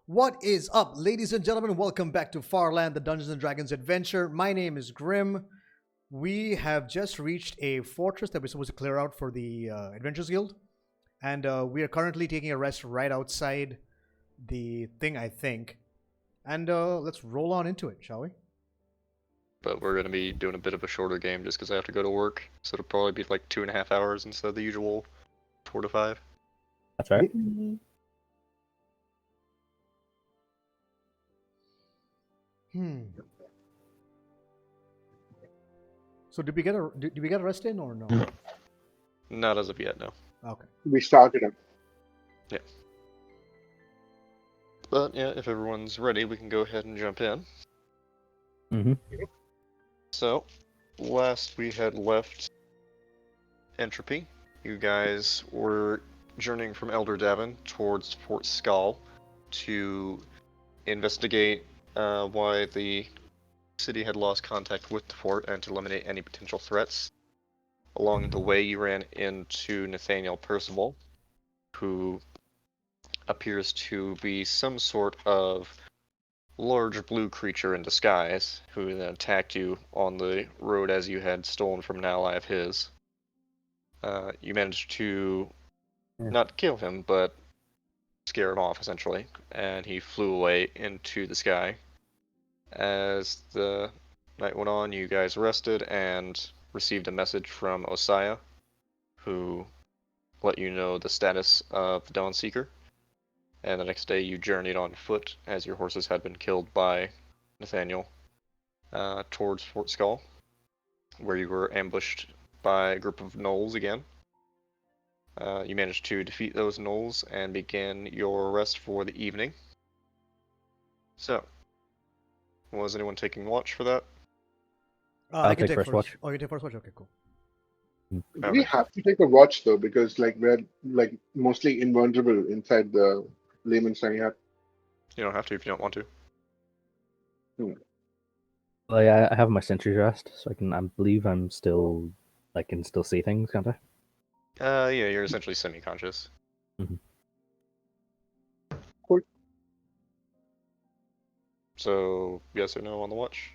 What is up, ladies and gentlemen? Welcome back to Farland, the Dungeons and Dragons adventure. My name is Grim. We have just reached a fortress that we're supposed to clear out for the Adventurers Guild, and we are currently taking a rest right outside the thing, I think. And let's roll on into it, shall we? But we're going to be doing a bit of a shorter game just because I have to go to work, so it'll probably be like 2.5 hours instead of the usual 4 to 5. That's right. So did we get a rest in or no? Not as of yet, no. Okay. We started it. Yeah. But yeah, if everyone's ready, we can go ahead and jump in. Mm-hmm. So, last we had left Entropy, you guys were journeying from Elder Davin towards Fort Skull to investigate why the city had lost contact with the fort and to eliminate any potential threats. Along the way, you ran into Nathaniel Percival, who appears to be some sort of large blue creature in disguise, who then attacked you on the road as you had stolen from an ally of his. You managed to not kill him, but scare him off, essentially, and he flew away into the sky. As the night went on, you guys rested and received a message from Osiah, who let you know the status of the Dawnseeker. And the next day you journeyed on foot, as your horses had been killed by Nathaniel, towards Fort Skull, where you were ambushed by a group of gnolls again. You managed to defeat those gnolls and begin your rest for the evening. So, was anyone taking watch for that? I can take first watch. Oh, you take first watch? Okay, cool. We have to take a watch though, because we're mostly invulnerable inside the layman's tiny hut. You don't have to if you don't want to. I have my sentry rest, so I believe I'm still, can still see things, can't I? Yeah, you're essentially semi-conscious. Mhm. Cool. So, yes or no on the watch?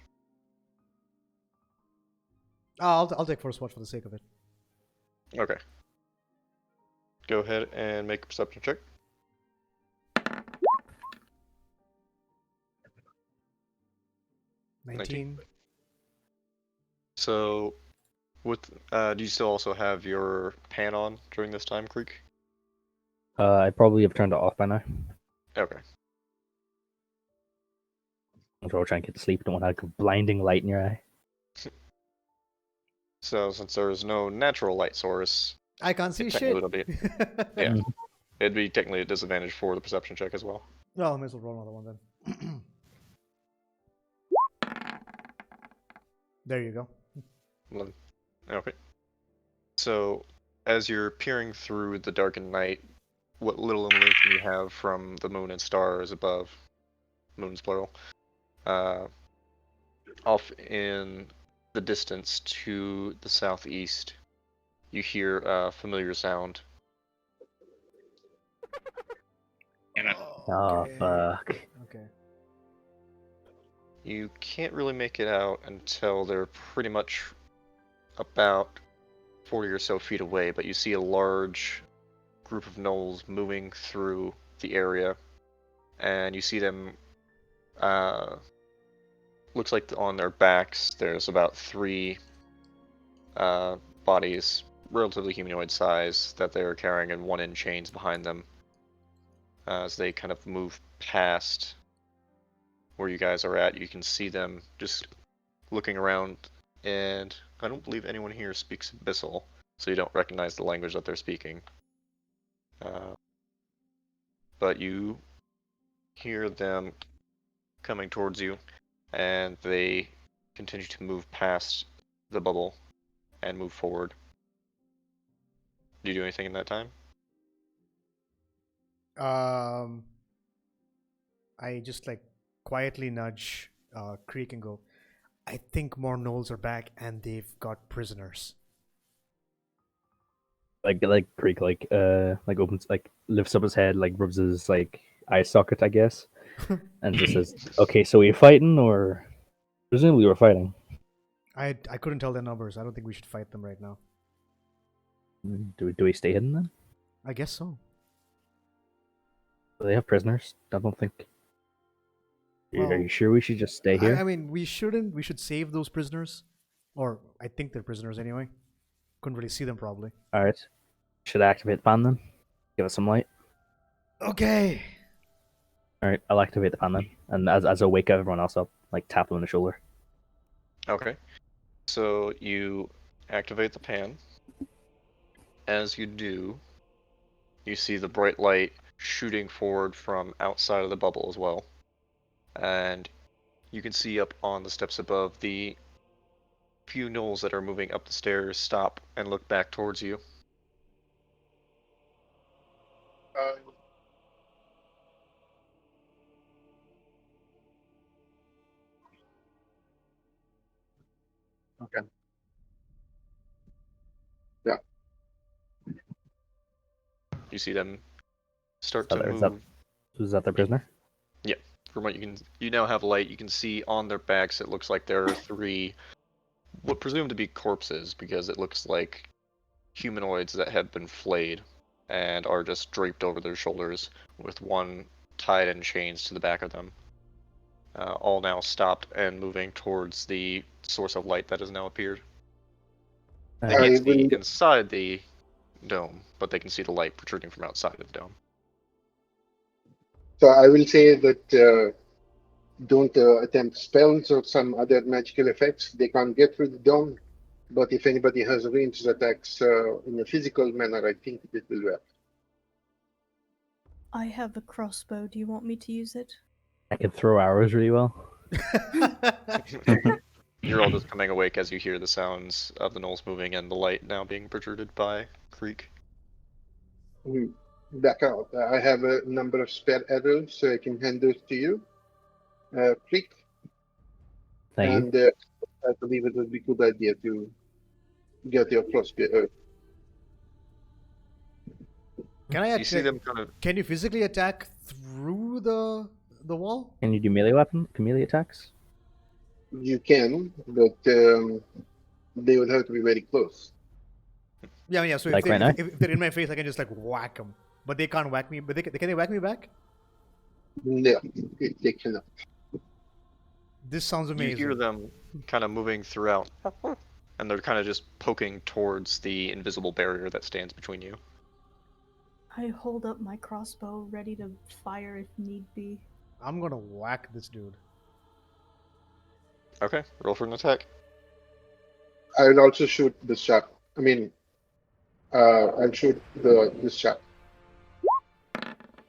I'll take first watch for the sake of it. Okay. Go ahead and make a perception check. 19. So, do you still also have your pan on during this time, Creek? I probably have turned it off by now. Okay. I'm trying to get to sleep. Don't want a blinding light in your eye. So, since there is no natural light source, I can't see technically shit. yeah, it'd be technically a disadvantage for the perception check as well. No, I may as well roll another one then. There you go. Okay. So, as you're peering through the darkened night, what little illumination you have from the moon and stars above, moon's plural, off in the distance to the southeast, you hear a familiar sound. Oh, fuck. Okay. You can't really make it out until they're pretty much about 40 or so feet away, but you see a large group of gnolls moving through the area, and you see them, looks like on their backs there's about 3 bodies, relatively humanoid size, that they're carrying, and 1 in chains behind them, as they kind of move past where you guys are at. You can see them just looking around, and I don't believe anyone here speaks Abyssal, so you don't recognize the language that they're speaking. But you hear them coming towards you, and they continue to move past the bubble and move forward. Do you do anything in that time? I just quietly nudge Creek and go, I think more gnolls are back and they've got prisoners. Creek opens, lifts up his head, rubs his eye socket, I guess, and just says, "Okay, so we fighting, or presumably we're fighting." I couldn't tell their numbers. I don't think we should fight them right now. Do we stay hidden then? I guess so. Do they have prisoners? I don't think. Are Well, you sure we should just stay here? I mean, we shouldn't. We should save those prisoners, or I think they're prisoners anyway. Couldn't really see them probably. All right. Should I activate the fan then? Give us some light. Okay. All right, I'll activate the fan then, and as I wake everyone else up, like tap them on the shoulder. Okay. So you activate the pan. As you do, you see the bright light shooting forward from outside of the bubble as well. And you can see up on the steps above the few gnolls that are moving up the stairs stop and look back towards you. Okay. Yeah. You see them start So to is move. is that the prisoner? From what you now have light. You can see on their backs. It looks like there are three, what presumed to be corpses, because it looks like humanoids that have been flayed and are just draped over their shoulders, with one tied in chains to the back of them. All now stopped and moving towards the source of light that has now appeared. They I can't see will- inside the dome, but they can see the light protruding from outside of the dome. So I will say that don't attempt spells or some other magical effects. They can't get through the dome. But if anybody has ranged attacks in a physical manner, I think it will work. I have a crossbow. Do you want me to use it? I can throw arrows really well. You're all just coming awake as you hear the sounds of the gnolls moving and the light now being protruded by Creek. Back out. I have a number of spare arrows, so I can hand those to you. Click. Thank you. And I believe it would be a good idea to get your crossbow. Can I You see attack? them kind of. Can you physically attack through the wall? Can you do melee attacks? You can, but they would have to be very close. Yeah, I mean, yeah. So Like right now? if they're in my face, I can just like whack them. But they can't whack me. But can they whack me back? No, they cannot. This sounds You amazing. hear them kind of moving throughout, and they're kind of just poking towards the invisible barrier that stands between you. I hold up my crossbow, ready to fire if need be. I'm gonna whack this dude. Okay, roll for an attack. I will also shoot this chap. I mean, I'll shoot this chap.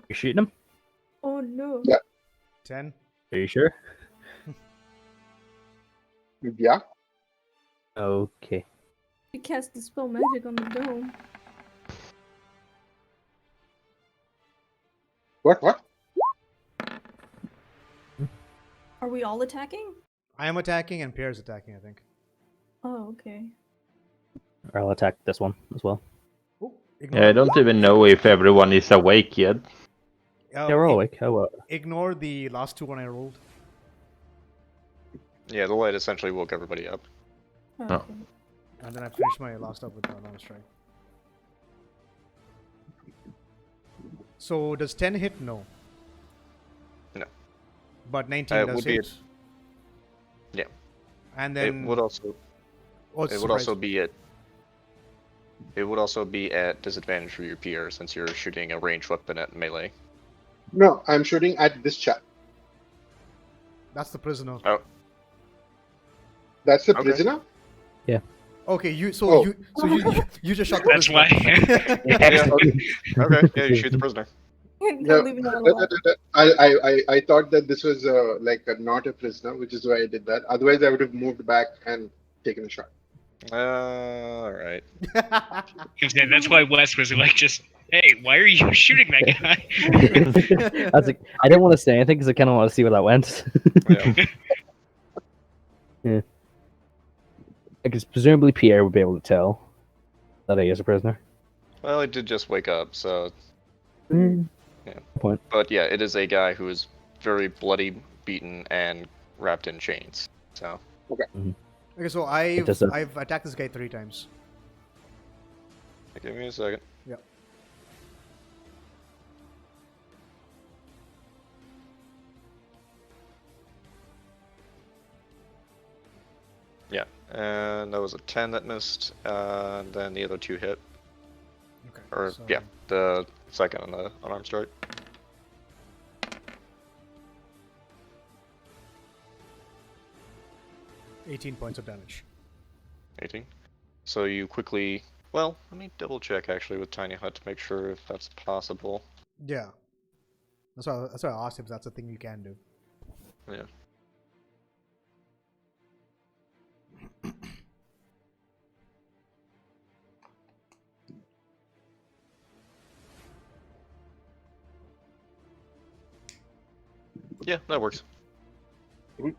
You shooting him? Oh no. Yeah. 10. Are you sure? Yeah. Okay. You cast dispel magic on the dome. What? Are we all attacking? I am attacking and Pierre's attacking, I think. Oh, okay. I'll attack this one as well. Oh, Yeah, I don't even know if everyone is awake yet. Yeah, Yeah, we're all awake. How Ignore the last two when I rolled. Yeah, the light essentially woke everybody up. Oh, Oh. okay. And then I finished my last up with another strike. So does 10 hit? No. No. But 19 It does would be hit. Yeah. And It then would also. oh, it's It would also surprise. be at. It would also be at disadvantage for your Pierre since you're shooting a ranged weapon at melee. No, I'm shooting at this chap. That's the prisoner. Oh, That's the Okay. prisoner? Okay, you so Oh. you just shot the That's prisoner. why. yeah, okay. Yeah, you shoot the prisoner. No, Leave it alone. I thought that this was not a prisoner, which is why I did that. Otherwise, I would have moved back and taken a shot. All right. And that's why Wes was like, just, hey, why are you shooting that guy? I was like, I didn't want to say anything because I kind of want to see where that went. Yeah. Yeah. Because presumably Pierre would be able to tell that he is a prisoner. Well, he did just wake up, so. Mm. Yeah. Point. But yeah, it is a guy who is very bloody, beaten, and wrapped in chains. So Okay, so does a- I've attacked this guy 3 times. give me a second. Yeah. Yeah, and that was a 10 that missed, and then the other 2 hit. Okay. Or so yeah, the second on the unarmed strike. 18 points of damage. 18. So you quickly. Well, let me double check actually with Tiny Hut to make sure if that's possible. Yeah. That's why I asked if that's a thing you can do. Yeah. Yeah, that works. Mhm.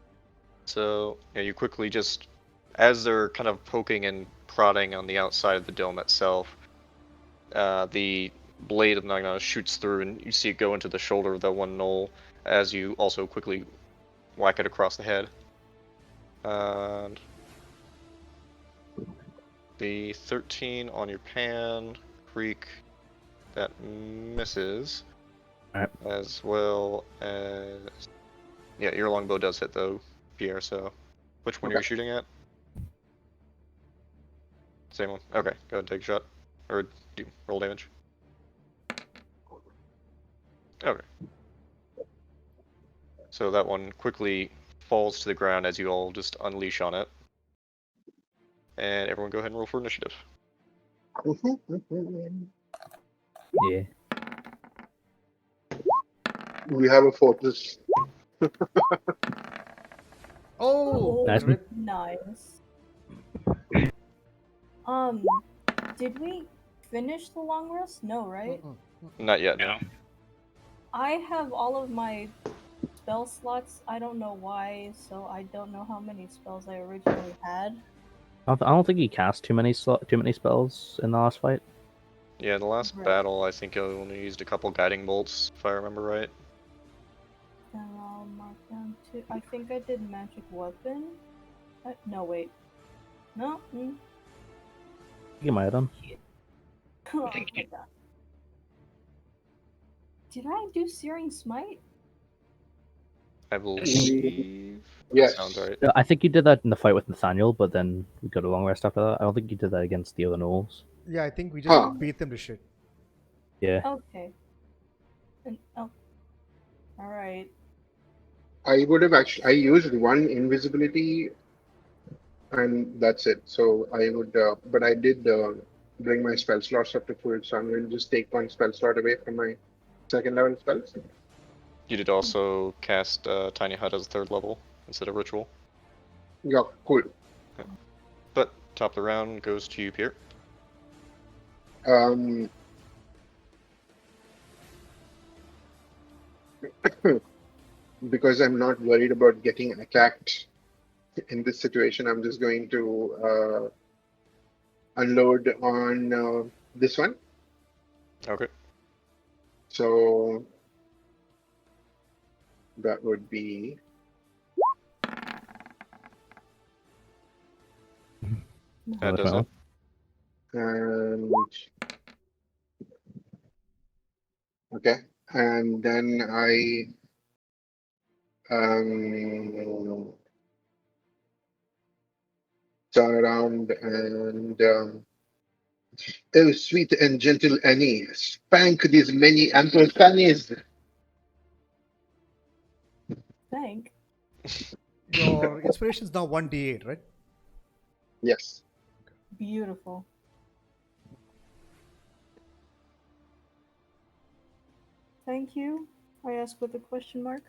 So yeah, you quickly just, as they're kind of poking and prodding on the outside of the dome itself, the blade of the Nagana shoots through, and you see it go into the shoulder of the one knoll, as you also quickly whack it across the head. And the 13 on your pan, Creek, that misses. Alright. As well as. Yeah, your longbow does hit though, Pierre, so. Which one are you Okay. shooting at? Same one. Okay, go ahead and take a shot. Or roll damage. Okay. So that one quickly falls to the ground as you all just unleash on it. And everyone go ahead and roll for initiative. Yeah. We have a fortress. Oh, Nice. crit. Nice. Did we finish the long rest? No, right? Mm-mm. Not yet, No. no. I have all of my spell slots. I don't know why, so I don't know how many spells I originally had. I don't think he cast too many spells in the last fight. Yeah, the last Right. battle, I think I only used a couple guiding bolts, if I remember right. Then I'll mark down 2. I think I did magic weapon. No, wait. No. You might have done. Oh Thank my you. god. Did I do Searing Smite? I believe. Yes. Sounds right. I think you did that in the fight with Nathaniel, but then we got a long rest after that. I don't think you did that against the other gnolls. Yeah, I think we just Huh. beat them to shit. Yeah. Okay. Alright. I would have actually. I used one invisibility, and that's it. So I would. But I did bring my spell slots up to full, so I'm going to just take one spell slot away from my second level spells. You did also cast Tiny Hut as 3rd level instead of Ritual. Yeah, cool. But top of the round goes to you, Pierre. Because I'm not worried about getting attacked in this situation, I'm just going to unload on this one. Okay. So that would be That does it. and okay, and then I turn around and oh sweet and gentle Annie, spank these many ample fannies. Thank. Your inspiration is now 1d8, right? Yes. Beautiful. Thank you. I ask with a question mark.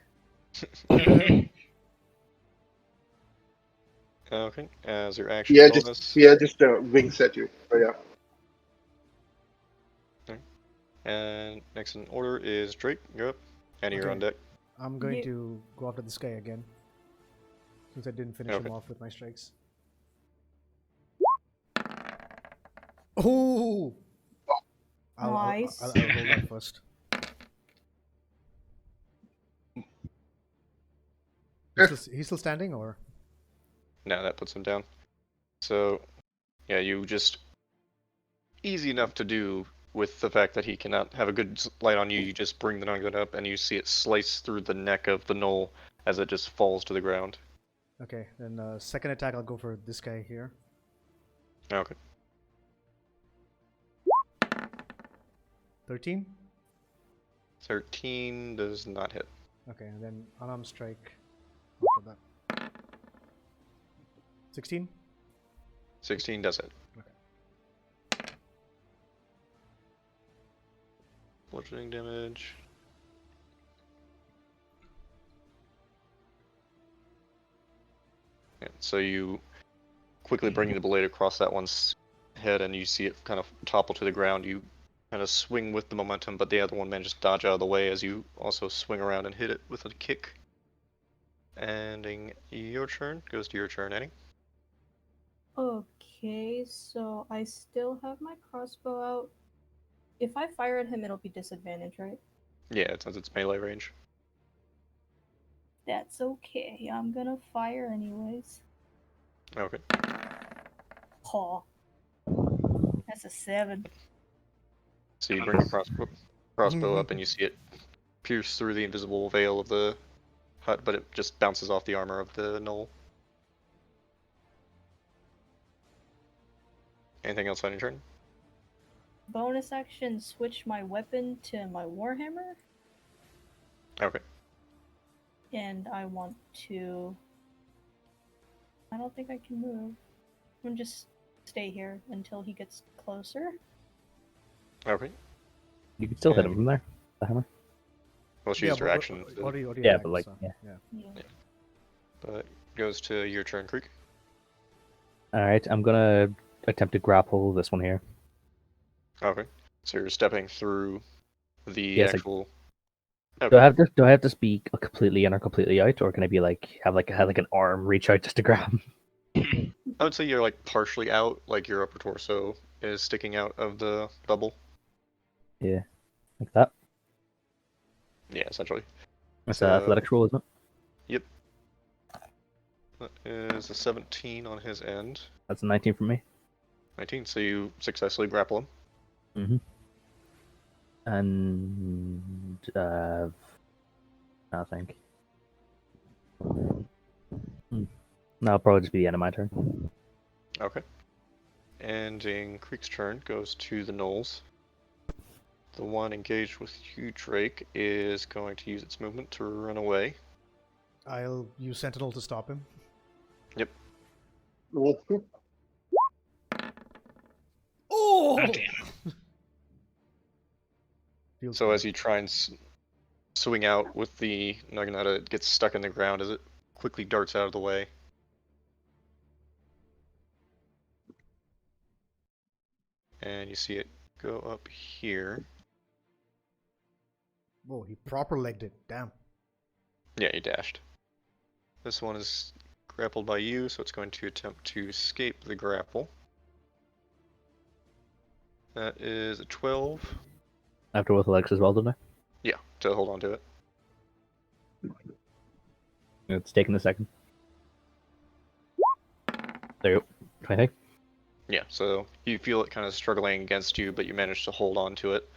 Okay. As your action Yeah, bonus. just winks at you. But yeah. And next in order is Drake. You're up. And you're Okay. on deck. I'm going Ye- to go after this guy again. Since I didn't finish him Okay. off with my strikes. Oh! I'll Nice. roll that first. He's still standing, or? No, that puts him down. So, yeah, you just easy enough to do with the fact that he cannot have a good light on you. You just bring the nugget up, and you see it slice through the neck of the knoll as it just falls to the ground. Okay, then second attack, I'll go for this guy here. Okay. 13. 13 does not hit. Okay, and then unarmed strike after that. 16. 16 does hit. Okay. Bludgeoning damage. Yeah, so you quickly bring the blade across that one's head, and you see it kind of topple to the ground. You kind of swing with the momentum, but the other one manages to dodge out of the way as you also swing around and hit it with a kick. Ending your turn. Goes to your turn, Annie. Okay, so I still have my crossbow out. If I fire at him, it'll be disadvantage, right? Yeah, since it's melee range. That's okay. I'm gonna fire anyways. Okay. Paw. That's a 7. So you bring your crossbow up, and you see it pierce through the invisible veil of the hut, but it just bounces off the armor of the knoll. Anything else on your turn? Bonus action, switch my weapon to my warhammer, Okay. and I want to. I don't think I can move. I'm gonna just stay here until he gets closer. Okay. You can still hit And- him from there. The hammer. Well, she used her action, What do you Yeah, attack, but like, so, yeah. Yeah. but goes to your turn, Creek. All right, I'm gonna attempt to grapple this one here. Okay. So you're stepping through the Yes, actual. Do I have to speak completely in or completely out, or can I be like have like an arm reach out just to grab him? I would say you're like partially out, like your upper torso is sticking out of the bubble. Yeah, like that. Yeah, essentially. That's So- an athletics roll, isn't it? That is a 17 on his end. That's a 19 from me. 19, so you successfully grapple him. Mm-hmm. And I think. No, it'll probably just be the end of my turn. Okay. Ending Creek's turn goes to the Knolls. The one engaged with you, Drake, is going to use its movement to run away. I'll use Sentinel to stop him. Mhm. Oh! God damn. Feels So bad. as you try and swing out with the Naginata, it gets stuck in the ground as it quickly darts out of the way. And you see it go up here. Whoa, he proper legged it. Damn. Yeah, he dashed. This one is grappled by you, so it's going to attempt to escape the grapple. That is a 12. After with legs as well, didn't I? Yeah, to hold on to it. It's taking a second. There you go. 20. Yeah, so you feel it kind of struggling against you, but you manage to hold on to it.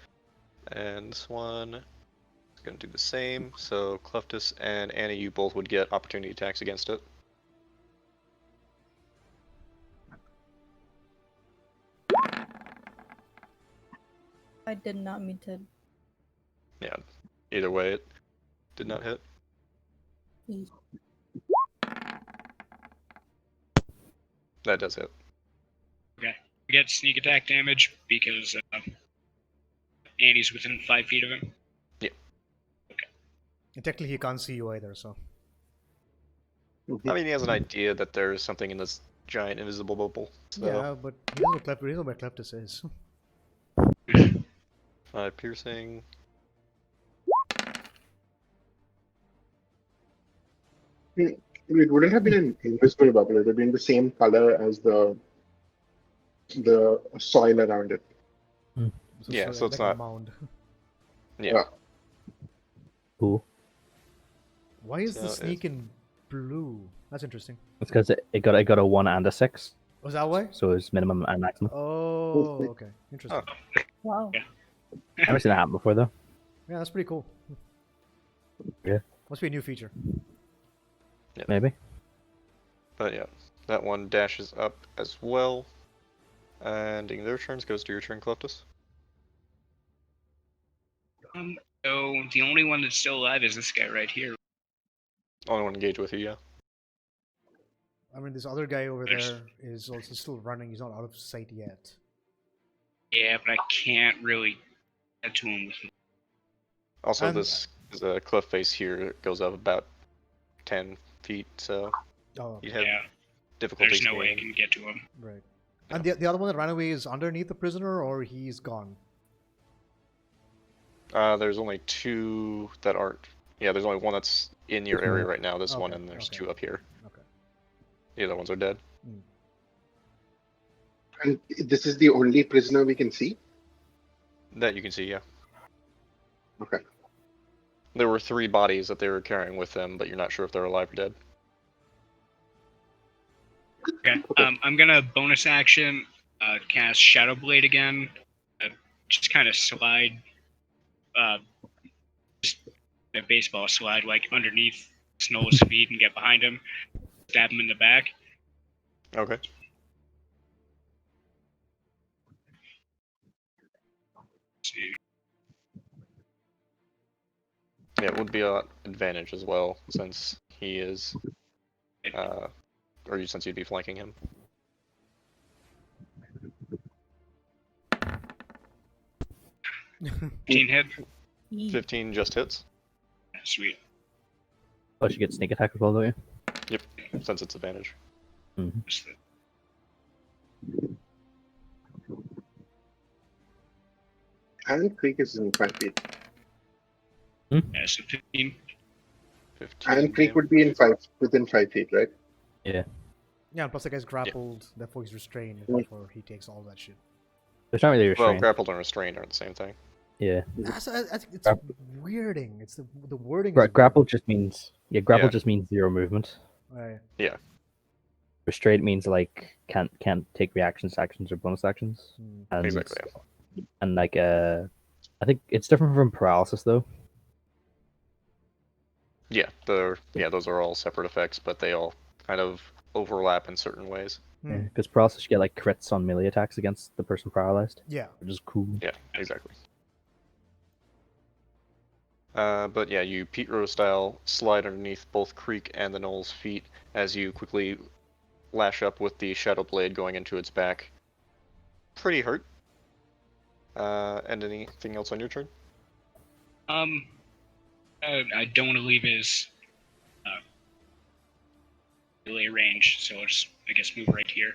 And this one is going to do the same. So Cleftus and Annie, you both would get opportunity attacks against it. I did not mean to. Yeah, either way, it did not hit. That does hit. We get sneak attack damage because Andy's within 5 feet of him. And technically, he can't see you either, so. I mean, he has an idea that there's something in this giant invisible bubble. So Yeah, but he doesn't know where Cleptus is. 5 piercing. It wouldn't have been an invisible bubble. It would have been the same color as the soil around it. Yeah, so it's like not- a mound. Yeah. Cool. Why is So the sneak in blue. That's interesting. It's because it got a 1 and a 6, Was that why? so it's minimum and maximum. Oh, okay. Interesting. Wow. I've never seen that happen before though. Yeah, that's pretty cool. Yeah. Must be a new feature. Maybe. But yeah, that one dashes up as well. Ending their turns, goes to your turn, Cleftus. So the only one that's still alive is this guy right here. Only one engage with you, yeah. I mean, this other guy over There's- there is also still running. He's not out of sight yet. Yeah, but I can't really get to him with. Also, And- this is a cliff face here. It goes up about 10 feet, so Oh, you'd have Yeah, difficulties. there's no way I getting- can get to him. right. And the other one that ran away is underneath the prisoner, or he's gone? There's only 2 that aren't. Yeah, there's only one that's in your area right now. This one, Okay, and there's okay. 2 up here. Okay. The other ones are dead. And this is the only prisoner we can see? That you can see, yeah. Okay. There were 3 bodies that they were carrying with them, but you're not sure if they're alive or dead. Okay. I'm gonna bonus action, cast Shadow Blade again. Just kind of slide, just a baseball slide like underneath Snow's feet and get behind him, stab him in the back. Okay. Let's see. Yeah, it would be an advantage as well, since he is, since you'd be flanking him. 15 hit. 15 just hits, Sweet. Plus you get sneak attack as well, don't you? since it's advantage. Just the- Iron Creek is in 5 feet. Yeah, so 15. 15. Iron Creek damage. would be within 5 feet, right? Yeah, and plus the guy's grappled, therefore he's restrained, Mm. therefore he takes all that shit. There's not really Well, restraint. grappled and restrained aren't the same thing. Yeah. It's Grap- weirding. It's the wording. Gra- is grapple just means grapple Yeah. just means 0 movement. weird. Right. Restraint means like can't take reactions, actions, or bonus actions. Hmm. And, Exactly. And like I think it's different from paralysis though. Yeah, those are all separate effects, but they all kind of overlap in certain ways. Hmm. Because paralysis you get like crits on melee attacks against the person paralyzed, Yeah. which is cool. Yeah, exactly. But yeah, you Pete Rose style slide underneath both Creek and the Knoll's feet as you quickly lash up with the Shadow Blade going into its back. Pretty hurt. And anything else on your turn? I don't want to leave his melee range, so I'll just, I guess, move right here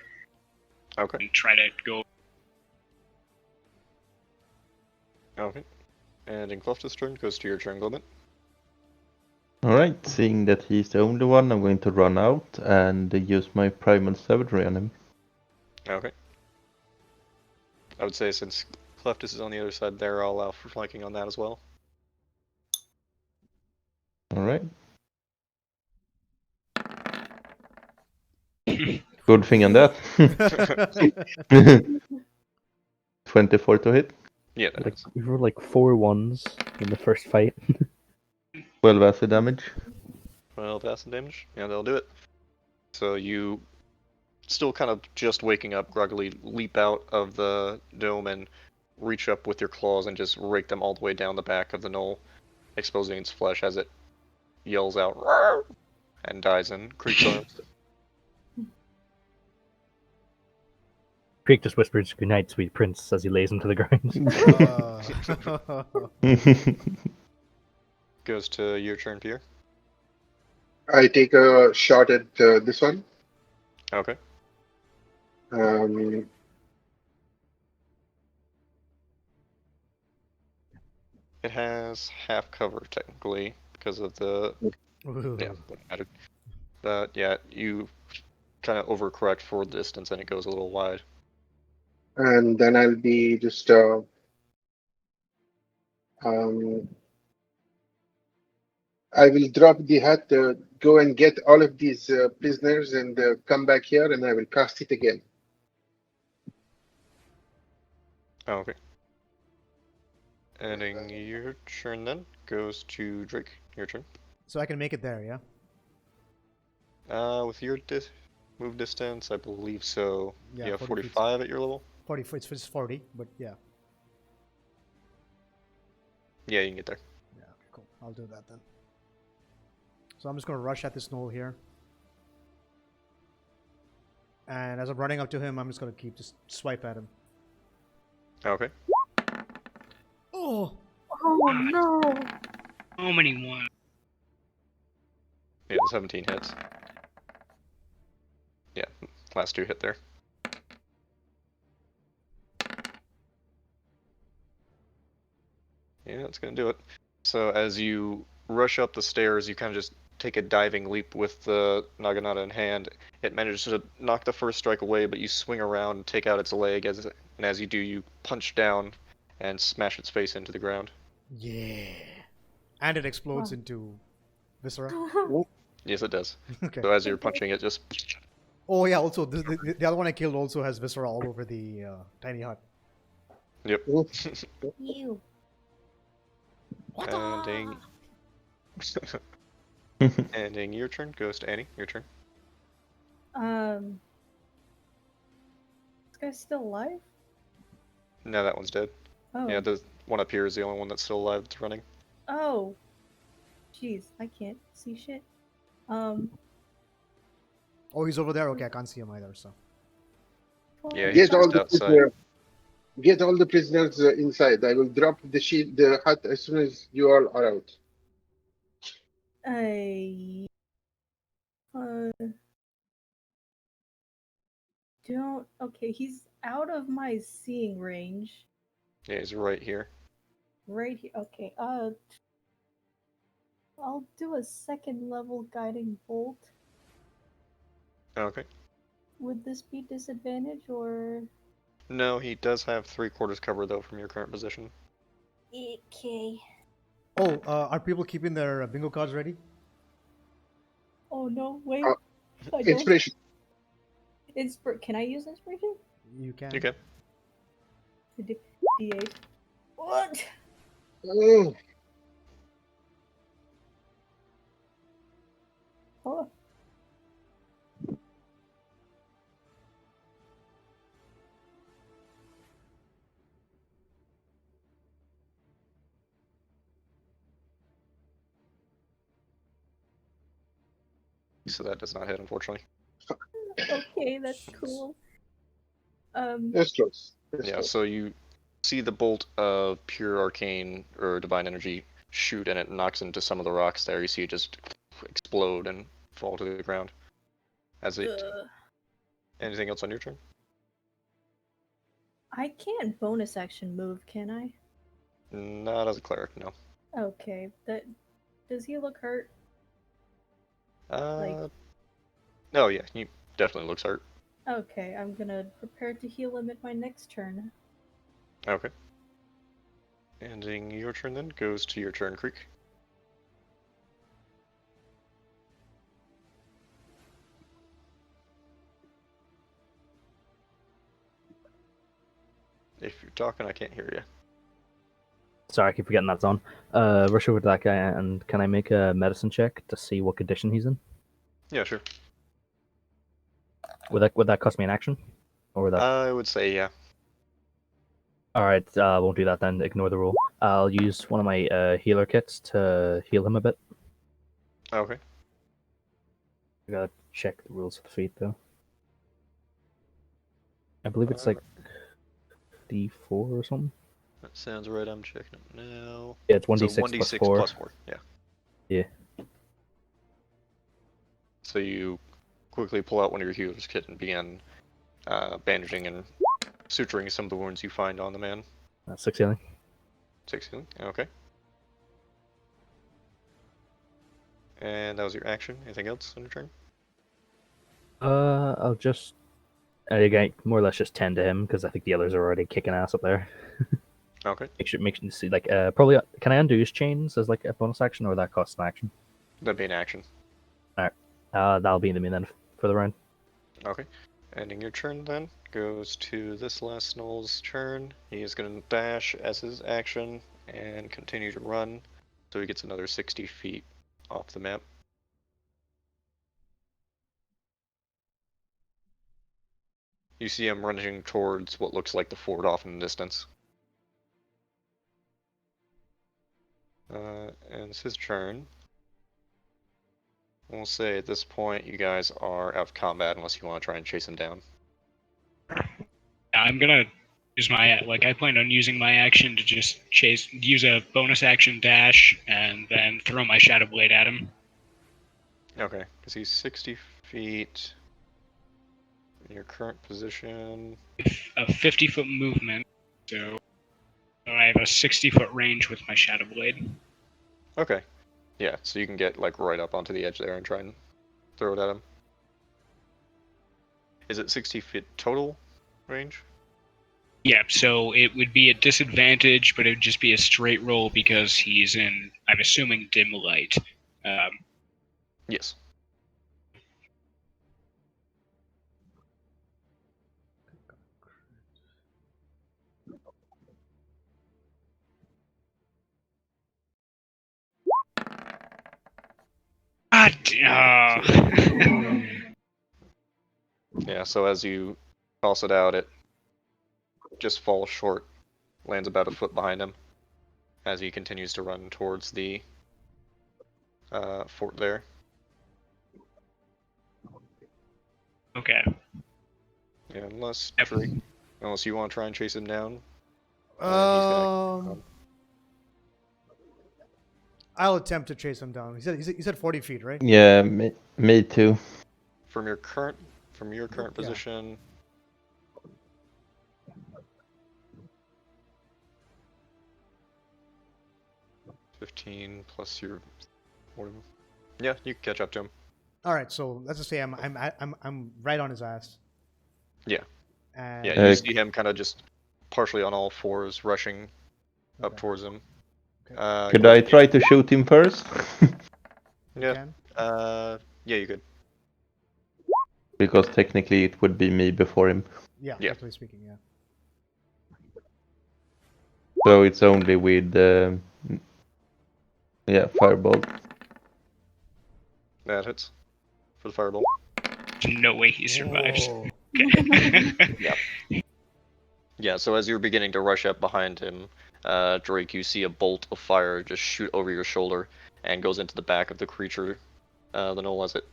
Okay. and try to go. Okay. And in Cleftus' turn goes to your turn, Glimmet. Alright, seeing that he's the only one, I'm going to run out and use my Primal Savagery on him. Okay. I would say since Cleftus is on the other side there, I'll allow for flanking on that as well. Alright. Good thing on that. 24 to hit, Yeah, that Like is. we rolled like 4 1s in the first fight. 12 acid damage. 12 acid damage. Yeah, that'll do it. So you, still kind of just waking up, groggily leap out of the dome and reach up with your claws and just rake them all the way down the back of the knoll, exposing its flesh as it yells out "Roar!" and dies in Creek's arms. Creek just whispers "Goodnight, sweet prince" as he lays him to the ground. Goes to your turn, Pierre. I take a shot at this one. Okay. It has half cover technically because of the added. But yeah, you kind of overcorrect for the distance and it goes a little wide. And then I'll be just I will drop the hut, go and get all of these prisoners, and come back here, and I will cast it again. Okay. Ending your turn then goes to Drake. Your turn. So I can make it there, yeah? With your move distance, I believe so. Yeah, You have 40 feet. 45 at your level? 40 foot, it's 40, but yeah. Yeah, you can get there. Yeah, okay, cool. I'll do that then. So I'm just going to rush at this knoll here. And as I'm running up to him, I'm just going to keep just swipe at him. Okay. Oh! Oh no! So many ones. Yeah, 17 hits. Yeah, last 2 hit there. Yeah, that's gonna do it. So as you rush up the stairs, you kind of just take a diving leap with the Naginata in hand. It manages to knock the first strike away, but you swing around and take out its leg, and as you do, you punch down and smash its face into the ground. Yeah. And it explodes Wow. into viscera. Yes, it does. Okay. So as you're punching it, just Oh yeah, also the other one I killed also has viscera all over the tiny hut. yep. Ew. Ending. Ending your turn goes to Annie. Your turn. This guy's still alive? No, that one's dead. Oh. Yeah, the one up here is the only one that's still alive that's running. Oh. Jeez, I can't see shit. Oh, he's over there? Okay, I can't see him either, so. Yeah, he's Get all just the outside. prisoners. Get all the prisoners inside. I will drop the hut as soon as you all are out. I don't. Okay, he's out of my seeing range. Yeah, he's right here. Right here. Okay. I'll do a second level guiding bolt. Okay. Would this be disadvantage or? No, he does have 3/4 cover though from your current position. Okay. Oh, are people keeping their bingo cards ready? Oh no! Wait. Uh, I don't. Inspiration. Can I use inspiration? You can. You can. D8. What? Oh, Oh. So that does not hit, unfortunately. Okay, that's cool. that's close. That's Yeah, close. so you see the bolt of pure arcane or divine energy shoot, and it knocks into some of the rocks there. You see it just explode and fall to the ground. As it. Anything else on your turn? I can't bonus action move, can I? Not as a cleric, no. Okay. Does he look hurt? Like- Oh yeah, he definitely looks hurt. Okay, I'm gonna prepare to heal him at my next turn. Okay. Ending your turn then goes to your turn, Creek. If you're talking, I can't hear you. Sorry, I keep forgetting that's on. Rush over to that guy, and can I make a medicine check to see what condition he's in? Yeah, sure. Would that cost me an action? Or would that... I would say yeah. Alright, won't do that then. Ignore the rule. I'll use one of my healer kits to heal him a bit. Okay. I gotta check the rules of the feat, though. I believe it's like D4 or something. That sounds right. I'm checking it now. Yeah, it's 1d6 So 1d6 plus 4. plus 4. Yeah. Yeah. So you quickly pull out one of your healer's kit and begin bandaging and suturing some of the wounds you find on the man. 6 healing. 6 healing. Okay. And that was your action. Anything else on your turn? I'll just... again, more or less just tend to him, because I think the others are already kicking ass up there. Okay. Make sure see, like, probably... Can I undo his chains as, like, a bonus action, or that costs an action? That'd be an action. That'll be the me then for the round. Okay. Ending your turn then. Goes to this last Snoll's turn. He is going to dash as his action and continue to run. So he gets another 60 feet off the map. You see him running towards what looks like the fort off in the distance. And it's his turn. We'll say at this point you guys are out of combat unless you want to try and chase him down. I'm gonna use my I plan on using my action to just use a bonus action dash, and then throw my Shadow Blade at him. Okay, because he's 60 feet in your current position. A 50-foot movement, so I have a 60-foot range with my Shadow Blade. Okay, yeah, so you can get like right up onto the edge there and try and throw it at him. Is it 60 feet total range? Yeah, so it would be a disadvantage, but it would just be a straight roll because he's in, I'm assuming, dim light. Yes. Yeah, so as you toss it out, it just falls short, lands about a foot behind him as he continues to run towards the fort there. Okay. Yeah, unless Yep. Drake, unless you want to try and chase him down. I'll attempt to chase him down. He said 40 feet, right? Yeah, me too. From your current Yeah. position. $15 plus your. Yeah, you can catch up to him. All right, so let's just say I'm right on his ass. Yeah. And Yeah, you see him kind of just partially on all fours rushing up Okay. towards him. Okay. Could I try to shoot him first? You Yeah. can? Yeah, you could. Because technically it would be me before him. Yeah, Yeah. technically speaking, yeah. So it's only with fireball. That hits for the fireball. There's no way he survives. Whoa. Okay. Yeah, so as you're beginning to rush up behind him, Drake, you see a bolt of fire just shoot over your shoulder and goes into the back of the creature. The knoll as it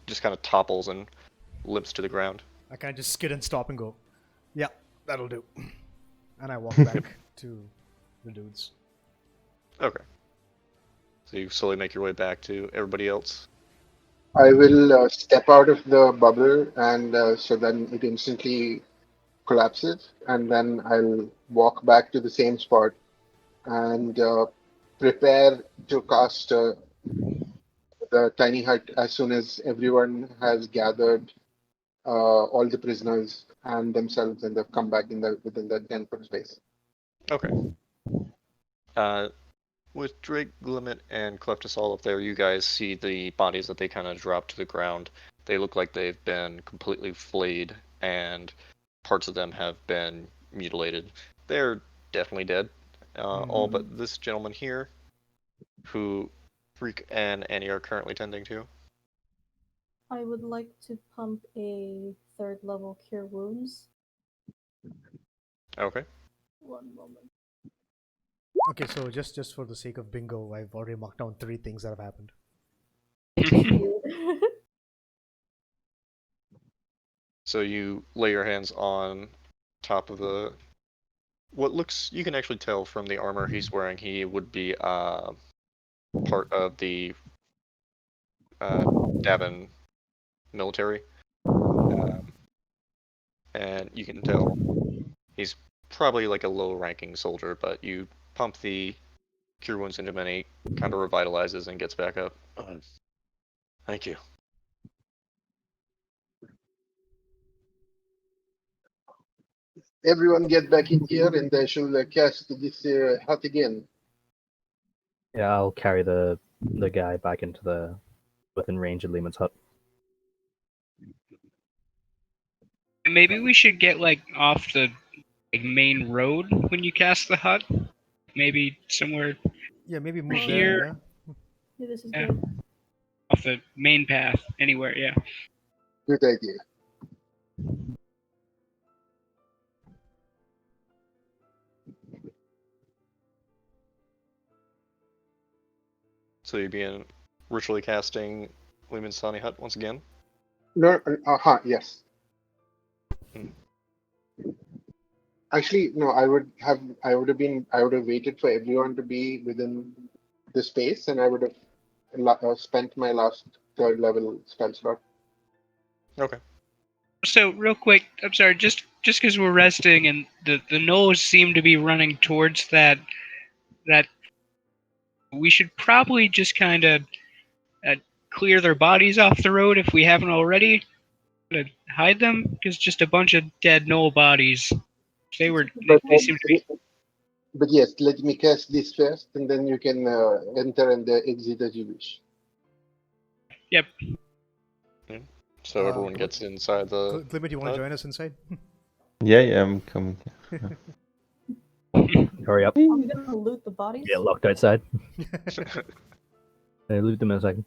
just kind of topples and limps to the ground. I kind of just skid and stop and go, yeah, that'll do. And I walk back to the dudes. Okay. So you slowly make your way back to everybody else. I will step out of the bubble, and so then it instantly collapses, and then I'll walk back to the same spot and prepare to cast the tiny hut as soon as everyone has gathered all the prisoners and themselves, and they've come back within the 10-foot space. Okay. With Drake, Glimmet, and Cleftus all up there, you guys see the bodies that they kind of drop to the ground. They look like they've been completely flayed, and parts of them have been mutilated. They're definitely dead. All but this gentleman here, who Freak and Annie are currently tending to. I would like to pump a 3rd level Cure Wounds. Okay. One moment. Okay, so just for the sake of bingo, I've already marked down 3 things that have happened. So you lay your hands on top of the. What looks, you can actually tell from the armor he's wearing, he would be part of the Davin military. And you can tell he's probably like a low-ranking soldier, but you pump the Cure Wounds into him and he kind of revitalizes and gets back up. Thank you. Everyone get back in here, and I shall cast this hut again. Yeah, I'll carry the the guy back into the within range of Lehman's hut. Maybe we should get like off the main road when you cast the hut. Maybe somewhere Yeah, maybe move Here. there. Yeah. Yeah, this is Yeah. good. off the main path, anywhere. Yeah. Good idea. So you'd be in ritually casting Lehman's Tiny Hut once again. No, yes. Hmm. Actually, no. I would have waited for everyone to be within the space, and I would have spent my last third level spell slot. Okay. So real quick, I'm sorry, just because we're resting and the gnolls seem to be running towards that, we should probably just kind of clear their bodies off the road if we haven't already. To hide them, because just a bunch of dead gnoll bodies. They But seem to be. but yes, let me cast this first, and then you can enter and exit as you wish. Yep. So everyone gets inside the. Clement, you want to join us inside? Yeah, I'm coming. Hurry up. I'm gonna loot the bodies. Get locked outside. Loot them in a second.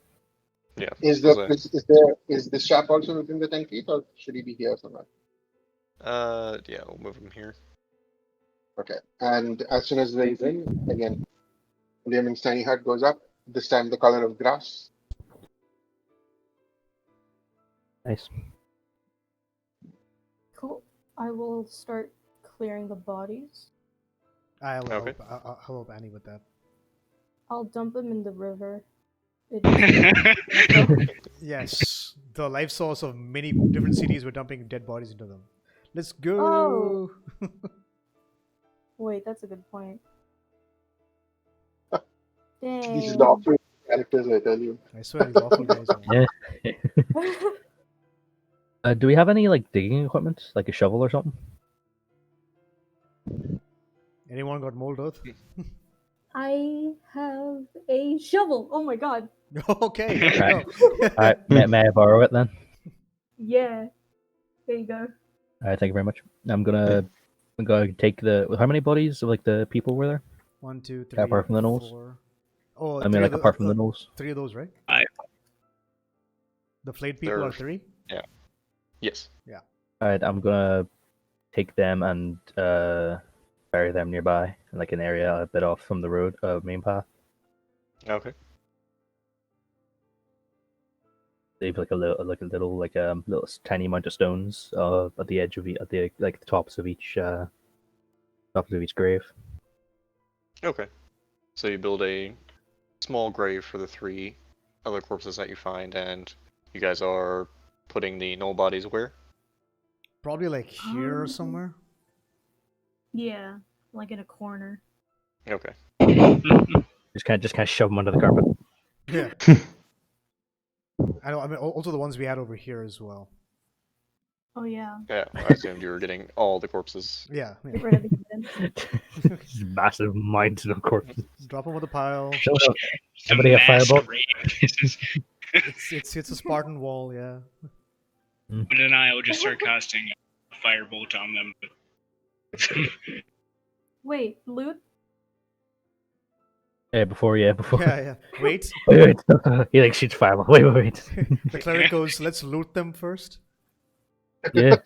Yeah. Is the shop also within the 10 feet, or should he be here somewhere? Yeah, we'll move him here. Okay. And as soon as he's in, again, Lehman's tiny hut goes up. This time the color of grass. Nice. Cool. I will start clearing the bodies. I'll Okay. help Annie with that. I'll dump them in the river. It Yes, the life source of many different cities were dumping dead bodies into them. Let's go. Oh. Wait, that's a good point. Dang. These are the awful characters, I tell you. I swear these awful guys. Man. Yeah. Do we have any like digging equipment, like a shovel or something? Anyone got mold earth? I have a shovel. Oh my god. Okay, there we Right. go. All right, may I borrow it then? Yeah. There you go. All right, thank you very much. I'm gonna take the. How many bodies of like the people were there? 1, 2, 3, Apart from the gnolls? 4. Oh, I mean, like apart from the gnolls. 3 of those, right? Five. The flayed people There- are 3. Yes. All right, I'm gonna take them and bury them nearby in like an area a bit off from the road, main path. Okay. Leave like a little tiny amount of stones at the edge of at the tops of each grave. Okay. So you build a small grave for the 3 other corpses that you find, and you guys are putting the gnoll bodies where? Probably like here somewhere. Yeah. Like in a corner. Okay. Just kind of shove them under the carpet. Yeah. I know. I mean, also the ones we had over here as well. Oh yeah. Yeah, I assumed you were getting all the corpses. Yeah. Get yeah. rid of the heathen. Just massive mountains of corpses. Drop them with a pile. Somebody have mass firebolt? grave. This is It's a Spartan wall. Yeah. and then I will just start casting a firebolt on them. Wait, loot? Yeah, before. Yeah. Yeah. Wait. Wait. He like shoots fireball. Wait. The cleric goes, "Let's loot them first." Yeah.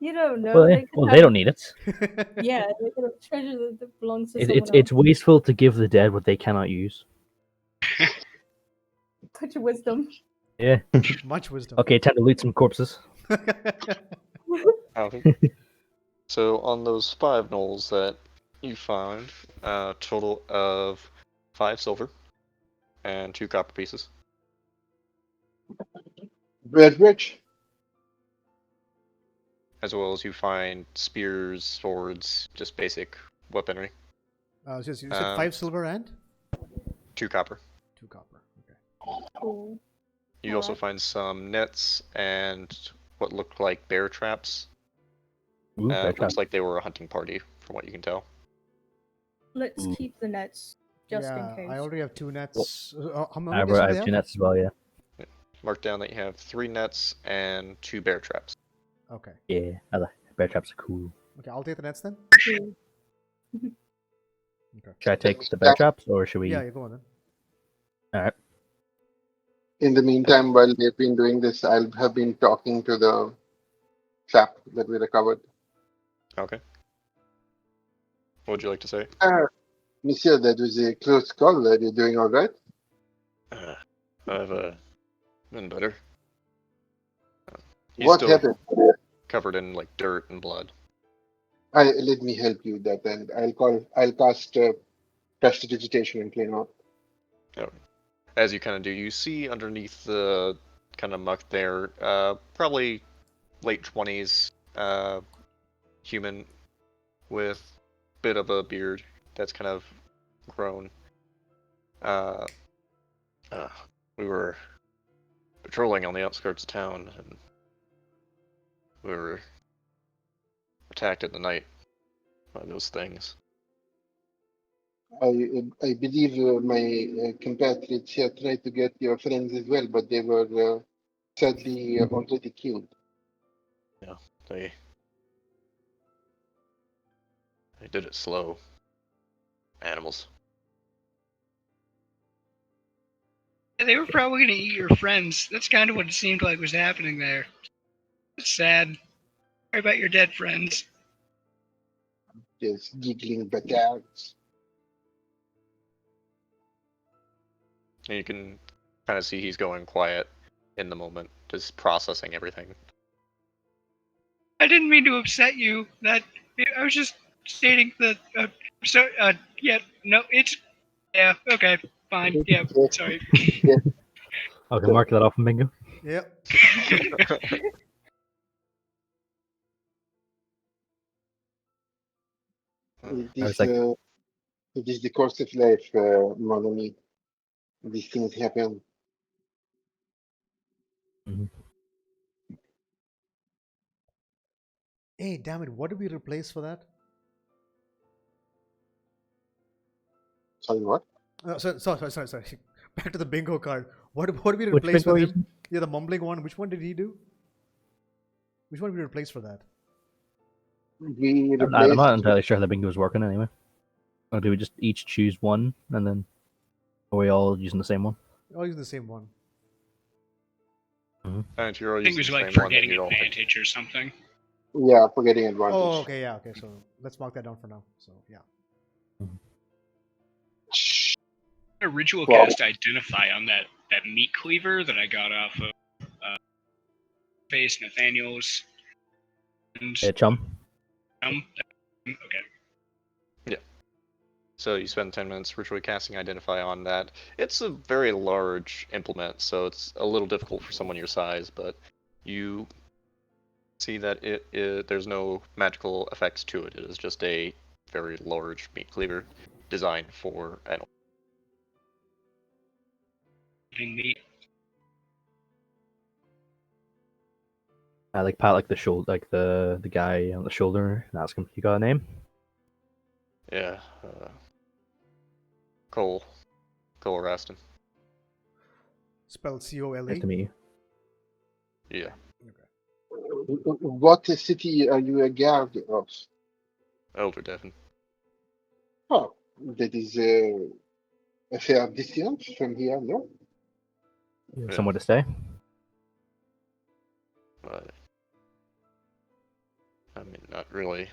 You don't know. Well, They could they have- don't need it. Yeah, they could have treasure that belongs to someone It's wasteful to give the dead what they cannot use. else. Touch of wisdom. Yeah. Much wisdom. Okay, time to loot some corpses. Okay. So on those 5 gnolls that you found, a total of 5 silver and 2 copper pieces. Bread rich. As well as you find spears, swords, just basic weaponry. So you said 5 silver and 2 copper. 2 copper. Okay. Cool. You also Alright. find some nets and what looked like bear traps. Ooh, bear Looks trap. like they were a hunting party, from what you can tell. Let's Ooh. keep the nets. just in yeah, case. I already have 2 nets. How I many have, nets do I they have have? 2 nets as well, yeah. Mark down that you have 3 nets and 2 bear traps. Okay. Yeah, I like bear traps are cool. Okay, I'll take the nets then. Cool. Okay. Should I take the bear traps, or should we? Yeah, you go on then. Alright. In the meantime, while they've been doing this, I'll have been talking to the chap that we recovered. Okay. What would you like to say? Monsieur, that was a close call. Are you doing all right? I've been better. He's What still happened? covered in like dirt and blood. Let me help you with that, and I'll cast prestidigitation and clean out. As you kind of do, you see underneath the kind of muck there, probably late 20s, human with a bit of a beard that's kind of grown. We were patrolling on the outskirts of town, and we were attacked in the night by those things. I believe my compatriots here tried to get your friends as well, but they were sadly already killed. Yeah, they did it slow. Animals. They were probably gonna eat your friends. That's kind of what it seemed like was happening there. It's sad. Sorry about your dead friends. Just giggling batards. And you can kind of see he's going quiet in the moment, just processing everything. I didn't mean to upset you. I was just stating that. Yeah, no, it's. Yeah, okay, fine. Yeah, sorry. Okay, mark that off in bingo. Yep. This, like- it is the course of life, mon ami. These things happen. Hey, damn it! What did we replace for that? Sorry, what? Sorry. Back to the bingo card. What did we Which replace bingo with are you him? Yeah, the mumbling one. Which one did he do? Which one did we replace for that? We I'm replaced. not entirely sure how the bingo is working anyway. Or do we just each choose one, and then are we all using the same one? All using the same one. And you're all I think it using was the like same one that forgetting you'd all picked. advantage or something. Yeah, forgetting advantage. Oh, okay, yeah, okay. So let's mark that down for now. So yeah. A ritual Wow. cast identify on that meat cleaver that I got off of Face Nathaniel's. And Chum. okay. So you spend 10 minutes ritually casting Identify on that. It's a very large implement, so it's a little difficult for someone your size, but you see that there's no magical effects to it. It is just a very large meat cleaver designed for animals. Meat. I like pat like the shoulder, like the guy on the shoulder, and ask him, "You got a name?" Yeah, Cole Raston. Spelled COLE. Nice to meet you. Yeah. What city are you a guard of? Elder Devon. Oh, that is a fair distance from here, no? You have Yeah. somewhere to stay? I mean, not really.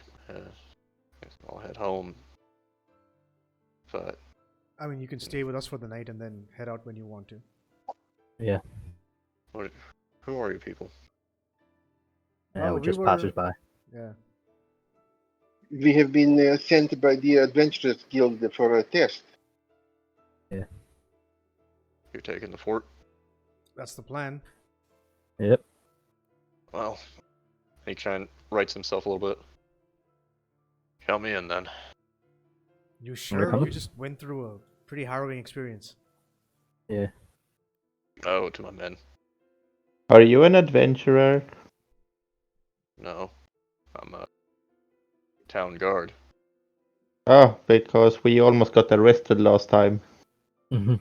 I'll head home. But I mean, you can stay with us for the night and then head out when you want to. Yeah. who are you people? Yeah, Oh, we're we just were- passers-by. Yeah. We have been sent by the Adventurers Guild for a test. You're taking the fort? That's the plan. Yep. Well, he kind of writes himself a little bit. Count me in then. You sure? come? You just went through a pretty harrowing experience. Yeah. Oh, to my men. Are you an adventurer? No. I'm a town guard. Ah, because we almost got arrested last time. Mm-hmm.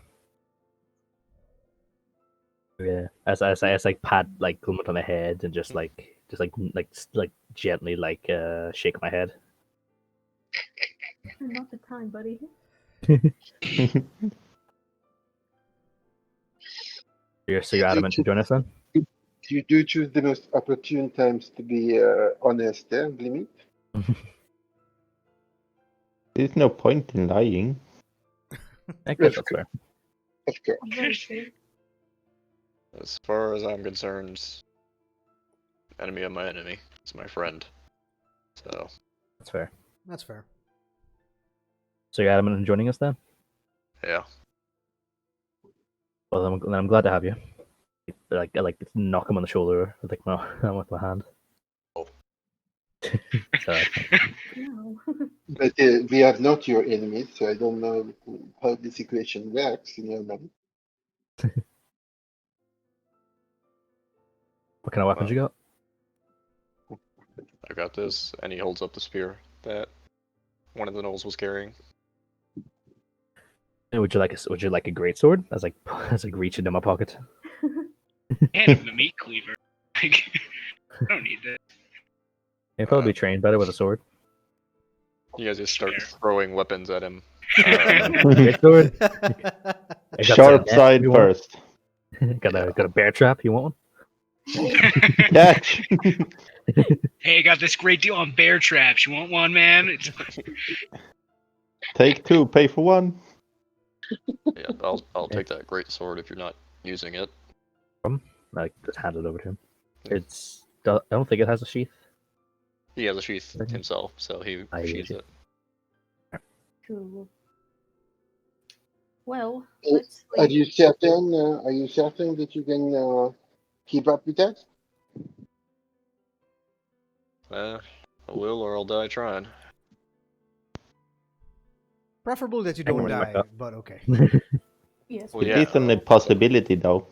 Yeah, as I like pat like Clement on the head and just gently shake my head. Not the time, buddy. So you're adamant to join us then? You do choose the most opportune times to be honest, eh, Blimmy? There's no point in lying. I guess that's fair. Of course. Very true. As far as I'm concerned, enemy of my enemy is my friend. So, That's fair. That's fair. So you're adamant in joining us then? yeah. Well, then I'm glad to have you. I knock him on the shoulder with with my hand. Oh. Sorry. No. But we are not your enemies, so I don't know how this equation works in your mind. What kind of weapons you got? I got this, and he holds up the spear that one of the gnolls was carrying. And would you like a great sword? As reach into my pocket. And the meat cleaver. Like, I don't need that. You'll probably be trained better with a sword. You guys just start throwing weapons at him. Great sword. I got Sharp some net side you want? first. got a bear trap. You want one? Catch! Hey, I got this great deal on bear traps. You want one, man? It's Take two, pay for one. Yeah, I'll take that great sword if you're not using it. Like just hand it over to him. I don't think it has a sheath. He has a sheath Okay. himself, so he I sheathes see. it. Cool. Well, Uh, let's Are sleep. you certain? Are you certain that you can keep up with that? I will, or I'll die trying. Preferable that you I can don't respect die, that. but okay. Yes. Well, It yeah, is an impossibility, though.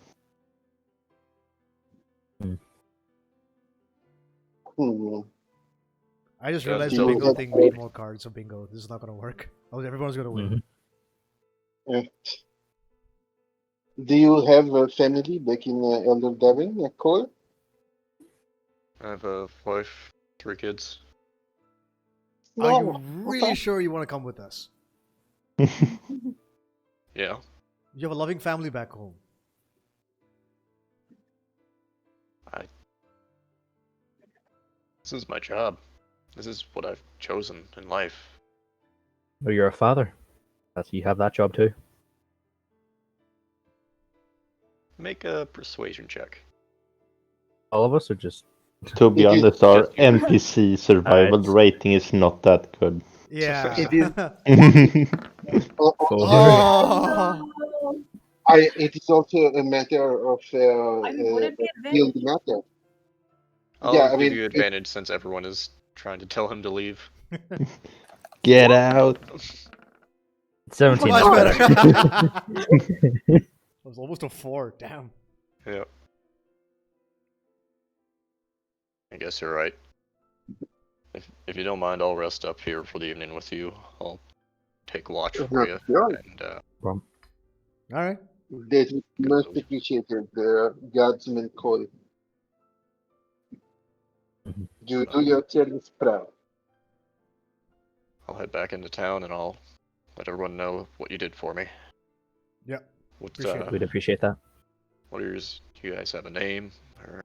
Hmm. I just Yeah, realized the so- bingo thing. We need more cards, so bingo. This is not gonna work. Oh, everyone's gonna win. Mhm. Do you have a family back in Elder Devon, Cole? I have a wife, 3 kids. Are you No. really Okay. sure you want to come with us? Yeah. You have a loving family back home. This is my job. This is what I've chosen in life. Well, you're a father. You have that job too. Make a persuasion check. All of us, or just To be It is- honest, our Just you. NPC survival Alright. rating is not that good. Yeah. It is- four? Oh. No! It is also a matter of I mean, would it be field advantage? matter. I'll Yeah, I give mean, you advantage since everyone is trying to tell him to leave. Get out! 17. Much is better. better. It was almost a 4. Damn. Yeah. I guess you're right. If you don't mind, I'll rest up here for the evening with you. I'll take watch for you. Sure. And All right. That is most appreciated, Guardsman Cole. Mhm. You do your service proud. I'll head back into town and I'll let everyone know what you did for me. Yeah. What, Appreciate it. We'd appreciate that. what are yours? Do you guys have a name? Or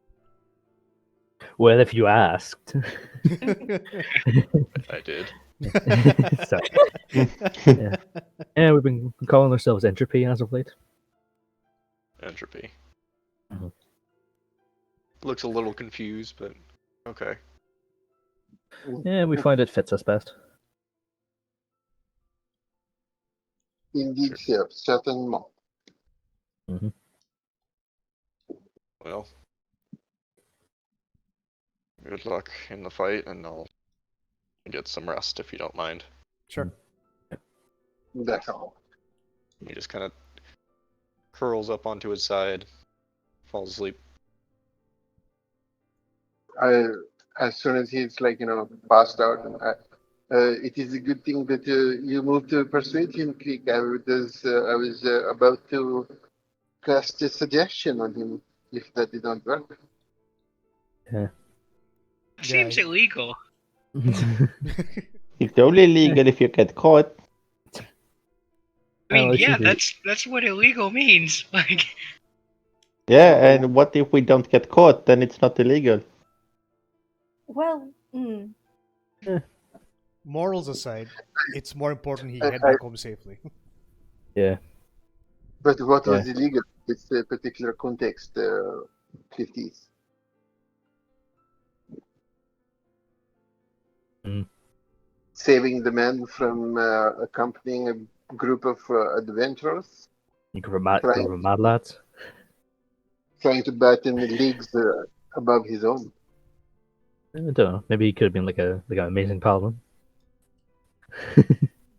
Well, if you asked. I did. Sorry. Yeah, we've been calling ourselves Entropy as of late. Entropy. Mhm. Looks a little confused, but okay. Yeah, we find it fits us best. Indeed, sir. Certainement. Hmm. Well, good luck in the fight, and I'll get some rest if you don't mind. Sure. That's all. He just kind of curls up onto his side, falls asleep. As soon as he's passed out, It is a good thing that you moved to persuasion click. I was about to cast a suggestion on him if that did not work. Seems illegal. It's only legal if you get caught. I mean, Oh, it's yeah, easy. that's what illegal means. Like, Yeah, and what if we don't get caught? Then it's not illegal. Well, Morals aside, it's more important he I- head I- back home safely. Yeah. But what was Yeah. illegal in this particular context, 50s? Saving the man from accompanying a group of adventurers, You group of trying, mad lads. trying to bat in the leagues above his own. I don't know. Maybe he could have been like an amazing paladin.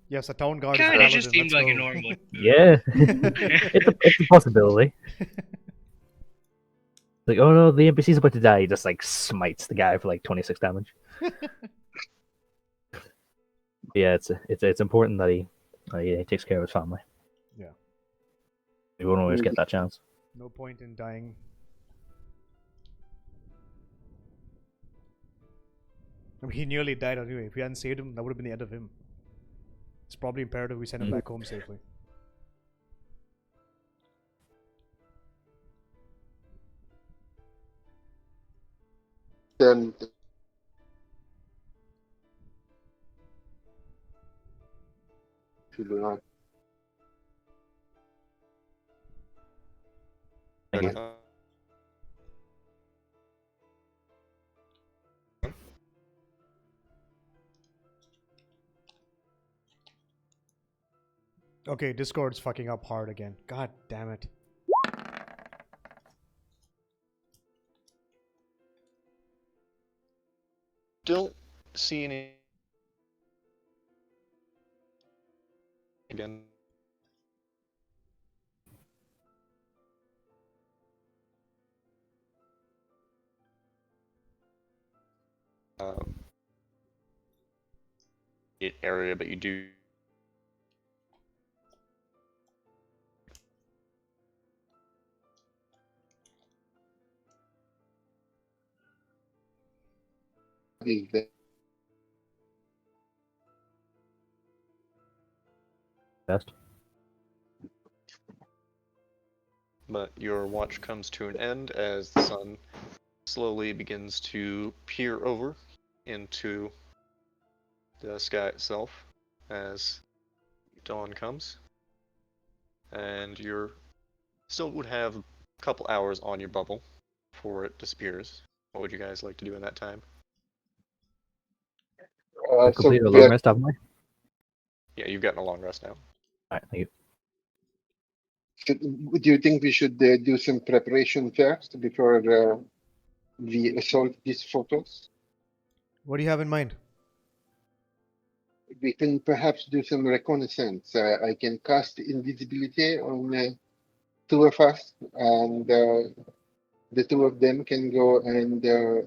Yes, a town guard is a kind of just paladin. seemed Let's like a go. normal. Yeah. it's a possibility. Like, oh no, the NPC's about to die. He just like smites the guy for like 26 damage. Yeah, it's important that he takes care of his family. Yeah. We won't always get that chance. No point in dying. I mean, he nearly died anyway. If we hadn't saved him, that would have been the end of him. It's probably imperative we send him back home safely. Then if you do not. Thank you. Okay, Discord's fucking up hard again. God damn it. Don't see any again. Area, but you do. Is that Best. But your watch comes to an end as the sun slowly begins to peer over into the sky itself as dawn comes. And you're still would have a couple hours on your bubble before it disappears. What would you guys like to do in that time? We've so completed a we long are, rest, haven't we? Yeah, you've gotten a long rest now. Alright, thank you. do you think we should do some preparation first before we assault these photos? What do you have in mind? We can perhaps do some reconnaissance. I can cast invisibility on two of us, and the two of them can go and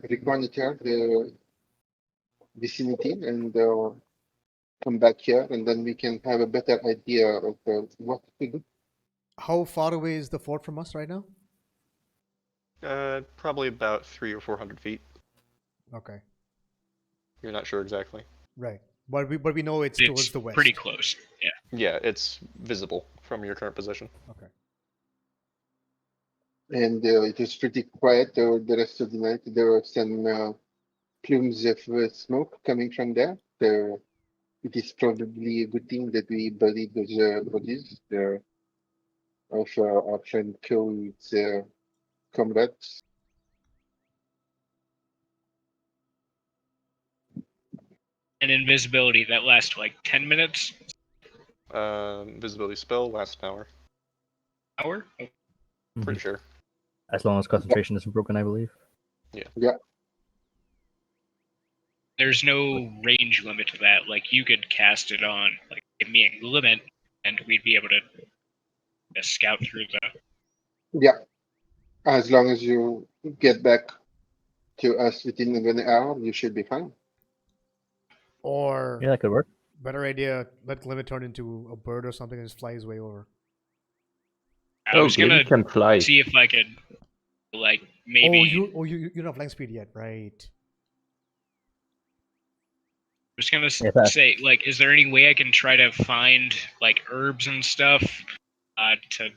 reconnoiter the vicinity and come back here, and then we can have a better idea of what to do. How far away is the fort from us right now? Probably about 300 or 400 feet. Okay. You're not sure exactly. Right. But we know it's towards It's the west. pretty close. Yeah. Yeah, it's visible from your current position. Okay. And it was pretty quiet the rest of the night. There were some plumes of smoke coming from there. It is probably a good thing that we buried those bodies of our friend Cole's comrades. And invisibility that lasts like 10 minutes. Visibility spell lasts an hour. Hour. Oh, Pretty sure. As long as concentration isn't broken, I believe. there's no range limit to that. Like you could cast it on like give me a limit, and we'd be able to scout through the. Yeah, as long as you get back to us within an hour, you should be fine. Or Yeah, that could work. better idea, let Glimmet turn into a bird or something and just fly his way over. I Oh, was gonna Glim can fly. see if I could, like, maybe. You don't have flying speed yet, right? I was gonna Yeah, that- say, like, is there any way I can try to find like herbs and stuff to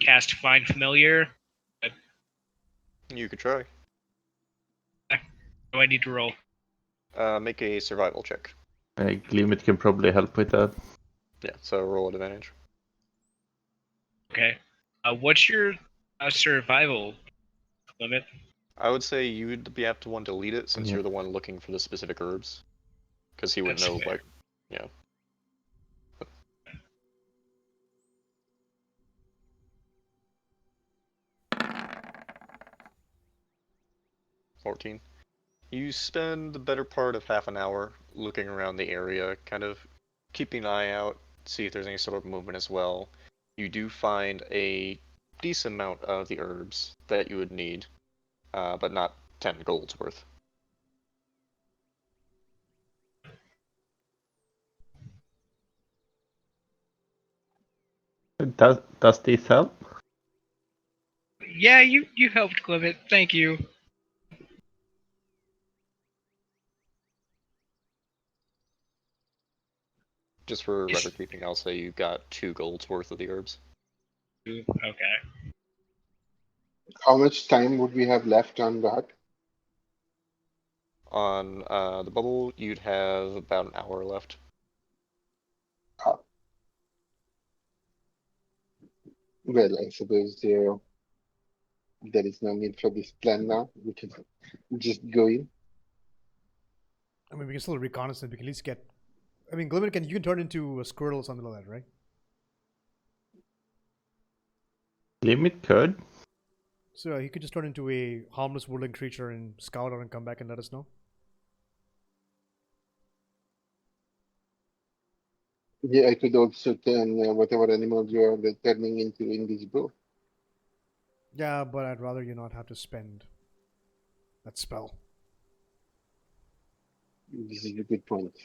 cast Find Familiar? You could try. Do I need to roll? Make a survival check. Glimmet can probably help with that. Yeah, so roll at advantage. Okay. What's your survival limit? I would say you would be apt to want to lead it since Yeah. you're the one looking for the specific herbs. Because he would That's know, fair. like, yeah. 14. You spend the better part of half an hour looking around the area, kind of keeping an eye out, see if there's any sort of movement as well. You do find a decent amount of the herbs that you would need, but not 10 gold's worth. Does this help? Yeah, you helped, Clement. Thank you. Just for Is- record keeping, I'll say you got 2 gold's worth of the herbs. Okay. How much time would we have left on that? On the bubble, you'd have about an hour left. Well, I suppose there is no need for this plan now. We can just go in. I mean, we can still reconnaissance. We can at least get. I mean, Glimmet you can turn into a squirrel or something like that, right? Glimmet could. So he could just turn into a harmless woodland creature and scout out and come back and let us know. Yeah, I could also turn whatever animals you are turning into invisible. Yeah, but I'd rather you not have to spend that spell. This is a good point.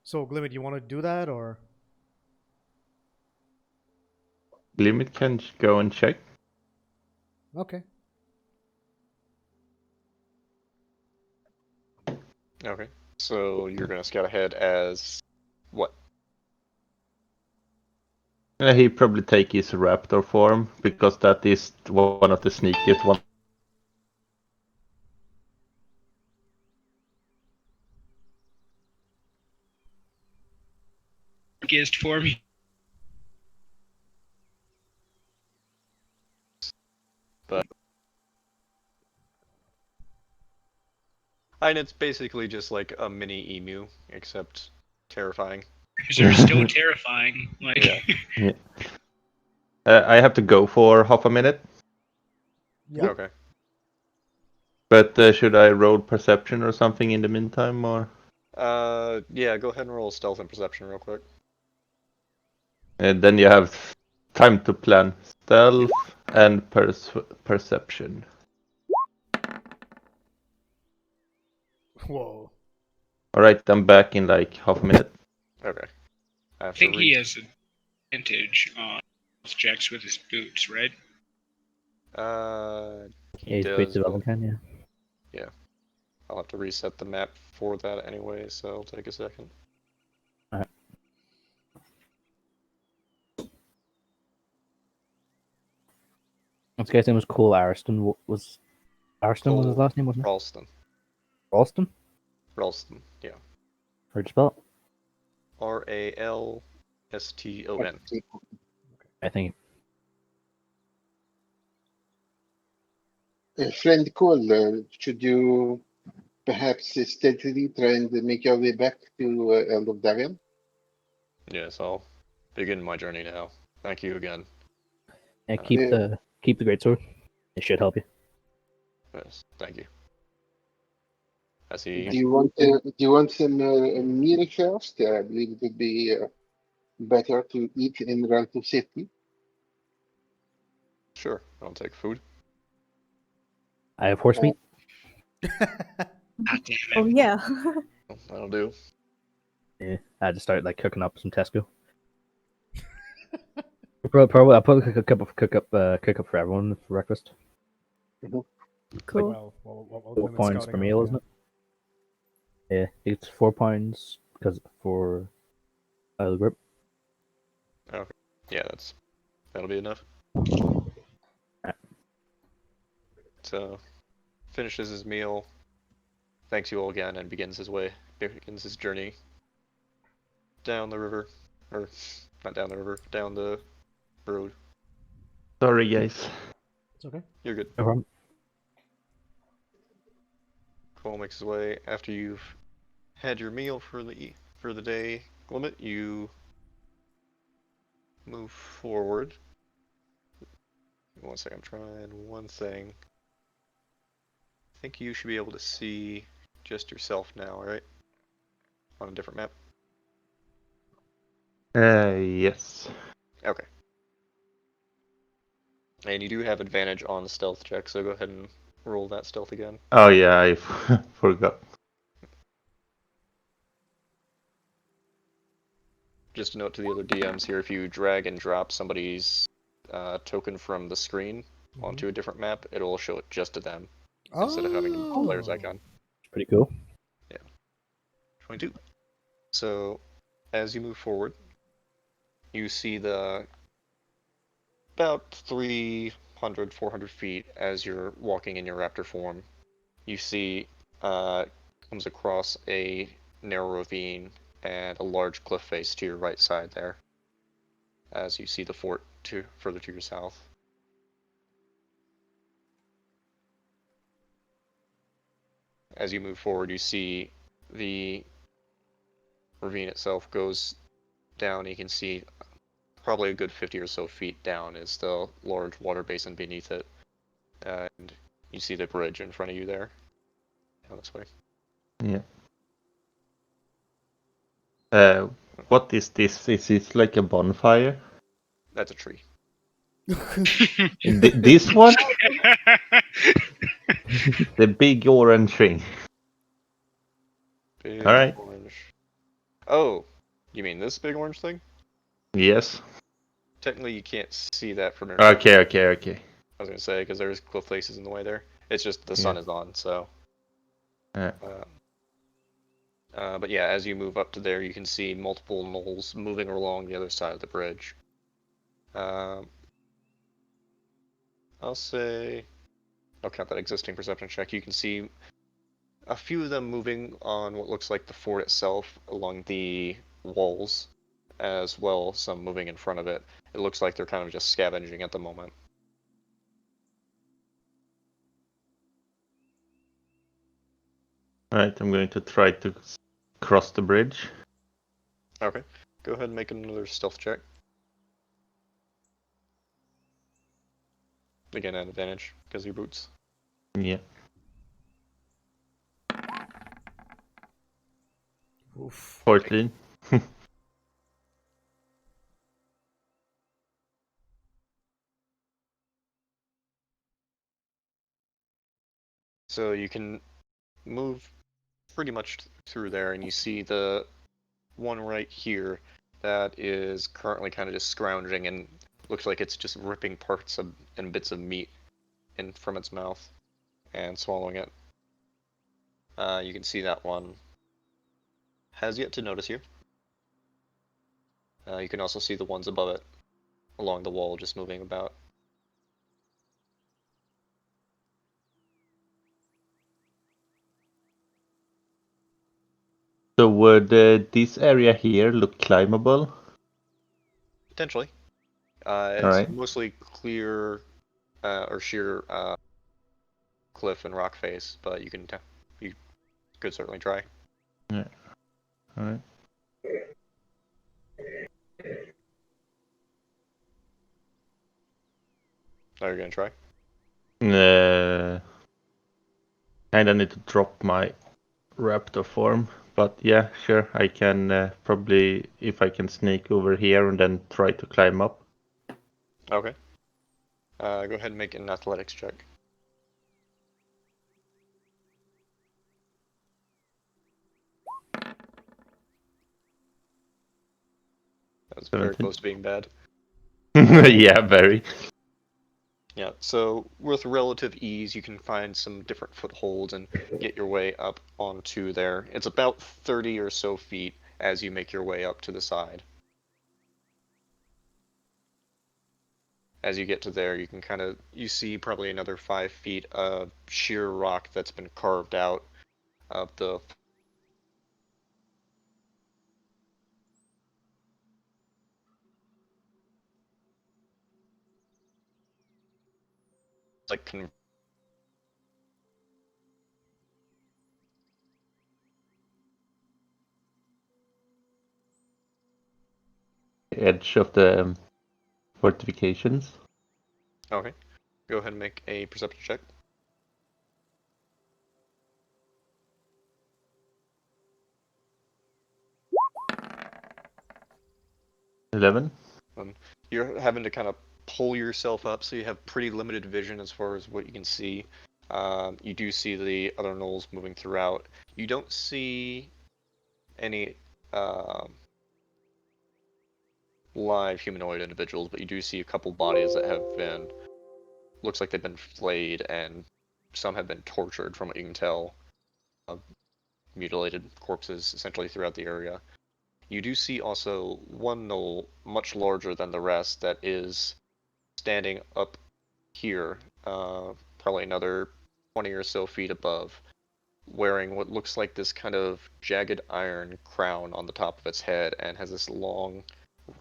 So, Glimmet, you want to do that or? Glimmet can go and check. Okay. Okay. So you're gonna scout ahead as what? He probably take his raptor form because that is one of the sneakiest ones. Gist for me. And it's basically just like a mini emu, except terrifying. They're still terrifying. Like, Yeah. Yeah. I have to go for half a minute, Yeah. Okay. but should I roll perception or something in the meantime, or? Yeah, go ahead and roll stealth and perception real quick. And then you have time to plan stealth and perception. Whoa. All right, I'm back in like half a minute. Okay. I I have think to he read. has advantage on checks with his boots, right? Mm-hmm. Yeah, he's creative does, but development, yeah. I'll have to reset the map for that anyway, so it'll take a second. This guy's name was Cole Ariston. Was Ariston was his last name, wasn't it? Ralston. Ralston? Ralston, yeah. How'd you spell it? Ralston. I think. Friend Cole, should you perhaps stealthily try and make your way back to Elder Darian? Yes, I'll begin my journey now. Thank you again. Yeah, keep Yeah. the great sword. It should help you. Yes, thank you. As Do he you want some meal first? I believe it would be better to eat in relative safety. Sure, I'll take food. I have horse meat. God damn Oh it. yeah. That'll do. Yeah, I just started like cooking up some Tesco. Probably I'll put cook up for everyone for breakfast. Cool. Well, 4 Glenn is pounds scouting per out, meal, yeah. isn't it? Yeah, it's 4 pounds because for the group. Okay. Yeah, that'll be enough. Alright. So, finishes his meal, thanks you all again, and begins his journey down the river, or not down the river, down the road. Sorry, guys. It's okay. You're good. No problem. Cole makes his way after you've had your meal for the day limit. You move forward. One second, I'm trying one thing. I think you should be able to see just yourself now, right? On a different map. Yes. Okay. And you do have advantage on the stealth check, so go ahead and roll that stealth again. Oh yeah, I forgot. Just a note to the other DMs here, if you drag and drop somebody's token from the screen onto a different map, it'll show it just to them instead of having a player's icon. It's pretty cool. 22. So, as you move forward, you see the about 300, 400 feet as you're walking in your raptor form. You see comes across a narrow ravine and a large cliff face to your right side there, as you see the fort further to your south. As you move forward, you see the ravine itself goes down. You can see probably a good 50 or so feet down is the large water basin beneath it, and you see the bridge in front of you there. Down this way. Yeah. What is this? Is it like a bonfire? That's a tree. This one? The big orange thing. Big Alright. orange. Oh, you mean this big orange thing? Yes. Technically, you can't see that from your. Okay. I was gonna say because there's cliff faces in the way there. It's just the sun is on, so. Yeah. But yeah, as you move up to there, you can see multiple gnolls moving along the other side of the bridge. I'll say, I'll count that existing perception check. You can see a few of them moving on what looks like the fort itself along the walls, as well as some moving in front of it. It looks like they're kind of just scavenging at the moment. Alright, I'm going to try to cross the bridge. Okay, go ahead and make another stealth check. Again, at advantage because of your boots. Yeah. Oof. 14. So you can move pretty much through there, and you see the one right here that is currently kind of just scrounging and looks like it's just ripping parts of and bits of meat in from its mouth and swallowing it. You can see that one has yet to notice you. You can also see the ones above it along the wall just moving about. So would this area here look climbable? Potentially. It's Alright. mostly clear or sheer cliff and rock face, but you could certainly try. Yeah. Alright. Are you gonna try? Kinda need to drop my raptor form. But yeah, sure, I can probably, if I can sneak over here and then try to climb up. Okay. Go ahead and make an athletics check. That's very 17. close to being bad. Yeah, very. Yeah, so with relative ease, you can find some different footholds and get your way up onto there. It's about 30 or so feet as you make your way up to the side. As you get to there, you can you see probably another 5 feet of sheer rock that's been carved out of the like Edge of the fortifications. Okay. Go ahead and make a perception check. 11. You're having to kind of pull yourself up, so you have pretty limited vision as far as what you can see. You do see the other gnolls moving throughout. You don't see any live humanoid individuals, but you do see a couple bodies that have been, looks like they've been flayed, and some have been tortured from what you can tell. Mutilated corpses essentially throughout the area. You do see also one gnoll much larger than the rest that is standing up here, probably another 20 or so feet above, wearing what looks like this kind of jagged iron crown on the top of its head, and has this long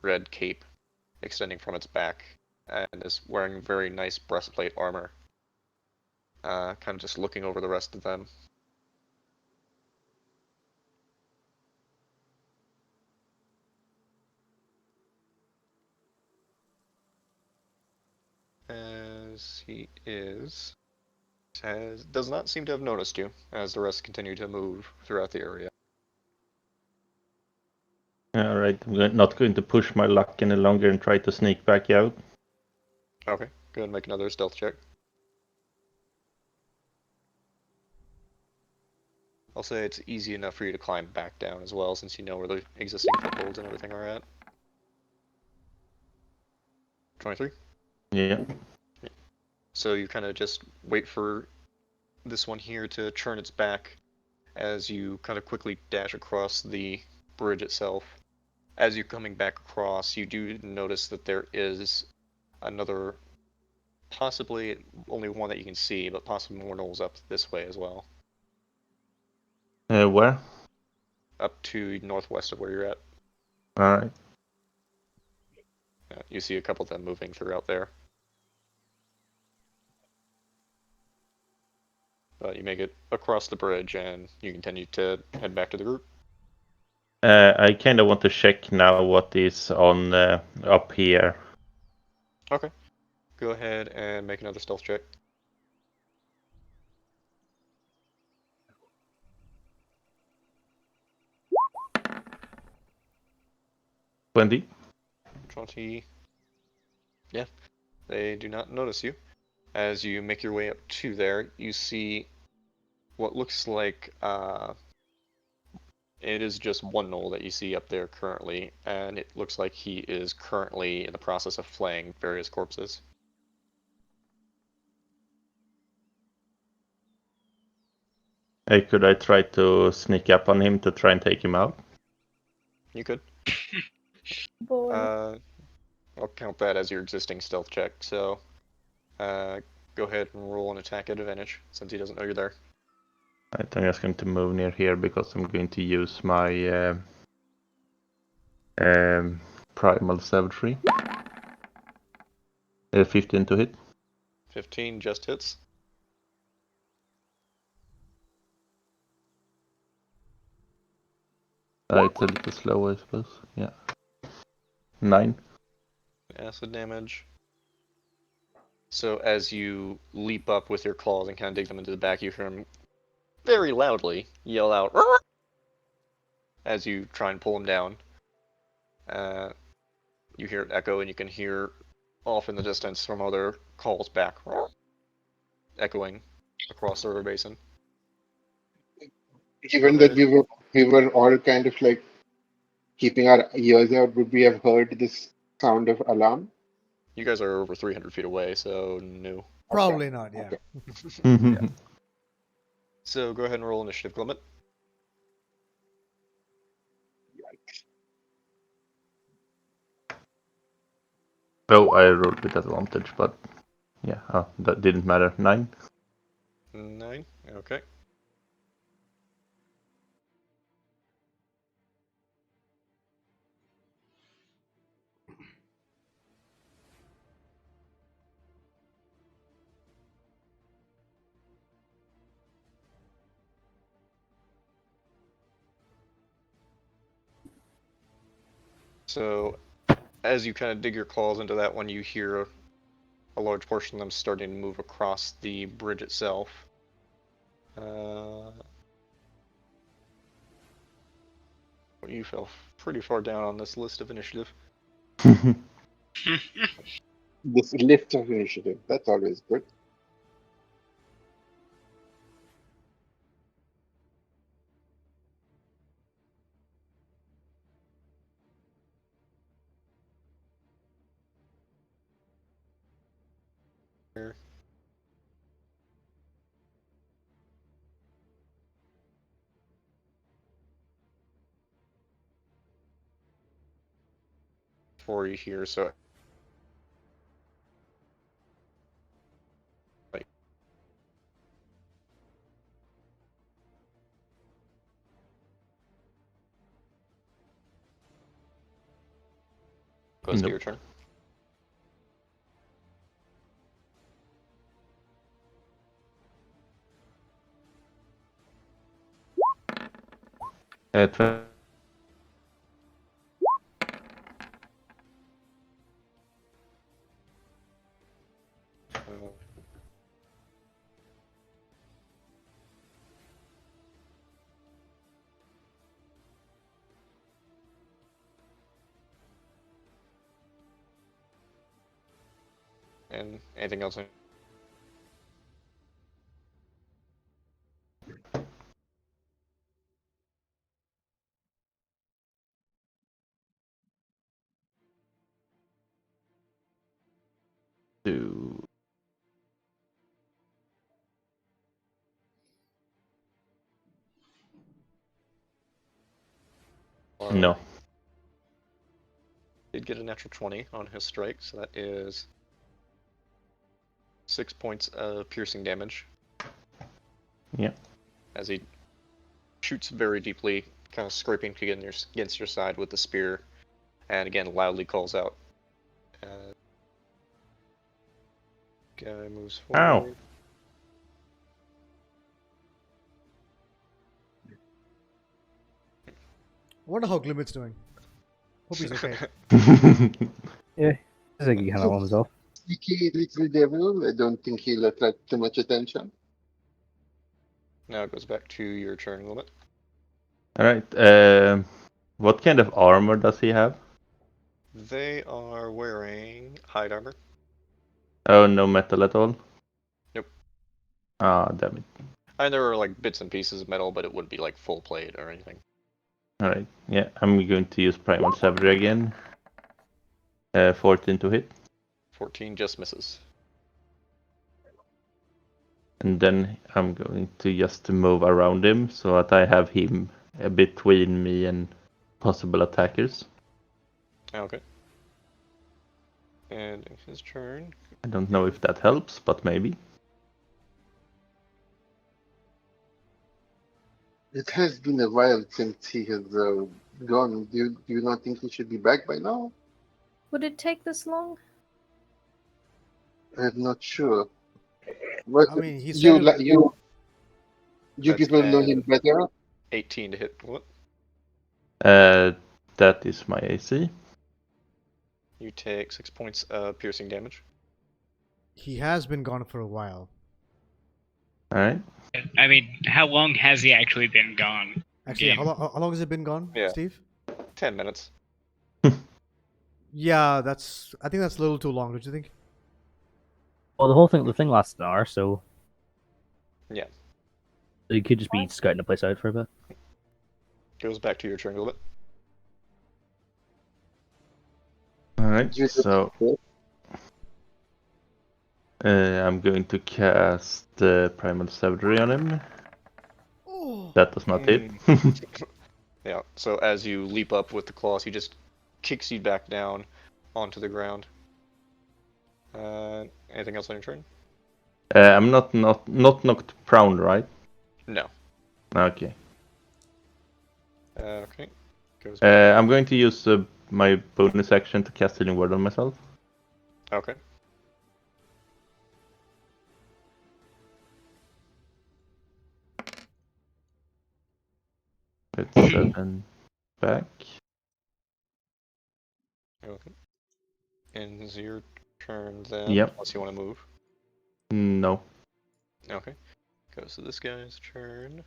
red cape extending from its back, and is wearing very nice breastplate armor. Kind of just looking over the rest of them. As he does not seem to have noticed you as the rest continue to move throughout the area. Alright, not going to push my luck any longer and try to sneak back out. Okay, go ahead and make another stealth check. I'll say it's easy enough for you to climb back down as well, since you know where the existing footholds and everything are at. 23? Yeah. So you kind of just wait for this one here to turn its back as you kind of quickly dash across the bridge itself. As you're coming back across, you do notice that there is another, possibly only one that you can see, but possibly more gnolls up this way as well. Where? Up to northwest of where you're at. Alright. You see a couple of them moving throughout there. But you make it across the bridge and you continue to head back to the group. I kind of want to check now what is on up here. Okay. Go ahead and make another stealth check. 20. 20. Yeah, they do not notice you. As you make your way up to there, you see what looks like it is just one gnoll that you see up there currently, and it looks like he is currently in the process of flaying various corpses. Could I try to sneak up on him to try and take him out? You could. Boy. I'll count that as your existing stealth check, so go ahead and roll an attack at advantage, since he doesn't know you're there. Right, I'm just going to move near here because I'm going to use my primal savagery. 15 to hit. 15 just hits. It's a little slow, I suppose. Yeah. 9. Acid damage. So as you leap up with your claws and kind of dig them into the back, you hear him very loudly yell out, "Rrr!" as you try and pull him down. You hear it echo, and you can hear off in the distance from other calls back, "Rrr!" echoing across the river basin. Given that we were all kind of like keeping our ears out, would we have heard this sound of alarm? You guys are over 300 feet away, so no. Probably not. Yeah. Okay. Yeah. So go ahead and roll initiative, Clement. Oh, I rolled with advantage, but yeah, that didn't matter. 9. 9. Okay. So, as you kind of dig your claws into that one, you hear a large portion of them starting to move across the bridge itself. You fell pretty far down on this list of initiative. This lift of initiative, that's always good. For you here, so goes to Nope. your turn. Uh, And anything else? to no. Did get a natural 20 on his strike, so that is 6 points of piercing damage. Yeah. As he shoots very deeply, kind of scraping against your side with the spear, and again loudly calls out. Guy moves Ow. forward. I wonder how Glimit's doing. Hope he's okay. Yeah, I think he handle himself. Sneaky little devil, I don't think he'll attract too much attention. Now it goes back to your turn limit. All right. What kind of armor does he have? They are wearing hide armor. Oh, no metal at all. Nope. Ah, damn it. And there are like bits and pieces of metal, but it wouldn't be like full plate or anything. All right. Yeah, I'm going to use Primal Savagery again. 14 to hit. 14 just misses. And then I'm going to just move around him so that I have him between me and possible attackers. Okay. And his turn. I don't know if that helps, but maybe. It has been a while since he has gone. Do you not think he should be back by now? Would it take this long? I'm not sure. What, I mean, he you, said it, you That's people know him better. 18 to hit. What? That is my AC. You take 6 points of piercing damage. he has been gone for a while. All right. I mean, how long has he actually been gone? Actually, yeah, how long has it been gone, Yeah. Steve? 10 minutes. Yeah, I think that's a little too long, don't you think? Well, the thing lasts an hour, so Yeah. you could just be scouting the place out for a bit. Goes back to your turn limit. Alright, You just- so I'm going to cast Primal Savagery on him. That does not hit. Yeah, so as you leap up with the claws, he just kicks you back down onto the ground. Anything else on your turn? I'm not knocked prone, right? No. Okay. Okay. Goes back. I'm going to use my bonus action to cast Healing Word on myself. Okay. It's 7 back. Okay. Ends your turn then, Yep. unless you want to move. No. Okay. Goes to this guy's turn.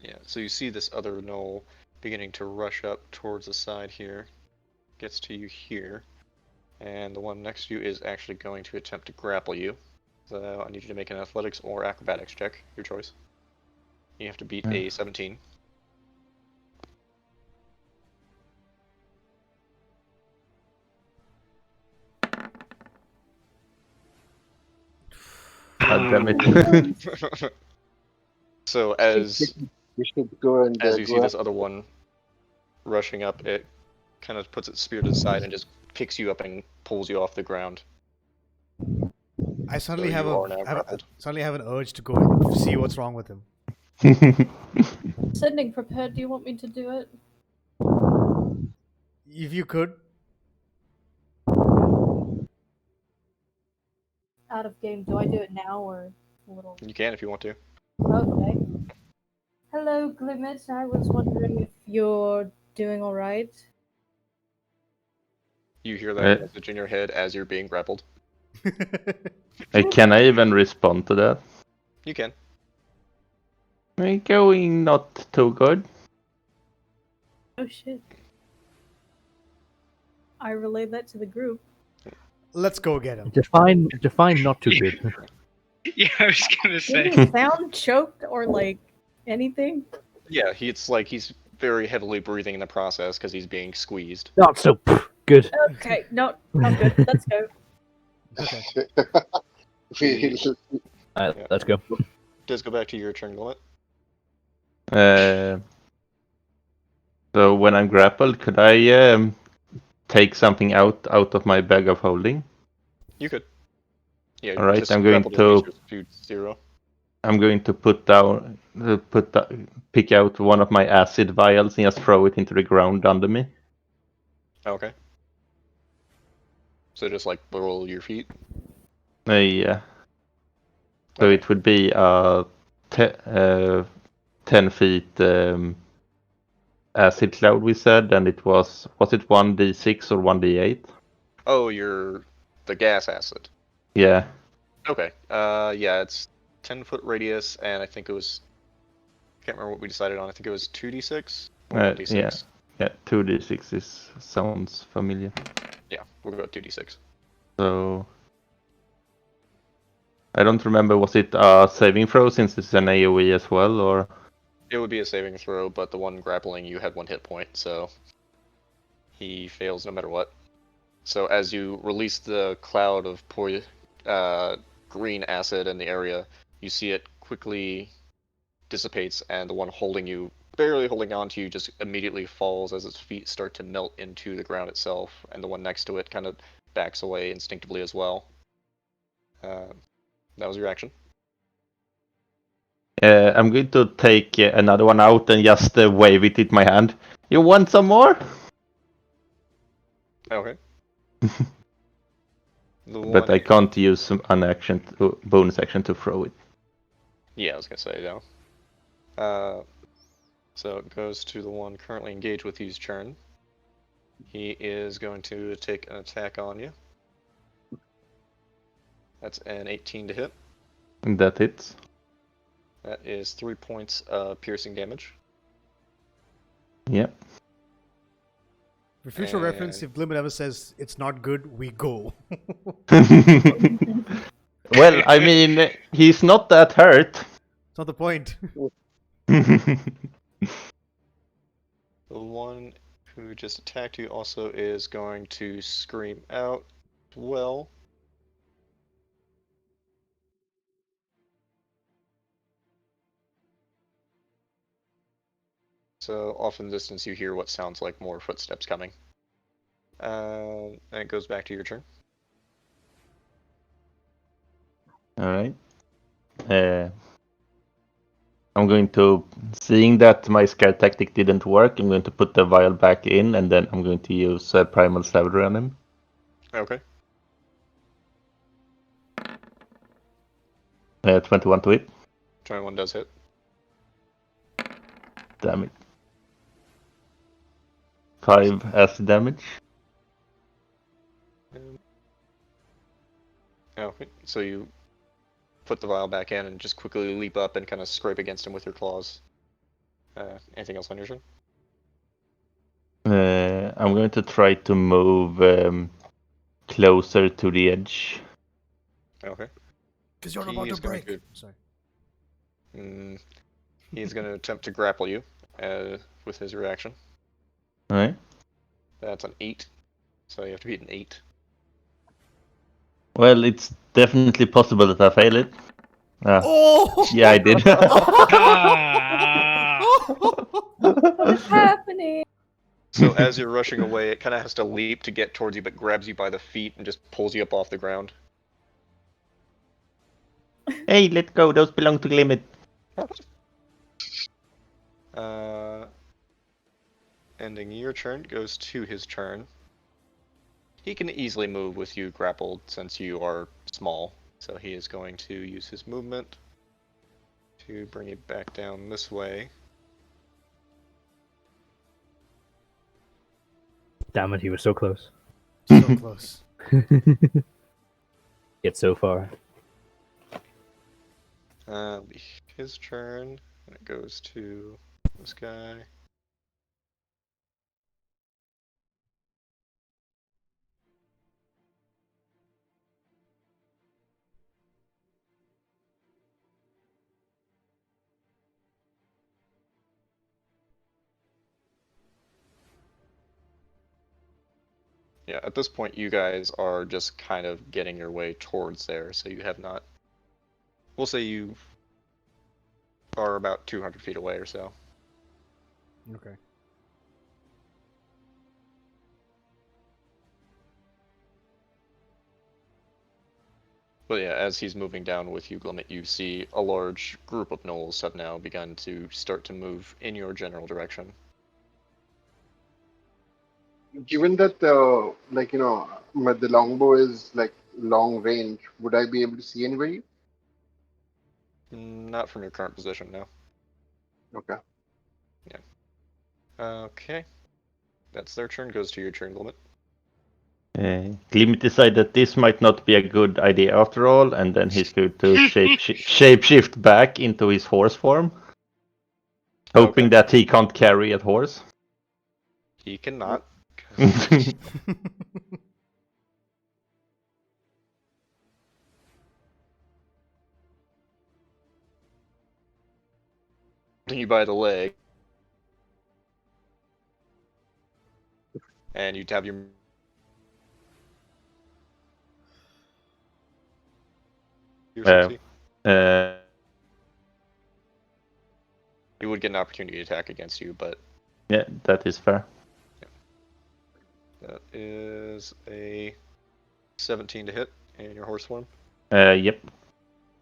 Yeah, so you see this other gnoll beginning to rush up towards the side here. Gets to you here. And the one next to you is actually going to attempt to grapple you. So I need you to make an athletics or acrobatics check, your choice. You have to beat a 17. God damn it. So as You should go and you see go this up. other one rushing up, it kind of puts its spear to the side and just picks you up and pulls you off the ground. I suddenly So have you a are now grappled. suddenly have an urge to go and see what's wrong with him. Sending prepared, do you want me to do it? If you could, Out of game, do I do it now or a little? You can if you want to. Okay. Hello, Glimmet. I was wondering if you're doing alright. You hear that message in your head as you're being grappled. Can I even respond to that? You can. Going not too good. Oh shit. I relayed that to the group. let's go get him. Define not too good. Yeah, I was gonna Did say. he sound choked or like anything? Yeah, it's like he's very heavily breathing in the process because he's being squeezed. Not so good. Okay, no, I'm good. Let's go. Okay. Alright, Yeah. let's go. Does go back to your turn, Gullet. So when I'm grappled, could I take something out of my bag of holding? You could. Yeah, All right, just I'm going grapple to- just makes your 0. I'm going to pick out one of my acid vials and just throw it into the ground under me. Okay. So just like below your feet. Yeah. So Okay. it would be 10 feet acid cloud, we said, and it was it 1d6 or 1d8? Oh, you're the gas acid. Yeah. Okay. Yeah, it's 10-foot radius, and I think it was. Can't remember what we decided on. I think it was 2d6 or 1d6. Yeah, 2d6 sounds familiar. Yeah, we'll go with 2d6. So I don't remember, was it saving throw since it's an AoE as well, or? It would be a saving throw, but the one grappling you had 1 hit point, so he fails no matter what. So as you release the cloud of green acid in the area, you see it quickly dissipates, and the one holding you, barely holding on to you, just immediately falls as its feet start to melt into the ground itself, and the one next to it kind of backs away instinctively as well. That was your action. I'm going to take another one out and just wave it in my hand. You want some more? Okay. But I can't use an bonus action to throw it. Yeah, I was gonna say no. So it goes to the one currently engaged with you's turn. He is going to take an attack on you. That's an 18 to hit. And that hits. That is 3 points of piercing damage. Yep. For future reference, if Glimmet ever says it's not good, we go. Well, I mean, he's not that hurt. It's not the point. The one who just attacked you, also is going to scream out as well. So off in the distance you hear what sounds like more footsteps coming. And it goes back to your turn. Alright. I'm going to, seeing that my scare tactic didn't work, I'm going to put the vial back in, and then I'm going to use Primal Savagery on him. Okay. 21 to hit. 21 does hit. Damn it. 5 acid damage. Okay, so you put the vial back in and just quickly leap up and kind of scrape against him with your claws. Anything else on your turn? I'm going to try to move closer to the edge. Okay. Because you're He about to is going break. to- Sorry. He's going to attempt to grapple you with his reaction. Alright. That's an 8, so you have to beat an 8. Well, it's definitely possible that I fail it. Oh! Yeah, I did. Ah! What is happening? So as you're rushing away, it kind of has to leap to get towards you, but grabs you by the feet and just pulls you up off the ground. Hey, let go. Those belong to Glimmet. Ending your turn goes to his turn. He can easily move with you grappled since you are small, so he is going to use his movement to bring you back down this way. Damn it, he was so close. So close. Yet so far. His turn, and it goes to this guy. Yeah, at this point you guys are just kind of getting your way towards there, so you have not... We'll say you are about 200 feet away or so. Okay. But yeah, as he's moving down with you, Glimmet, you see a large group of gnolls have now begun to start to move in your general direction. Given that, the longbow is like long range, would I be able to see anybody? Not from your current position, no. Okay. Okay. That's their turn. Goes to your turn, Glimmet. Glimmet decided that this might not be a good idea after all, and then he's going to shapeshift back into his horse form, hoping that he can't carry a horse. He cannot. You by the leg. And you'd have your... Uh, He would get an opportunity to attack against you, but... Yeah, that is fair. That is a 17 to hit in your horse form. Yep.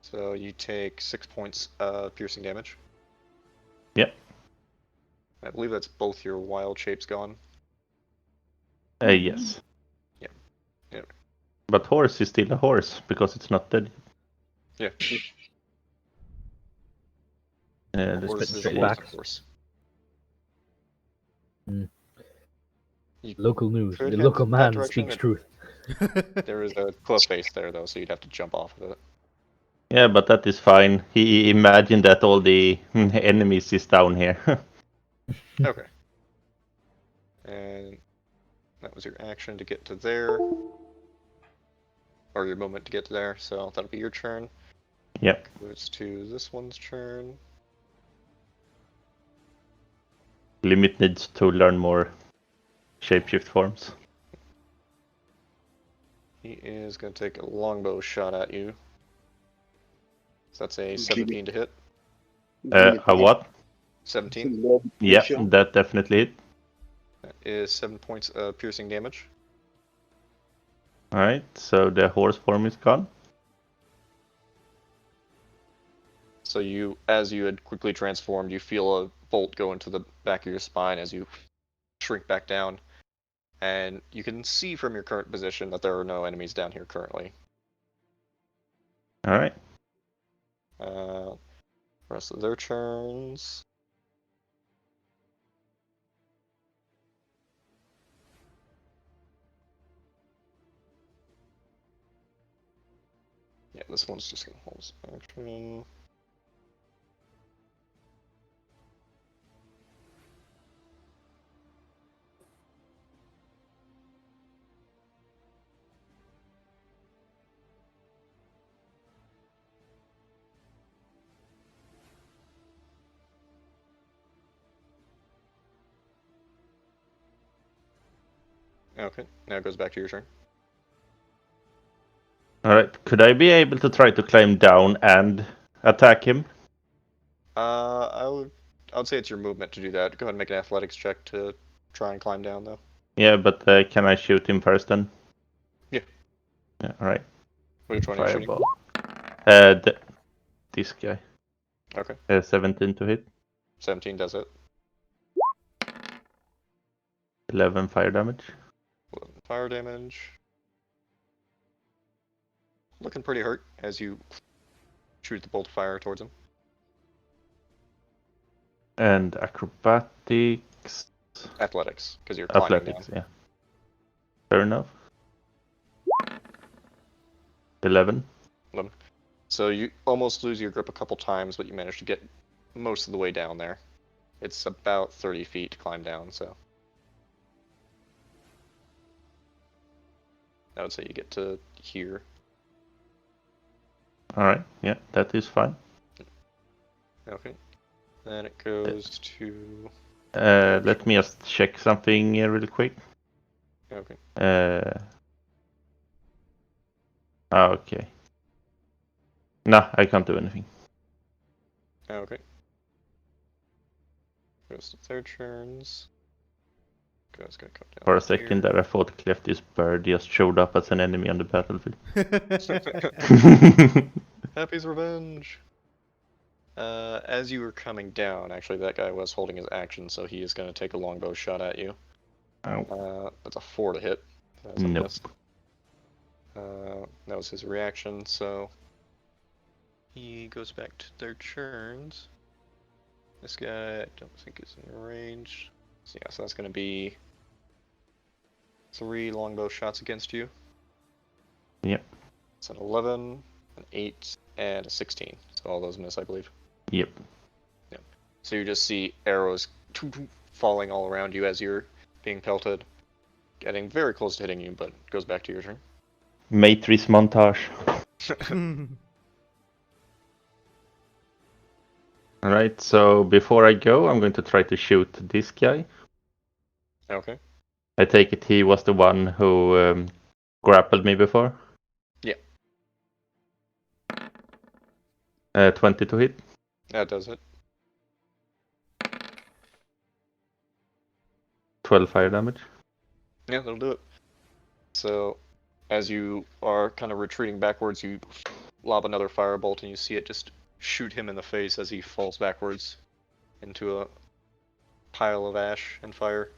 So you take 6 points of piercing damage. Yep. I believe that's both your wild shapes gone. Yes. Yeah. But horse is still a horse because it's not dead. Yeah. Just Horse spitting is straight a back. horse. Local news. could The head local that man direction. speaks truth. There is a cliff face there, though, so you'd have to jump off of it. Yeah, but that is fine. He imagined that all the enemies is down here. Okay. And that was your action to get to there. Or your movement to get to there, so that'll be your turn. Yep. Goes to this one's turn. Limit needs to learn more shapeshift forms. He is going to take a longbow shot at you. So that's a 17 to hit. A what? 17 Yeah, that definitely hit. is 7 points of piercing damage. Alright, so the horse form is gone. So you, as you had quickly transformed, you feel a bolt go into the back of your spine as you shrink back down. And you can see from your current position that there are no enemies down here currently. Alright. Rest of their turns. Yeah, this one's just gonna hold his action. Okay, now it goes back to your turn. Alright, could I be able to try to climb down and attack him? I would say it's your movement to do that. Go ahead and make an athletics check to try and climb down, though. Yeah, but can I shoot him first then? Yeah. Yeah, alright. Which one are you shooting? Fireball. This guy. Okay. 17 to hit. 17 does it. 11 fire damage. 11 fire damage. Looking pretty hurt as you shoot the bolt of fire towards him. And acrobatics. Athletics, because you're climbing Athletics, down. yeah. Fair enough. 11. 11. So you almost lose your grip a couple times, but you manage to get most of the way down there. It's about 30 feet to climb down, so. I would say you get to here. Alright, yeah, that is fine. Okay. Then it goes to... Let me just check something really quick. Okay. Okay. Nah, I can't do anything. Okay. Goes to their turns. Goes gonna come down. For a second there I thought Clefty's bird just showed up as an enemy on the battlefield. Happy's revenge! As you were coming down, actually that guy was holding his action, so he is gonna take a longbow shot at you. That's a 4 to hit. That's a Nope. miss. That was his reaction, so he goes back to their turns. This guy I don't think is in range. So yeah, so that's gonna be 3 longbow shots against you. Yep. It's an 11, an 8, and a 16. So all those miss, I believe. Yep. So you just see arrows falling all around you as you're being pelted. Getting very close to hitting you, but it goes back to your turn. Matrix montage. Alright, so before I go, I'm going to try to shoot this guy. Okay. I take it he was the one who grappled me before? Yeah. 20 to hit. That does it. 12 fire damage. Yeah, that'll do it. So, as you are kind of retreating backwards, you lob another firebolt and you see it just shoot him in the face as he falls backwards into a pile of ash and fire.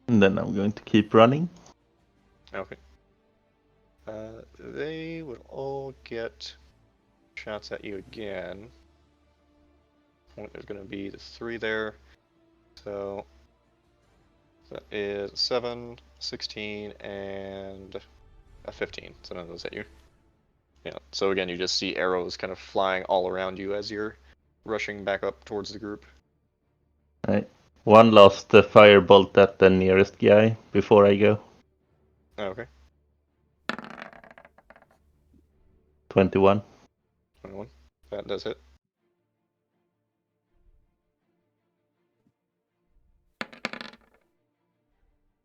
And then I'm going to keep running. Okay. They would all get shots at you again. There's going to be the 3 there. So that is 7, 16, and a 15. So none of those hit you. Yeah. So again, you just see arrows kind of flying all around you as you're rushing back up towards the group. Right. One last firebolt at the nearest guy before I go. Okay. 21. 21. That does hit.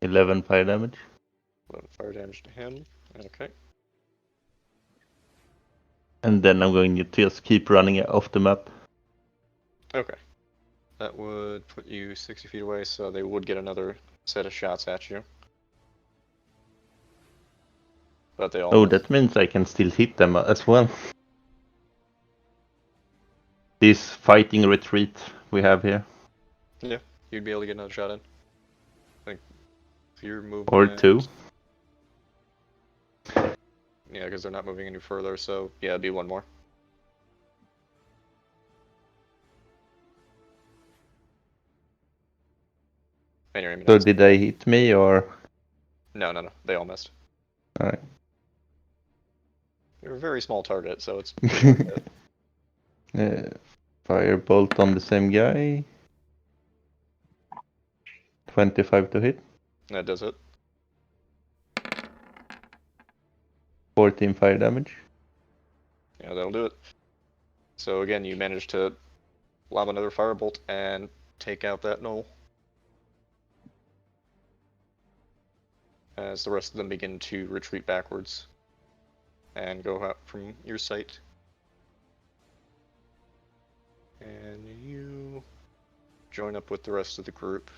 11 fire damage. 11 fire damage to him. Okay. And then I'm going to just keep running off the map. Okay. That would put you 60 feet away, so they would get another set of shots at you. But they all Oh, miss. that means I can still hit them as well. This fighting retreat we have here. You'd be able to get another shot in. Like, if you're moving. Or two. Yeah, because they're not moving any further, so yeah, it'd be one more. And you're aiming So at us. did they hit me or? No, they all missed. Alright. You're a very small target, so it's pretty hard to hit. Firebolt on the same guy. 25 to hit. That does it. 14 fire damage. Yeah, that'll do it. So again, you manage to lob another firebolt and take out that knoll. As the rest of them begin to retreat backwards and go out from your sight. And you join up with the rest of the group.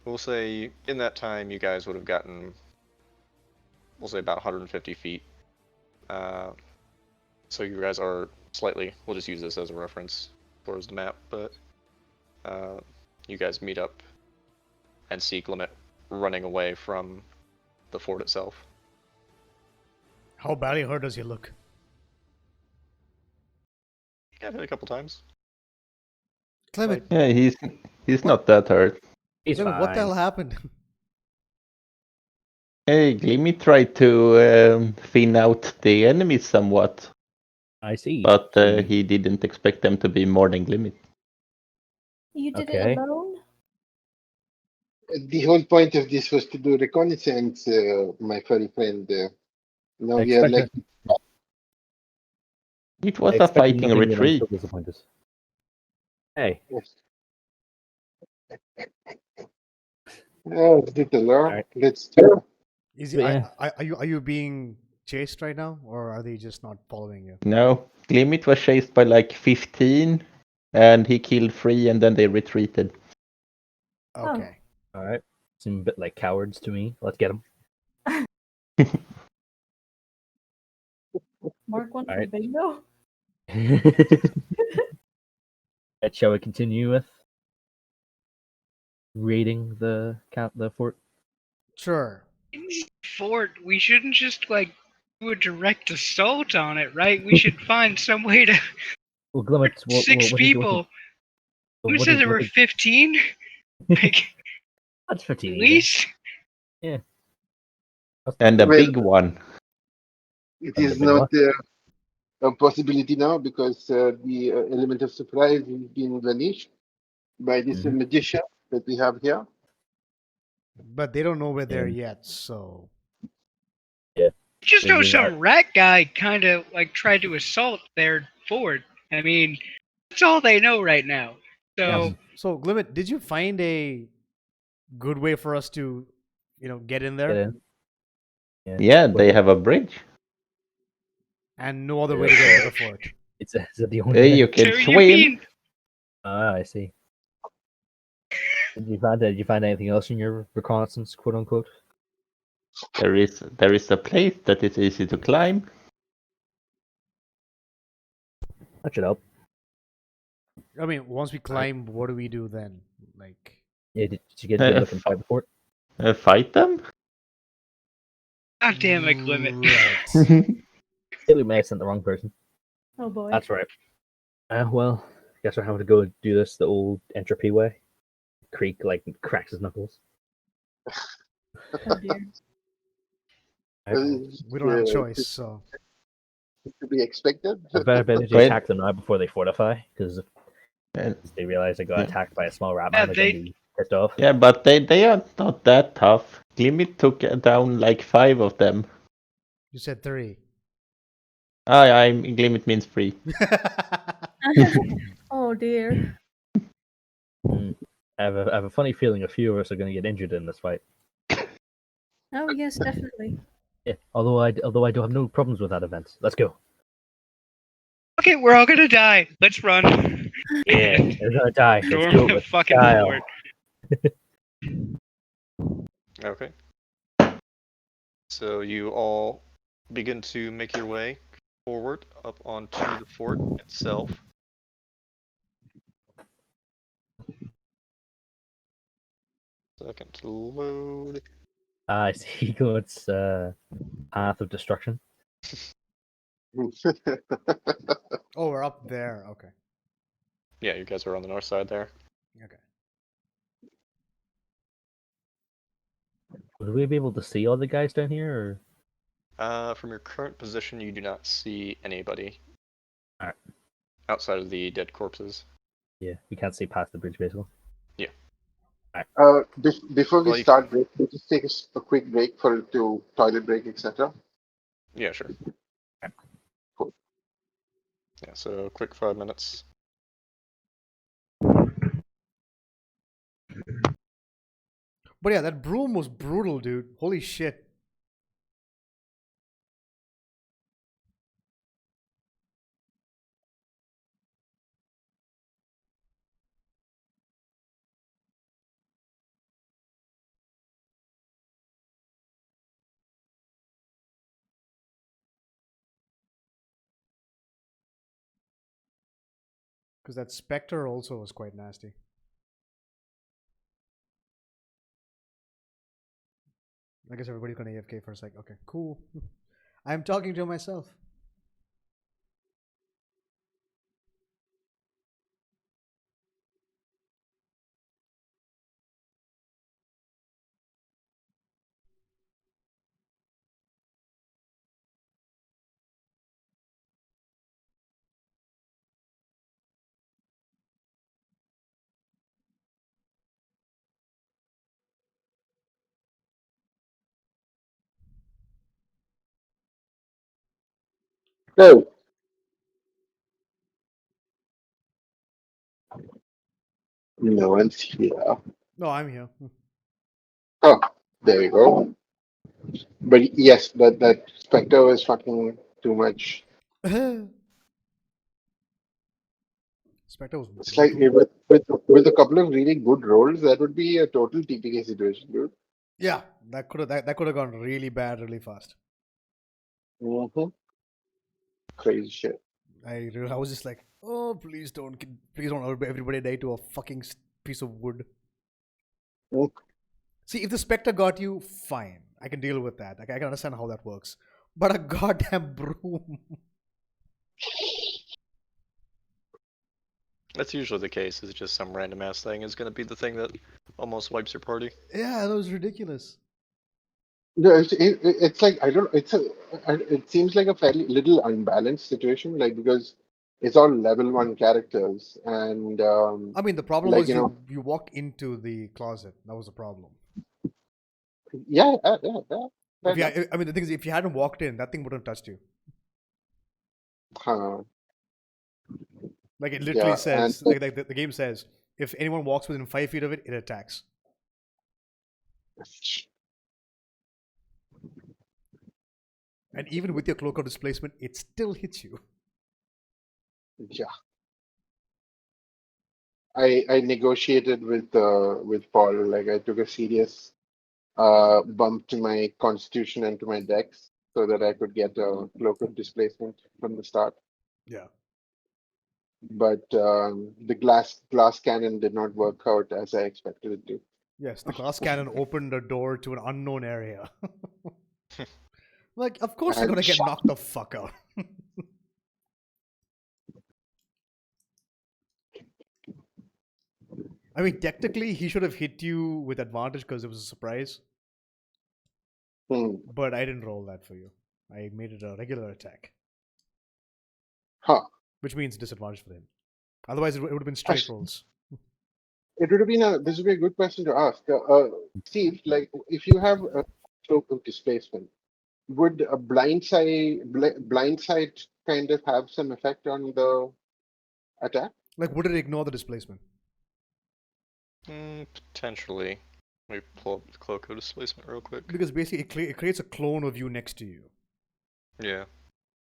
We'll say in that time you guys would have gotten, we'll say about 150 feet. So you guys are slightly, we'll just use this as a reference towards the map, but you guys meet up and see Glimmet running away from the fort itself. How badly hurt does he look? Got hit a couple times. Clement, Yeah, he's not that hurt. He's Clement, what the hell fine. happened? Hey, Glimmy tried to thin out the enemies somewhat, I see. but So he didn't expect them to be more than Glimmy. You did Okay. it alone? The whole point of this was to do reconnaissance, my furry friend. Now we are like, It was I a expected fighting nothing, and I'm retreat. still disappointed. Hey, oh, little, Alright. let's do. Is But yeah. are you being chased right now, or are they just not following you? No, Glimmet was chased by like 15, and he killed 3, and then they retreated. Okay. all right. Seem a bit like cowards to me. Let's get them. Mark one for Alright. bingo? Shall we continue with raiding the fort? Sure. Fort, we shouldn't just like do a direct assault on it, right? We should find some way to Well, Glimmet, six people. Who says there were 15? Like, That's at 15. least? And a Well, big one. It And is the big not a possibility now because the element of surprise has been vanished by this Mhm. magician that we have here. But they don't know we're there And- yet, so Just know Maybe some rat guy kind of like tried to assault their fort. I mean, that's all they know right now. So, so Glimmet, did you find a good way for us to, get in there? Get in. Yeah, But they have a bridge. And no other way to get into the fort. Is that the only Hey, way? you can so you swim. mean Ah, I see. Did you find anything else in your reconnaissance, quote unquote? There is a place that is easy to climb. That should help. I mean, once we climb, what do we do then? Like, Yeah, did you get to look inside the fort? Fight them? God damn it, Glimmet. Right. Hey, we may have sent the wrong person. Oh boy. That's right. Well, I guess we're having to go do this the old Entropy way. Creek cracks his knuckles. Oh dear. We don't have a Uh, choice, so. To be expected. I bet they Wait. attack them now before they fortify, because if Uh, they realize they got Yeah. attacked by a small rat Yeah, man, they're gonna be pissed off. Yeah, but they are not that tough. Glimmet took down like 5 of them. You said 3. Glimmet means 3. Oh dear. Mm. I have a funny feeling a few of us are going to get injured in this fight. Oh yes, definitely. Yeah, although I do have no problems with that event. Let's go. Okay, we're all gonna die. Let's run. Yeah, we're gonna die. Let's Storm do it the with fucking style. fort. Okay. So you all begin to make your way forward up onto the fort itself. Second to load. I see. It's path of destruction. Oh, we're up there. Okay. Yeah, you guys are on the north side there. Okay. Would we be able to see all the guys down here? Or? From your current position, you do not see anybody Alright. outside of the dead corpses. Yeah, we can't see past the bridge, basically. Before we Well, you start break, we'll just take a quick break to toilet break, etc. Yeah, sure. Cool. Yeah, so quick 5 minutes. But yeah, that broom was brutal, dude. Holy shit. Because that specter also was quite nasty. I guess everybody's gonna AFK for a sec. Okay, cool. I'm talking to myself. No, no one's here. No, I'm here. Oh, there we go. But yes, that Spectre was fucking too much. Spectre was It's like brutal. with a couple of really good rolls, that would be a total TPK situation, dude. Yeah, that could have gone really bad really fast. Mm-hmm. Crazy shit. I was just like, oh, please don't everybody die to a fucking piece of wood. Mm. See, if the Spectre got you, fine. I can deal with that. I can understand how that works. But a goddamn broom. That's usually the case, is just some random ass thing is going to be the thing that almost wipes your party. Yeah, that was ridiculous. No, it's like it seems like a fairly little unbalanced situation, like because it's all level 1 characters, and I mean, the problem like was you walked into the closet. That was the problem. yeah, fair If you, enough. I mean, the thing is, if you hadn't walked in, that thing wouldn't have touched you. Huh, Like it literally yeah, and says, like the game says, if anyone walks within 5 feet of it, it attacks. And even with your cloak of displacement, it still hits you. yeah, I negotiated with Paul. Like I took a serious bump to my constitution and to my dex so that I could get a cloak of displacement from the start. Yeah. But the glass cannon did not work out as I expected it to. Yes, the glass cannon opened a door to an unknown area. Like, of course you're And gonna get knocked the fuck out. I mean, technically, he should have hit you with advantage because it was a surprise. hmm, But I didn't roll that for you. I made it a regular attack, huh. which means disadvantage for him. Otherwise, it would have been straight rolls. It would have been this would be a good question to ask. Steve, like if you have a cloak of displacement, would a blind sight kind of have some effect on the attack? Like, would it ignore the displacement? Potentially. Let me pull up the cloak of displacement real quick. Because basically it creates a clone of you next to you. Yeah.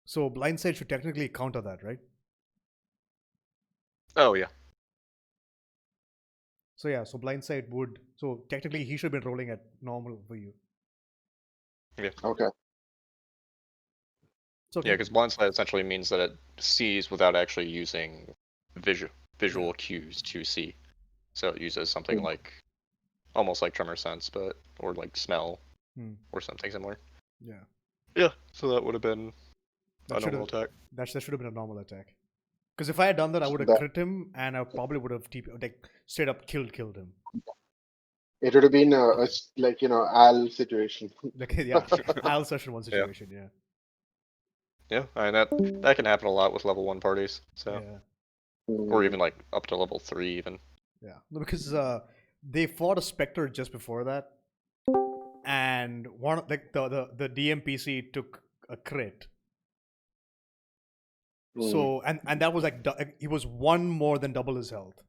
So blindside should technically counter that, right? Oh yeah. So yeah, so blindside would. So technically he should have been rolling at normal for you. Okay. It's okay. Yeah, because blindside essentially means that it sees without actually using visual cues to see. So it uses something like almost like tremor sense, but or like smell or something similar. Yeah. Yeah. So that would have been That a should normal have attack. that should have been a normal attack. Because if I had done that, I would have That- crit him, and I probably would have like straight up killed him. It would have been like Al situation. Like yeah, Al session 1 situation. Yeah. Yeah, and that can happen a lot with level 1 parties. So Yeah. or even like up to level 3 even. Yeah. No, because they fought a specter just before that, and one like the DMPC took a crit. So and that was like he was one more than double his health.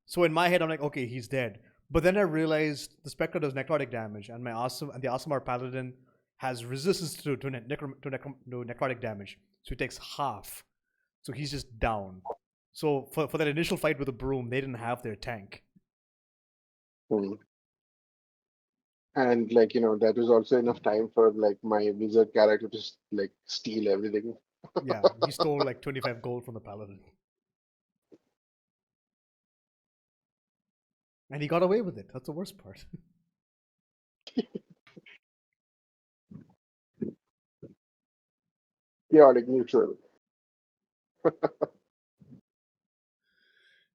So in my head, I'm like, okay, he's dead. But then I realized the Spectre does necrotic damage, and the Aasimar Paladin has resistance to necrotic damage, so he takes half. So he's just down. So for that initial fight with the broom, they didn't have their tank. And that was also enough time for like my wizard character to like steal everything. Yeah, he stole like 25 gold from the Paladin. And he got away with it. That's the worst part. Chaotic neutral.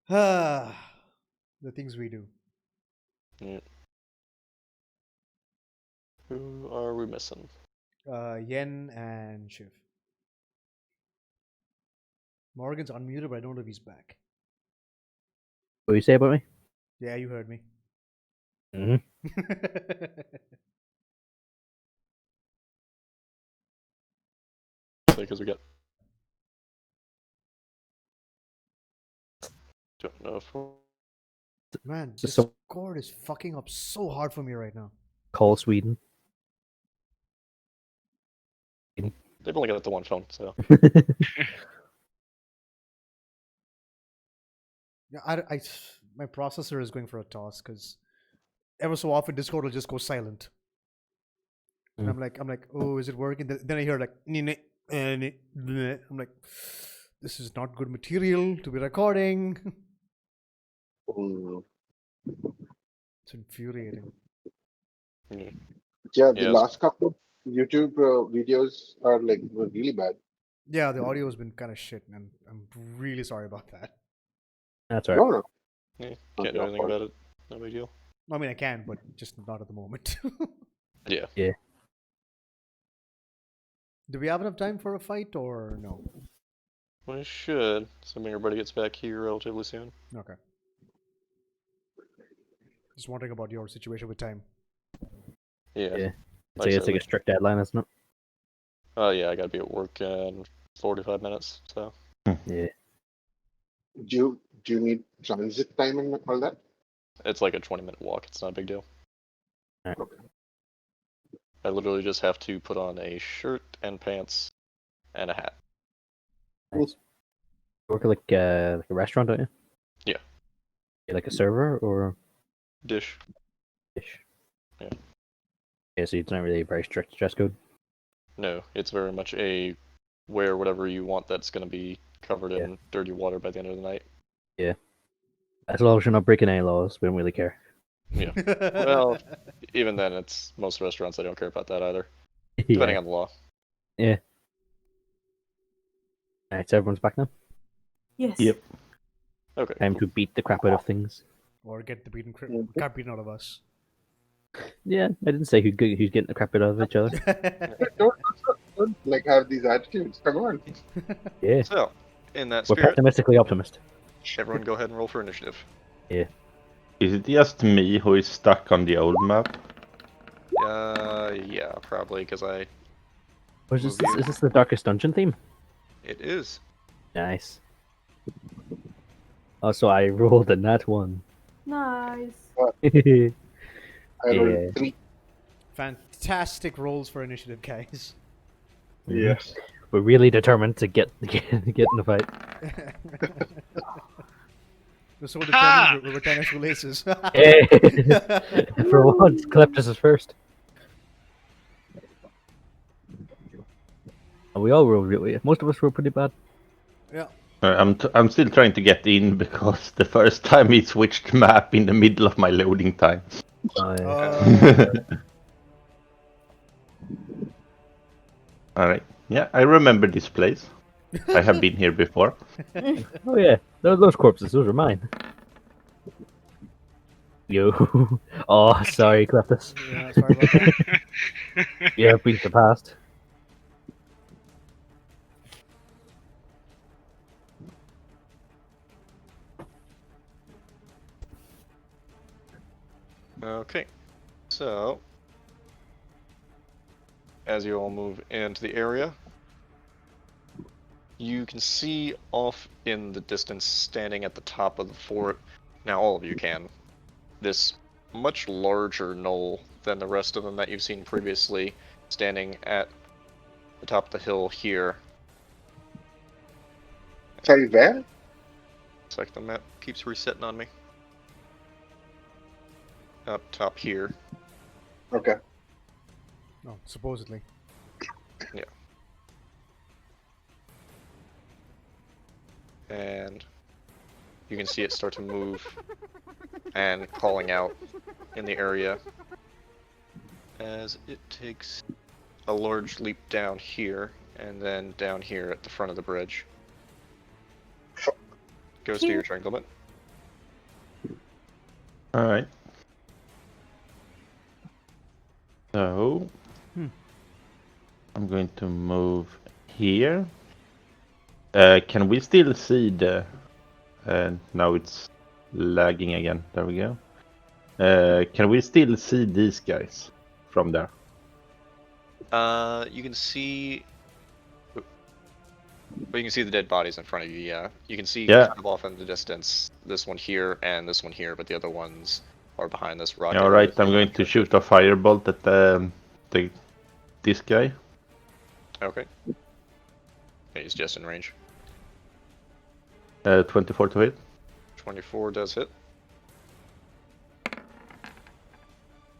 The things we do. Yeah. Who are we missing? Yen and Shiv. Morgan's unmuted, but I don't know if he's back. What do you say about me? Yeah, you heard me. Mm-hmm. Because we got. Don't know if. Man, Just so- Discord is fucking up so hard for me right now. Call Sweden. They've only got the one phone, so. Yeah, my processor is going for a toss because ever so often Discord will just go silent. And I'm like, oh, is it working? Then I hear like, I'm like, this is not good material to be recording. It's infuriating. Yeah, the Yes. last couple of YouTube videos were really bad. Yeah, the audio has been kind of shit, and I'm really sorry about that. That's all right. No, no. Yeah, can't do anything about it. No big deal. I mean, I can, but just not at the moment. Yeah. Yeah. Do we have enough time for a fight or no? We should, assuming everybody gets back here relatively soon. Okay. Just wondering about your situation with time. Yeah. Yeah. Like I It's said, like a strict deadline, isn't it? Oh yeah, I gotta be at work in 45 minutes, so. Yeah. Do you need transit time and all that? It's like a 20-minute walk, it's not a big deal. Alright. I literally just have to put on a shirt and pants and a hat. Nice. You work at like a restaurant, don't you? Yeah. You're like a server or Dish. dish? Yeah. Yeah, so it's not really a very strict dress code. No, it's very much a wear whatever you want that's gonna be covered in dirty water by the end of the night. Yeah. As long as you're not breaking any laws, we don't really care. Yeah. Well, even then, it's most restaurants they don't care about that either, depending on the law. Yeah. Alright, so everyone's back now. Yes. Yep. Okay. Time to beat the crap out of things. Or get the crap beaten out of us. Yeah, I didn't say who's getting the crap out of each other. Don't have these attitudes. Come on. Yeah. So, in that We're spirit, pessimistically optimist. everyone go ahead and roll for initiative. Yeah. Is it just me who is stuck on the old map? Yeah, probably, because I... Is this the Darkest Dungeon theme? It is. Nice. Oh, so I rolled a nat one. Nice. I Yeah. rolled 3. Fantastic rolls for initiative, guys. Yes. We're really determined to get in the fight. We're so Ha! determined we're tying our shoelaces. Hey! For once, Kleptus is first. And we all rolled really. Most of us rolled pretty bad. Yeah. I'm still trying to get in because the first time he switched map in the middle of my loading time. All right. Yeah, I remember this place. I have been here before. Oh yeah, those corpses, those are mine. Yo. Oh, sorry, Kleptus. Yeah, sorry about that. You have been surpassed. Okay, so as you all move into the area, you can see off in the distance, standing at the top of the fort, now all of you can, this much larger knoll than the rest of them that you've seen previously, standing at the top of the hill here. Sorry, where? It's like the map keeps resetting on me. Up top here. Okay. Oh, supposedly. Yeah. And you can see it start to move and calling out in the area as it takes a large leap down here and then down here at the front of the bridge. Goes to your turn, Clement. All right. So I'm going to move here. Can we still see the? Now it's lagging again. There we go. Can we still see these guys from there? You can see. But you can see the dead bodies in front of you. Yeah, you can see kind of off in the distance this one here and this one here, but the other ones are behind this rock. Yeah, all right. I'm going to shoot a firebolt at this guy. Okay. Yeah, he's just in range. 24 to hit. 24 does hit.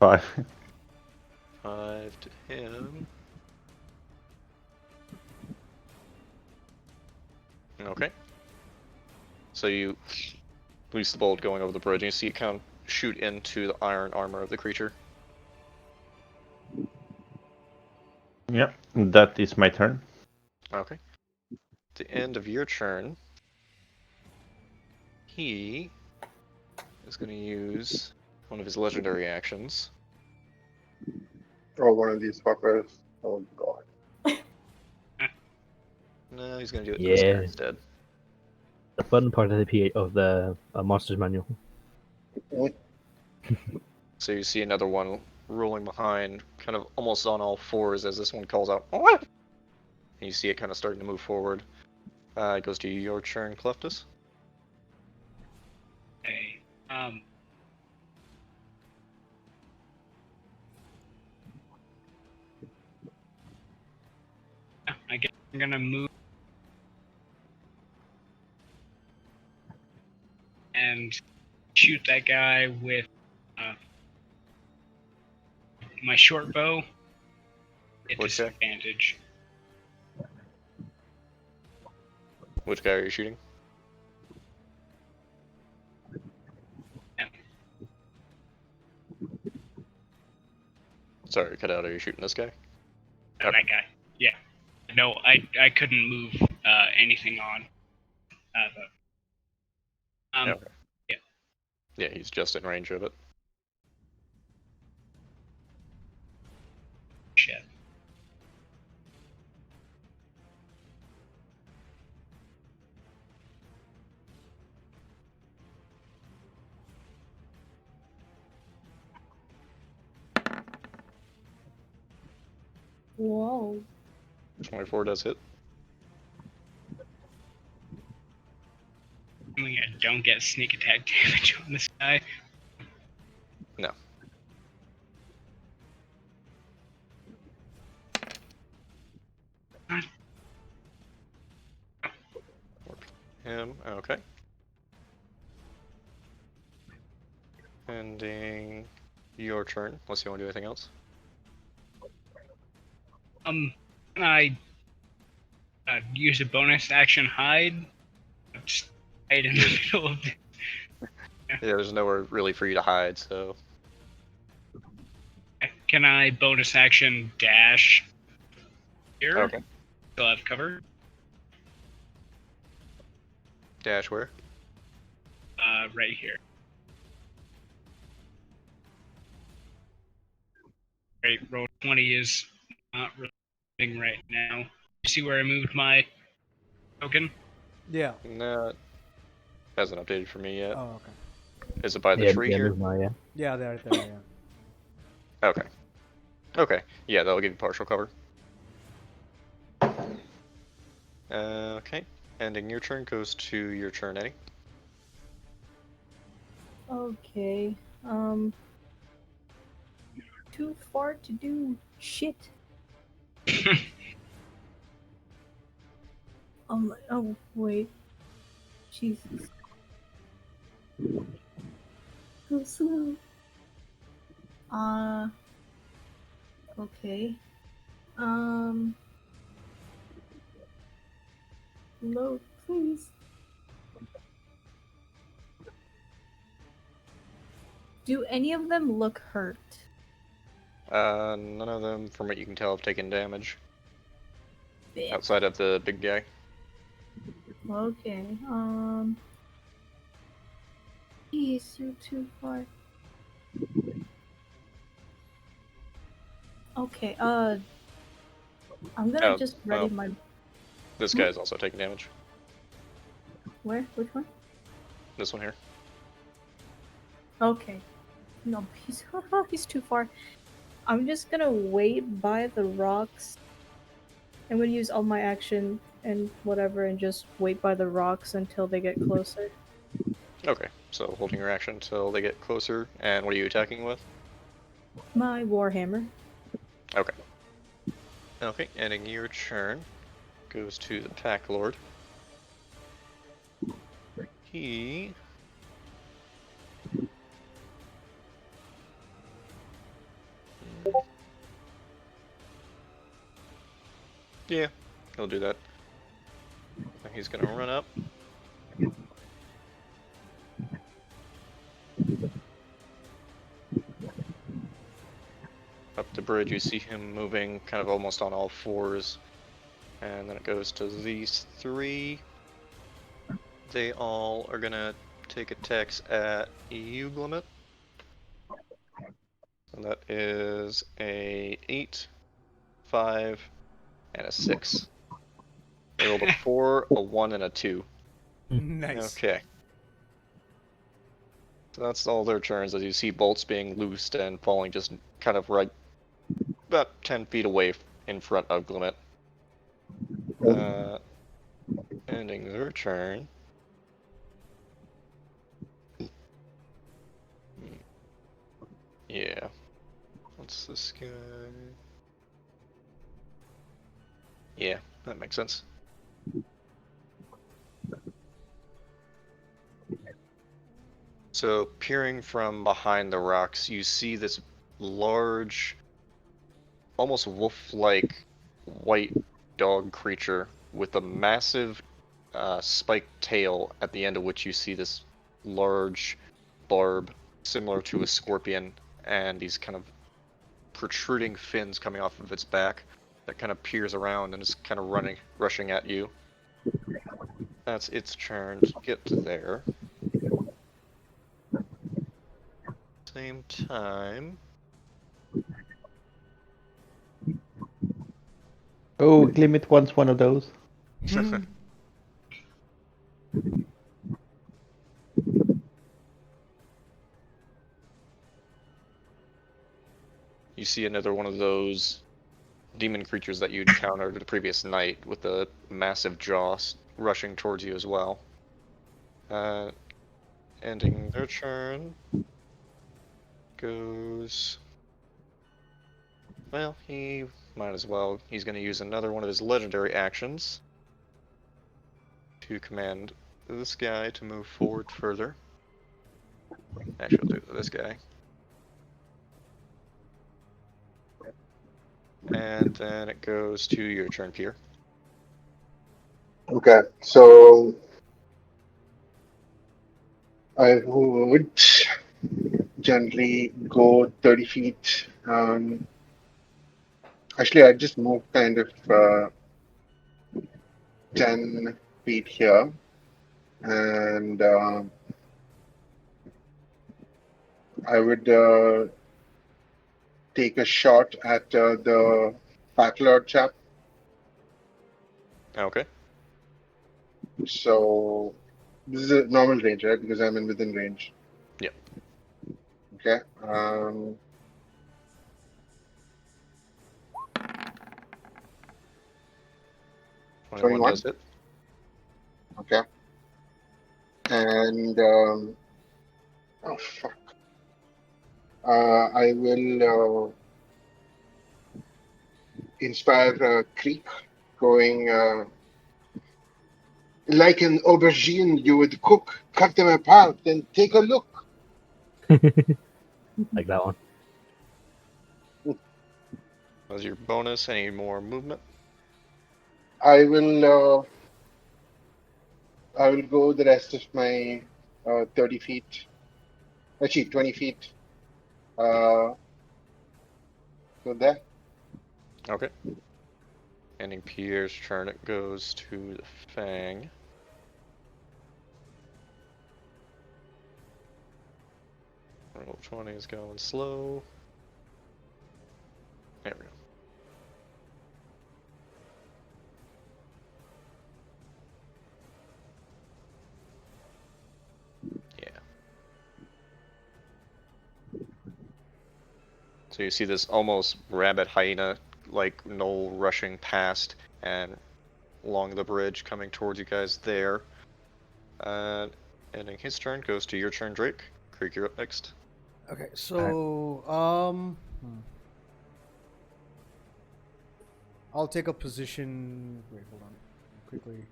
5. 5 to him. Okay. So you release the bolt going over the bridge, and you see it kind of shoot into the iron armor of the creature. Yeah, that is my turn. Okay. At the end of your turn, he is going to use one of his legendary actions. Oh, one of these fuckers. Oh, God. No, he's going to do it Yeah. this turn instead. The fun part of the monsters manual. So you see another one rolling behind, kind of almost on all fours as this one calls out. And you see it kind of starting to move forward. It goes to your turn, Cleftus. Okay. I guess I'm gonna move and shoot that guy with my short bow at What's that? disadvantage. Which guy are you shooting? Sorry, cut out. Are you shooting this guy? That guy. Yeah. No, I couldn't move anything on. Okay. Yeah, he's just in range of it. Shit. Whoa. 24 does hit. I don't get sneak attack damage on this guy. No. Him. Okay. Ending your turn. Unless you want to do anything else. Can I use a bonus action hide? Just hide in the middle of the... Yeah, there's nowhere really for you to hide, so. Can I bonus action dash here? Okay. Still have cover. Dash where? Right here. Right, roll 20 is not really right now. You see where I moved my token? Yeah. No, it hasn't updated for me yet. Oh, okay. Is it by the Yeah, tree yeah, here? move my, yeah. Yeah, they're right there. Yeah. Okay. Okay. Yeah, that'll give you partial cover. Okay. Ending your turn goes to your turn, Eddie. Okay. Too far to do shit. Oh wait. Jesus. Go slow. Okay. Load, please. Do any of them look hurt? None of them, from what you can tell, have taken damage. Bit. Outside of the big guy. Okay. Please, you're too far. Okay. I'm gonna Oh, just ready well. my. This guy's also taking damage. Where? Which one? This one here. Okay. No, he's too far. I'm just gonna wait by the rocks. I'm gonna use all my action and whatever and just wait by the rocks until they get closer. Okay, so holding your action until they get closer. And what are you attacking with? My warhammer. Okay. Okay, ending your turn goes to the Pack Lord. He... Yeah, he'll do that. He's gonna run up. Up the bridge, you see him moving kind of almost on all fours. And then it goes to these three. They all are gonna take attacks at you, Glimmet. And that is a 8, 5, and a 6. They rolled a 4, a 1, and a 2. Nice. Okay. So that's all their turns, as you see bolts being loosed and falling just kind of right about 10 feet away in front of Glimmet. Ending their turn. Yeah. What's this guy? Yeah, that makes sense. So, peering from behind the rocks, you see this large, almost wolf-like white dog creature with a massive spiked tail, at the end of which you see this large barb similar to a scorpion, and these kind of protruding fins coming off of its back that kind of peers around and is kind of rushing at you. That's its turn to get to there. Same time. Oh, Glimmet wants one of those. You see another one of those demon creatures that you encountered the previous night with the massive jaws rushing towards you as well. Ending their turn goes. Well, he might as well. He's going to use another one of his legendary actions to command this guy to move forward further. Actually, I'll do it to this guy. And then it goes to your turn, Pierre. Okay, so I would gently go 30 feet. Actually, I just moved kind of 10 feet here. And I would take a shot at the Fat Lord chap. Okay. So this is a normal range, right? Because I'm in within range. Yep. Okay. 21 does hit. Okay. And oh fuck. I will inspire Creek, going like an aubergine you would cook, cut them apart, then take a look. Like that one. Was your bonus any more movement? I will go the rest of my 30 feet, actually 20 feet. So there. Okay. Ending Pierre's turn, it goes to the Fang. Roll 20 is going slow. There we go. Yeah. So you see this almost rabbit hyena like knoll rushing past and along the bridge coming towards you guys there. Ending his turn goes to your turn, Drake. Creek, you're up next. Okay, so I'll take a position. Wait, hold on. Quickly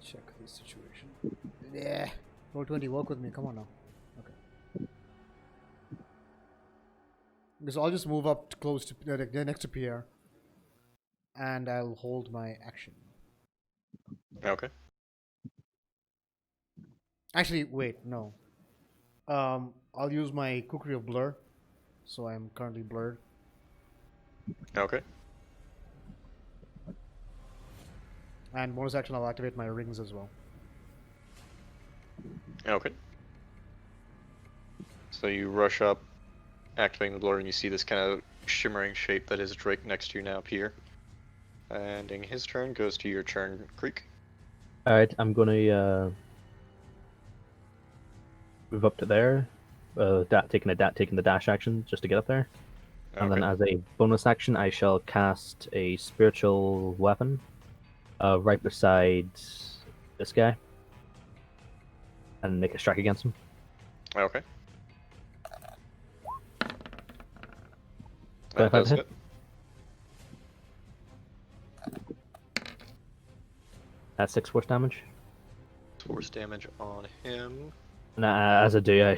check the situation. Yeah, roll 20. Work with me. Come on now. Okay. So I'll just move up close to next to Pierre, and I'll hold my action. Okay. Actually, wait, no. I'll use my Cookery of Blur, so I'm currently blurred. Okay. And bonus action, I'll activate my rings as well. Okay. So you rush up, activating the blur, and you see this kind of shimmering shape that is Drake next to you now, Pierre. Ending his turn goes to your turn, Creek. Alright, I'm gonna move up to there. Taking the dash action just to get up there. And then as a bonus action, I shall cast a spiritual weapon right beside this guy. And make a strike against him. Okay. That does hit. That's 6 force damage. Force damage on him. And as I do, I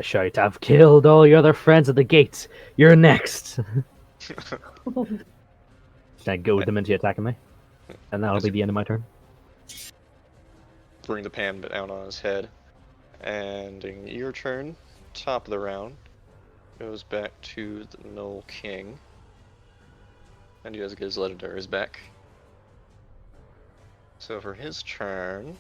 shout, "I've killed all your other friends at the gate. You're next." I goad them into attacking me, and that'll be the end of my turn. Bring the pan down on his head. Ending your turn, top of the round, goes back to the Knoll King. And he does get his legendaries back. So for his turn,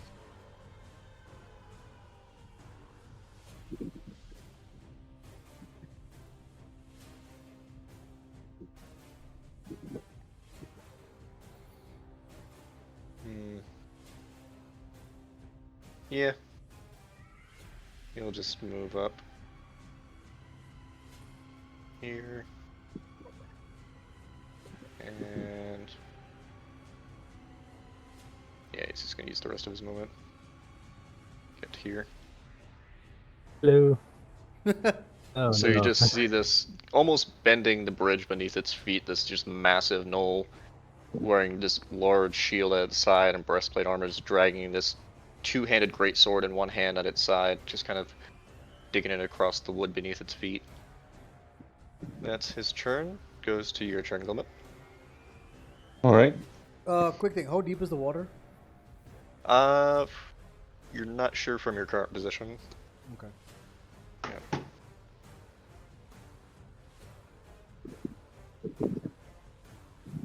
yeah, he'll just move up here, and yeah, he's just gonna use the rest of his movement. Get here. Hello. Oh, So no. you just see this almost bending the bridge beneath its feet, this just massive gnoll wearing this large shield at its side and breastplate armor, is dragging this two-handed greatsword in one hand at its side, just kind of digging it across the wood beneath its feet. That's his turn. Goes to your turn, Glimmet. Alright. Quick thing. How deep is the water? You're not sure from your current position. Okay. Yeah.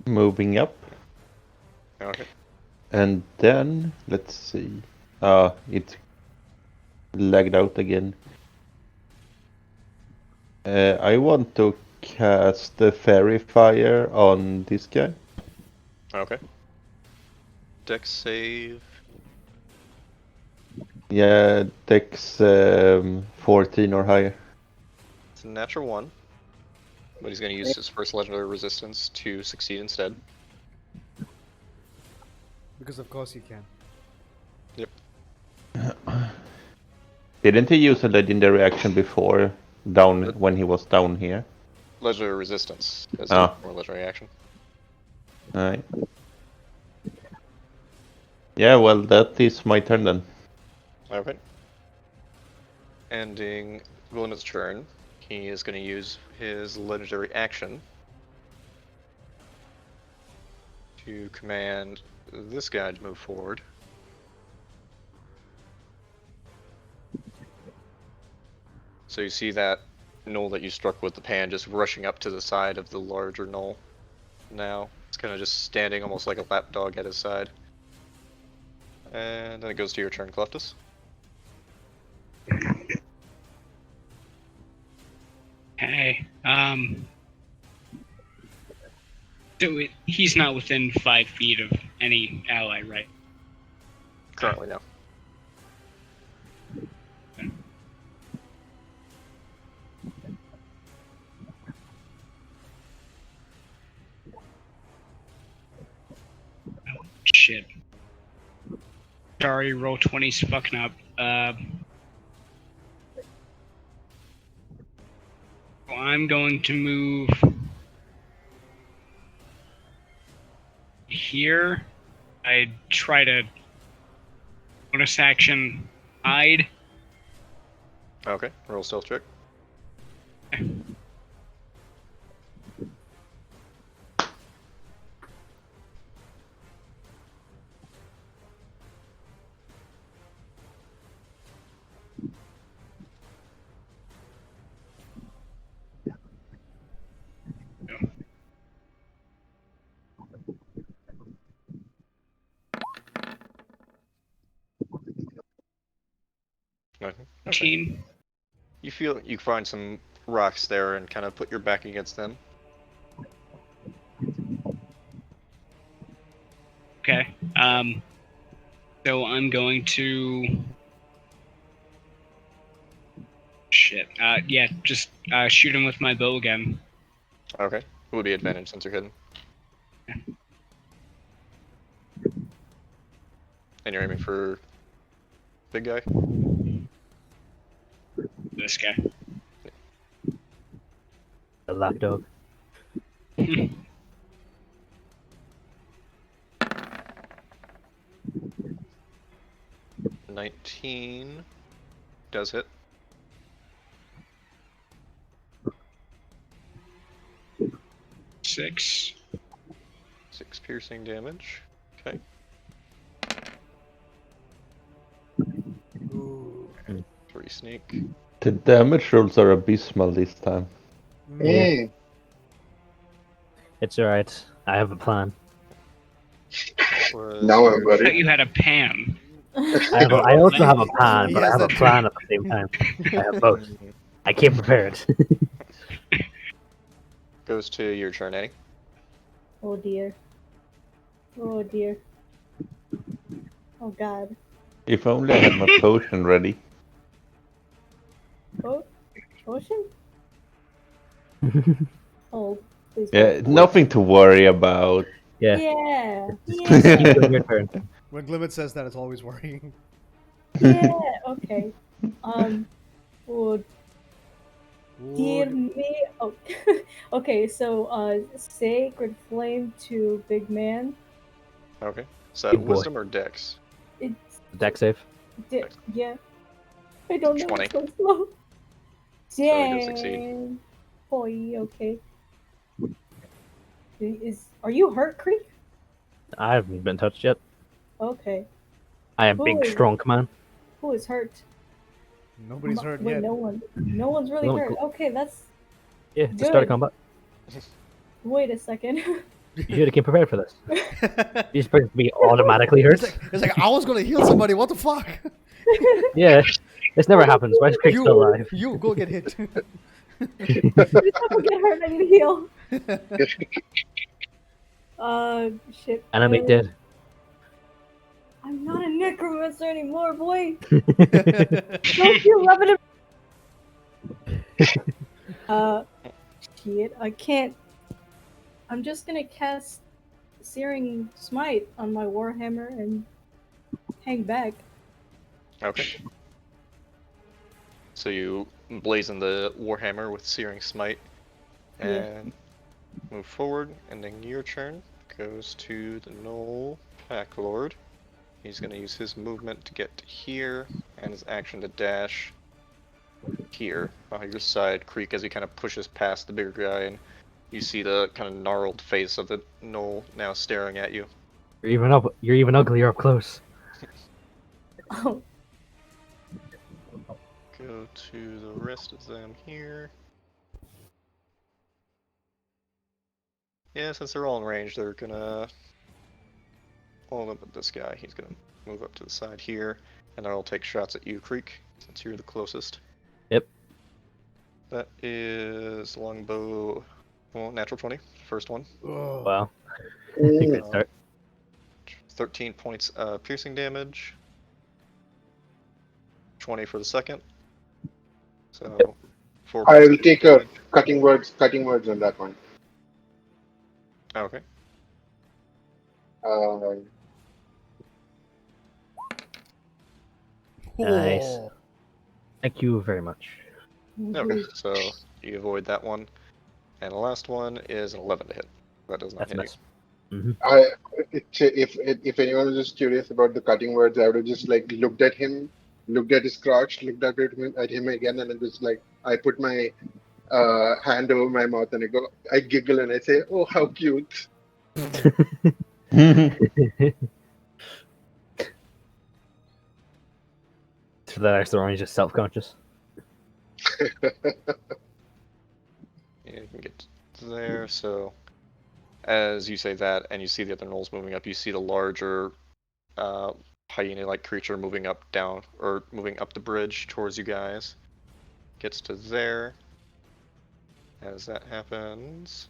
Moving up. Okay. And then, let's see. It lagged out again. I want to cast the Fairy Fire on this guy. Okay. Dex save. Yeah, Dex 14 or higher. It's a natural 1. But he's going to use his first legendary resistance to succeed instead. Because of course you can. Yep. Didn't he use a legendary action before, down when he was down here? Legendary resistance as Ah. a more legendary action. Alright. Yeah, well, that is my turn then. Okay. Ending Willem's turn, he is going to use his legendary action to command this guy to move forward. So you see that gnoll that you struck with the pan just rushing up to the side of the larger gnoll. Now it's kind of just standing almost like a lapdog at his side. And then it goes to your turn, Cleftus. Okay. So he's not within 5 feet of any ally, right? Currently, now. Shit. Sorry, roll 20's fucking up. I'm going to move here. I try to bonus action hide. Okay, roll stealth check. Okay. 18. You feel you find some rocks there and kind of put your back against them. Okay. So I'm going to. Shit. Yeah, just shoot him with my bow again. Okay. It would be advantage since you're hidden. And you're aiming for big guy. This guy. The lapdog. 19 does hit. 6. 6 piercing damage. Okay. Ooh. 3 sneak. The damage rolls are abysmal this time. Hey, It's alright. I have a plan. Was now I'm I thought worried. you had a pan. I also have a plan, He but I has have a that plan too. at the same time. I have both. I came prepared. Goes to your turn, Annie. Oh dear. Oh dear. Oh god. If only I had my potion ready. Oh, ocean? Oh, please. Yeah, don't. nothing to worry about. Yeah. Yeah. Just keep Yeah. doing your turn. When Glimmet says that, it's always worrying. Yeah. Okay. Well, dear Would- me. Oh. Okay. So, sacred flame to big man. Okay. Is that Big boy. wisdom or dex? It's Deck save. yeah. I don't know. 20. It's so slow. So he did succeed. Dang. Boy. Okay. Are you hurt, Creek? I haven't been touched yet. Okay. I am big, Ooh. strong man. Who is hurt? Nobody's hurt Wait, yet. no one. No one's really No, hurt. Okay, that's. Yeah, it's the start of Good. combat. Wait a second. You should have came prepared for this. You just bring me automatically hurt. It's like I was gonna heal somebody. What the fuck? Yeah, this never happens. Why is Craig You, still alive? you go get hit. Every time I get hurt, I need to heal. Shit. Enemy dead. I'm not a necromancer anymore, boy. Don't you love it? Shit. I can't. I'm just gonna cast Searing Smite on my Warhammer and hang back. Okay. So you blazon the Warhammer with Searing Smite and move forward, and then your turn goes to the Knoll Pack Lord. He's going to use his movement to get to here, and his action to dash here on your side, Creek, as he kind of pushes past the bigger guy, and you see the kind of gnarled face of the Knoll now staring at you. You're even uglier up close. Oh, Go to the rest of them here. Yeah, since they're all in range, they're gonna hold up at this guy. He's gonna move up to the side here, and they'll take shots at you, Creek, since you're the closest. Yep. That is longbow. Well, natural 20, first one. Oh. Wow. Mm. Good start. 13 points piercing damage. 20 for the second. So, 4 I points will of take damage. a cutting words on that one. Okay. Nice. Oh. Thank you very much. Okay, so you avoid that one. And the last one is an 11 to hit. That does not That's a hit miss. If anyone was just curious about the cutting words, I would have just like looked at him, looked at his crotch, looked at him again, and it was like I put my hand over my mouth and I giggle and I say, "Oh, how cute!" So that extra one is just self-conscious. Yeah, you can get there. So, as you say that, and you see the other gnolls moving up, you see the larger hyena-like creature moving up the bridge towards you guys. Gets to there. As that happens,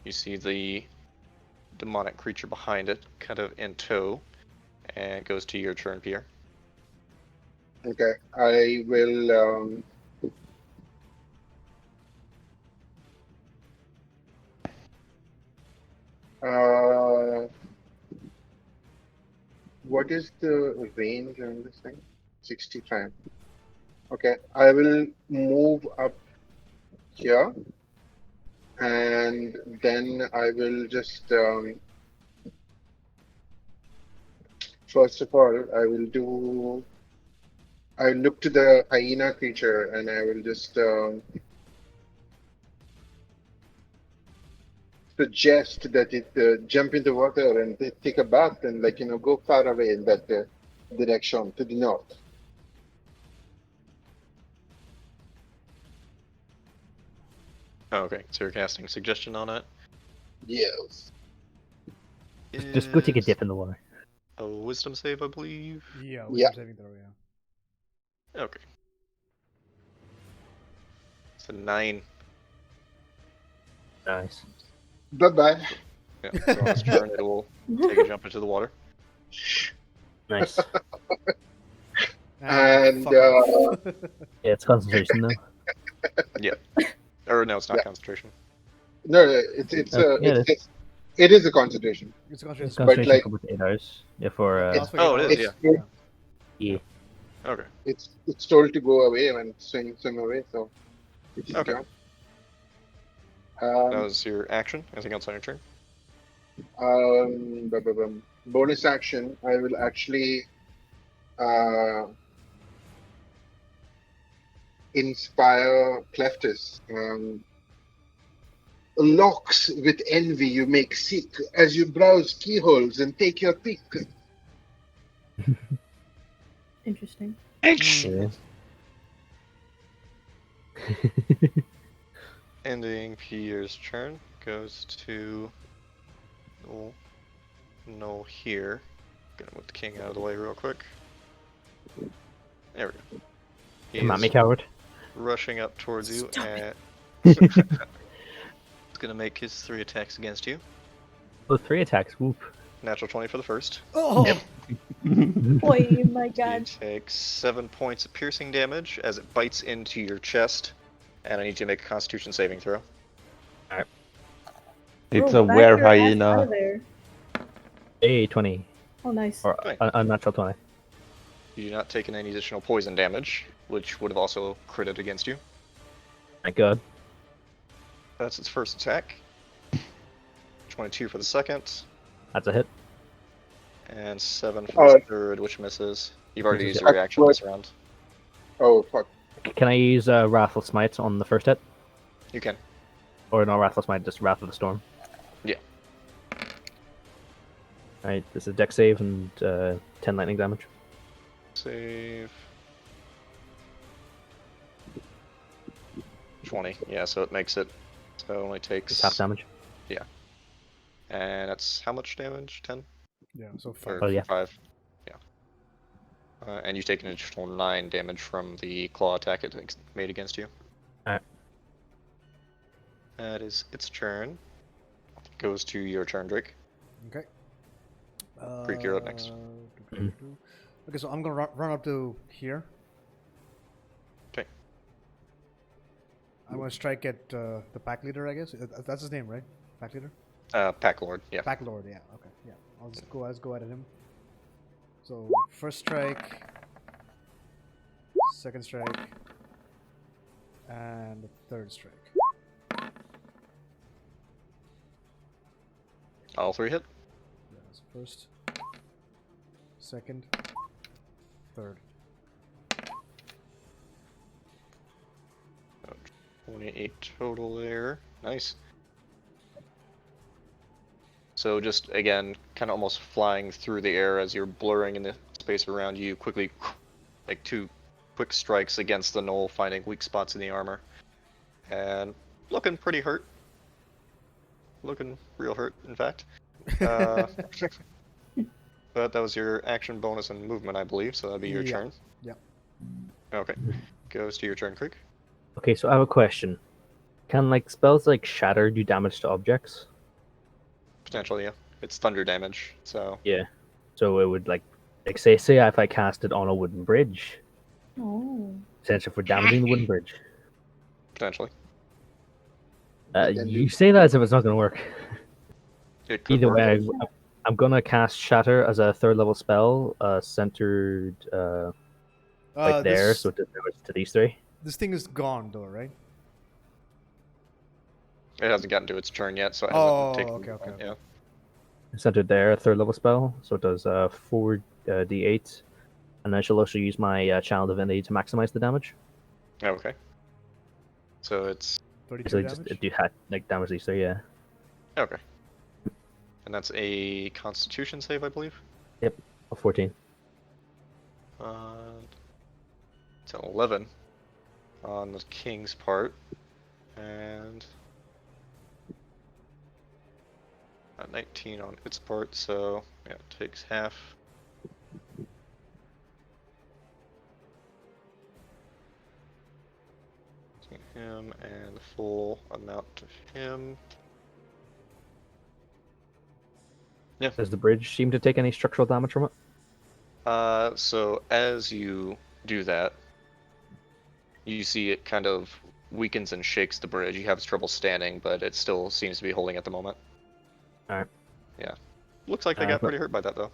you see the demonic creature behind it, kind of in tow, and it goes to your turn, Pierre. Okay, I will. What is the range on this thing? 65. Okay, I will move up here, and then I will just. First of all, I look to the hyena creature and I will just suggest that it jump in the water and take a bath and go far away in that direction to the north. Oh, okay, so you're casting suggestion on it. Yes. Just go take a Is dip in the water. a wisdom save, I believe. Yeah, Yeah. saving throw, yeah. Okay. It's a 9. Nice. Bye bye. Yeah, so on its turn, it will take a jump into the water. Nice. And fuck off. Yeah, it's concentration though. Or no, it's not Yeah. concentration. no, it's Yeah, it's It is a concentration. It's a It's concentration. concentration like- for about 8 hours. Yeah, for It lasts for 8 Oh, it is, hours. yeah. yeah. Okay. It's told to go away and swim away, so it's Okay. jump. That was your action. Anything else on your turn? Bonus action, I will actually inspire Cleftus. Locks with envy you make sick as you browse keyholes and take your pick. Interesting. Thanks. Yeah. Ending Pierre's turn goes to no here. Gonna move the king out of the way real quick. There we go. Come at He's me, coward. rushing up towards you Stop and he's gonna make his 3 attacks against you. Oh, 3 attacks. Whoop. Natural 20 for the first. Oh! Yep. Oh my You god. take 7 points of piercing damage as it bites into your chest, and I need you to make a Constitution saving throw. It's Bro, a back were your ass out hyena. of there. Hey, 20. Oh, nice. Or Okay. unnatural 20. You do not take any additional poison damage, which would have also critted against you. My god. That's its first attack. 22 for the second, That's a hit. and 7 for the third, which misses. You've already used your reaction this round. Oh fuck! Can I use Wrathful Smite on the first hit? You can. Or no, Wrathful Smite, just Wrath of the Storm. Yeah. Alright, this is deck save and 10 lightning damage. Save. 20. Yeah, so it makes it. So it only takes. It's half damage. And that's how much damage? 10? Yeah, so Or 5. Oh, yeah. 5. Yeah. And you take an additional 9 damage from the claw attack it made against you. Alright. That is its turn. Goes to your turn, Drake. Okay. Freak, you're up next. Okay, so I'm gonna run up to here. Okay. I'm gonna strike at the pack leader, I guess. That's his name, right? Pack leader? Pack Lord, yeah. Pack lord, yeah. Okay, yeah. Let's go at him. So first strike, second strike, and third strike. All 3 hit. Yeah, that's first, second, third. 28 total there. Nice. So just, again, kind of almost flying through the air as you're blurring in the space around you, quickly, like 2 quick strikes against the knoll, finding weak spots in the armor. And looking pretty hurt. Looking real hurt, in fact. But that was your action, bonus, and movement, I believe, so that'd be your Yeah. turn. Yep. Okay. Goes to your turn, Creek. Okay, so I have a question. Can like spells like Shatter do damage to objects? Potentially, yeah. It's thunder damage, so Yeah. So it would like say if I cast it on a wooden bridge, Oh. essentially for damaging the wooden bridge. potentially. Then You say that as if it's not going to work. It could Either work. way, I'm going to cast Shatter as a 3rd level spell, centered right there, This, so it does damage to these 3. this thing is gone, though, right? It hasn't gotten to its turn yet, so it Oh, hasn't taken. okay. Yeah. Centered there, a 3rd level spell, so it does 4 d8, and I shall also use my Channel Divinity to maximize the damage. Okay. So it's 32 So damage. just do like damage these 3, yeah. okay. And that's a Constitution save, I believe. A 14. It's an 11 on the king's part, and a 19 on its part. So yeah, it takes half. Him and the full amount to him. Does the bridge seem to take any structural damage from it? So as you do that, you see it kind of weakens and shakes the bridge. You have trouble standing, but it still seems to be holding at the moment. Alright. Yeah. Looks like they got pretty hurt by that, though.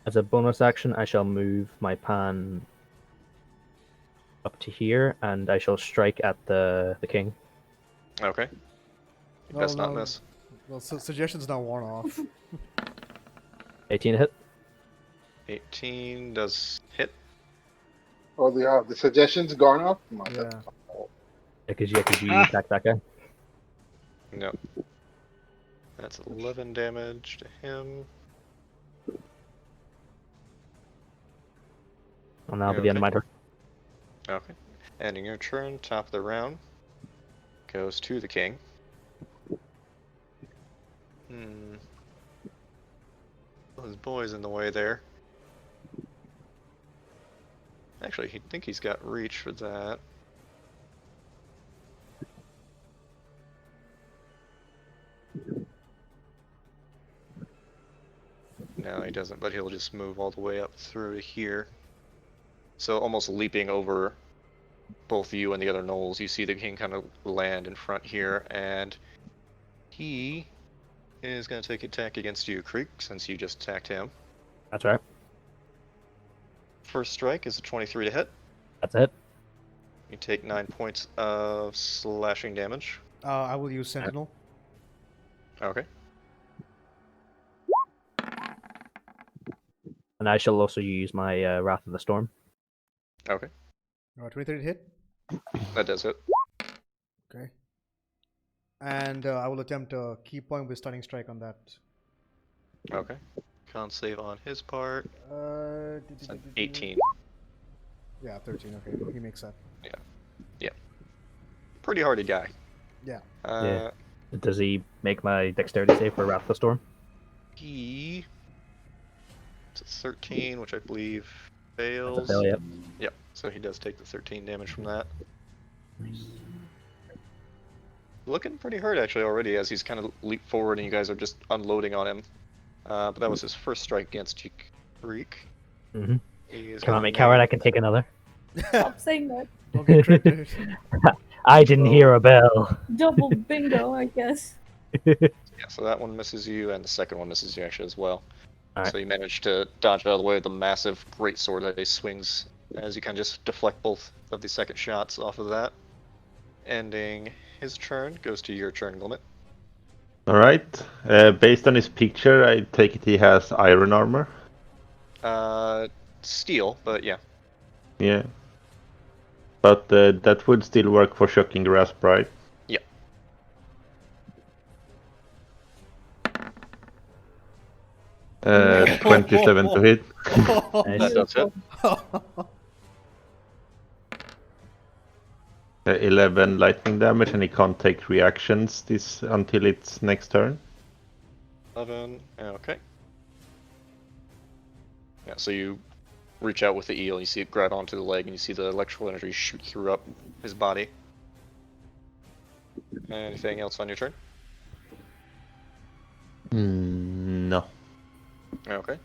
As a bonus action, I shall move my pan up to here, and I shall strike at the king. Okay. You best not miss. Well, suggestion's now worn off. 18 hit. 18 does hit. Oh, the suggestions gone up? Yeah. Because you attack that guy. No. That's 11 damage to him. And that'll be the end of my turn. Okay. Ending your turn, top of the round. Goes to the king. His boy's in the way there. Actually, I think he's got reach for that. No, he doesn't, but he'll just move all the way up through to here. So almost leaping over both you and the other gnolls, you see the king kind of land in front here, and he is going to take attack against you, Creek, since you just attacked him. That's right. First strike is a 23 to hit. That's it. You take 9 points of slashing damage. I will use Sentinel. Okay. And I shall also use my Wrath of the Storm. Okay. 23 to hit. That does it. Okay. And I will attempt a key point with stunning strike on that. Okay. Con save on his part. It's an 18. Yeah, 13. Okay, he makes that. Yeah. Pretty hardy guy. Yeah. Yeah. Does he make my dexterity save for Wrath of the Storm? He... It's a 13, which I believe fails. That's a fail, yep. Yep, so he does take the 13 damage from that. Nice. Looking pretty hurt, actually, already, as he's kind of leaped forward and you guys are just unloading on him. But that was his first strike against you, Creek. Mm-hmm. Come on, mate, coward, I can take another. Stop saying that. Okay, triggered. I didn't hear a bell. Double bingo, I guess. Yeah, so that one misses you, and the second one misses you, actually, as well. Alright. So you managed to dodge out of the way with the massive greatsword that he swings as you kind of just deflect both of the second shots off of that. Ending his turn, goes to your turn, Glimmet. Alright. Based on his picture, I take it he has iron armor. Steel, but yeah. Yeah. But that would still work for Shocking Grasp, right? Yep. Uh, 27 to hit. That does hit. 11 lightning damage, and he can't take reactions until its next turn. 11, okay. Yeah, so you reach out with the eel, and you see it grab onto the leg, and you see the electrical energy shoot through up his body. Anything else on your turn? No. Okay.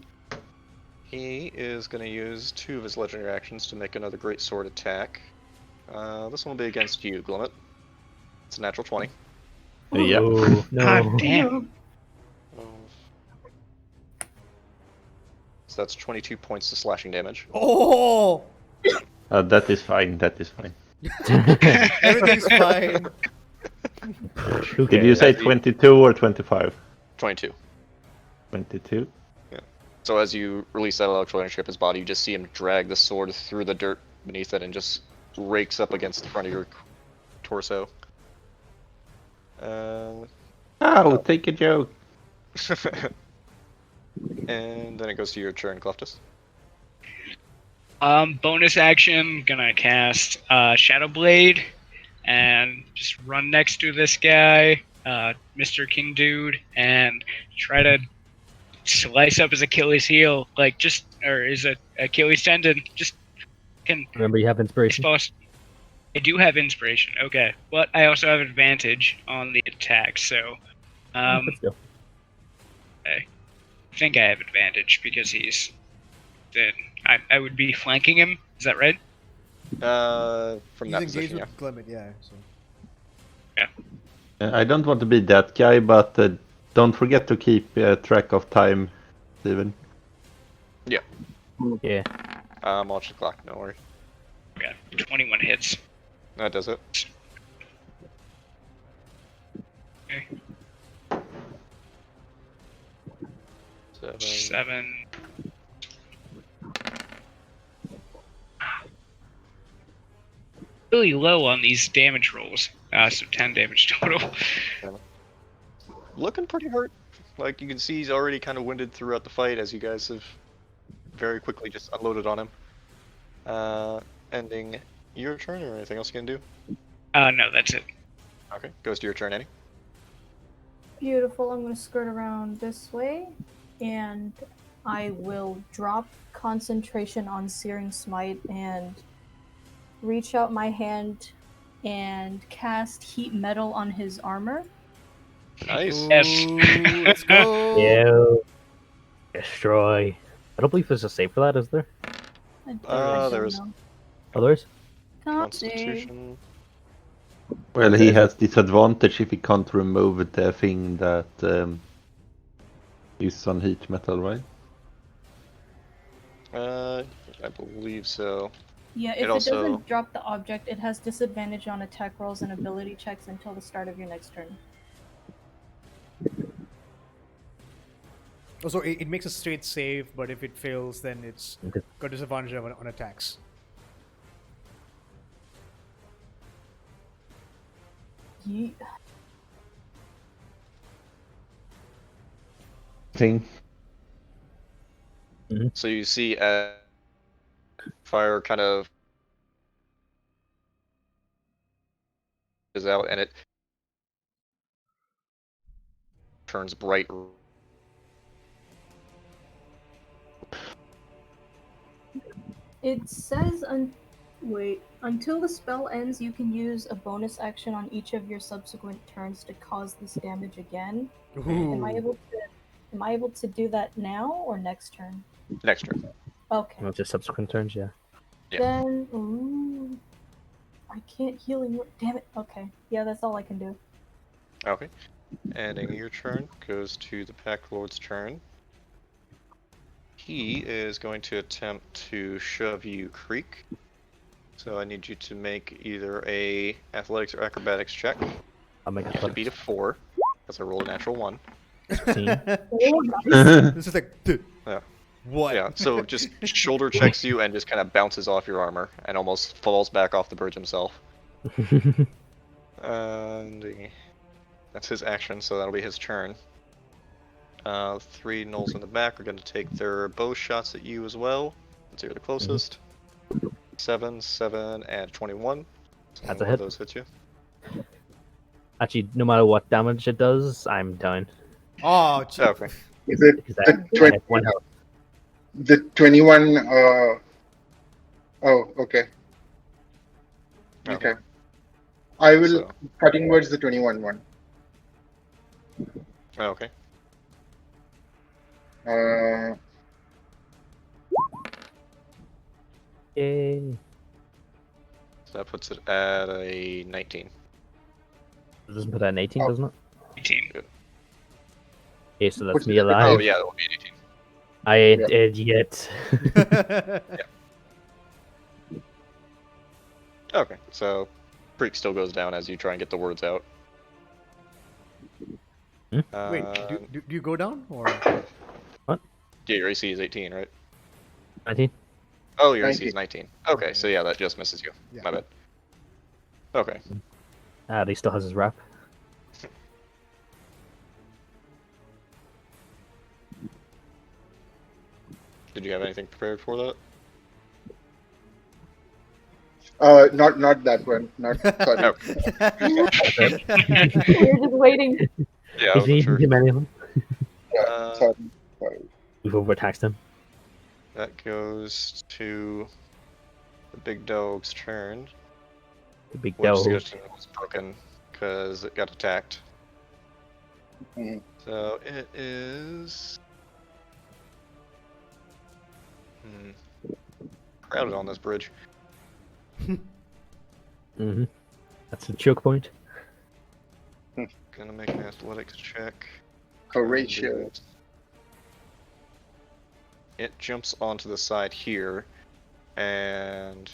He is going to use 2 of his legendary actions to make another great sword attack. This one will be against you, Glimmet. It's a natural 20. Yeah. Oh, no. God damn. So that's 22 points of slashing damage. Oh! That is fine. That is fine. Everything's fine. Who Did you cares? say 22 or 25? 22. 22. So as you release that electrical energy up his body, you just see him drag the sword through the dirt beneath it and just rakes up against the front of your torso. Oh, take a joke. And then it goes to your turn, Cleftus. Bonus action, gonna cast Shadow Blade and just run next to this guy, Mr. King Dude, and try to slice up his Achilles heel, or his Achilles tendon. Just can. Remember, you have inspiration. I do have inspiration, okay, but I also have advantage on the attack, so Let's go. I think I have advantage because he's. Then I would be flanking him. Is that right? From He's that engaged position, yeah. with Glimmet, yeah. So. I don't want to be that guy, but Don't forget to keep track of time, Steven. Yeah. Watch the clock, don't worry. Okay, 21 hits. That does it. Okay. 7. 7. Really low on these damage rolls. So 10 damage total. Looking pretty hurt. Like, you can see he's already kind of winded throughout the fight as you guys have very quickly just unloaded on him. Ending your turn, or anything else you can do? No, that's it. Okay, goes to your turn, Annie. Beautiful. I'm going to skirt around this way, and I will drop concentration on Searing Smite and reach out my hand and cast Heat Metal on his armor. Nice. Yes. Ooh, let's go. Yeah. Destroy. I don't believe there's a save for that, is there? There is. Others? Can't save. Constitution. Well, he has disadvantage if he can't remove the thing that is on heat metal, right? I believe so. Yeah, if It it also- doesn't drop the object, it has disadvantage on attack rolls and ability checks until the start of your next turn. Also, it makes a straight save, but if it fails, then it's Okay. got disadvantage on attacks. Yeet. Thing. So you see fire kind of is out, and it turns bright. It says until the spell ends, you can use a bonus action on each of your subsequent turns to cause this damage again. Am I able to do that now or next turn? Next turn. Okay. Well, just subsequent turns, yeah. Yeah. Then I can't healing. Damn it. Okay. Yeah, that's all I can do. Okay. Ending your turn goes to the Pack Lord's turn. He is going to attempt to shove you creek. So I need you to make either a athletics or acrobatics check. I'll make To a beat a 4, because I rolled a natural 1. 15. Oh, nice. This is like, Yeah. what? Yeah, so just shoulder checks you and just kind of bounces off your armor and almost falls back off the bridge himself. And that's his action, so that'll be his turn. 3 gnolls in the back are going to take their bow shots at you as well, since you're the closest. 7, 7, and 21. So That's one a of hit. those hits you. Actually, no matter what damage it does, I'm down. Oh, Okay. Is it Because I the, have 1 health. the 21? Oh, okay. Okay. I will So- cutting words the 21 one. Okay. Yay. So that puts it at a 19. It doesn't put out an 18, Oh. doesn't it? 18. Okay, so that's Puts me it at the alive. Oh, yeah, that would be an 18. I ain't dead yet. Okay, so Creek still goes down as you try and get the words out. Hmm? Wait, do you go down or? Yeah, your AC is 18, right? 19? Oh, your AC 19. is 19. Okay, so yeah, that just misses you. Yeah. My bad. Okay. He still has his wrap. Did you have anything prepared for that? Not that one. Not sorry. We're just waiting. Yeah, I Is he wasn't sure. too many of them? Yeah, sorry. Sorry. We've overtaxed him. That goes to the big dog's turn. The big Which dog. suggestion was broken because it got attacked. Mhm. So it is. Crowded on this bridge. Mm-hmm. That's the choke point. Gonna make an athletics check. Horatio. It jumps onto the side here, and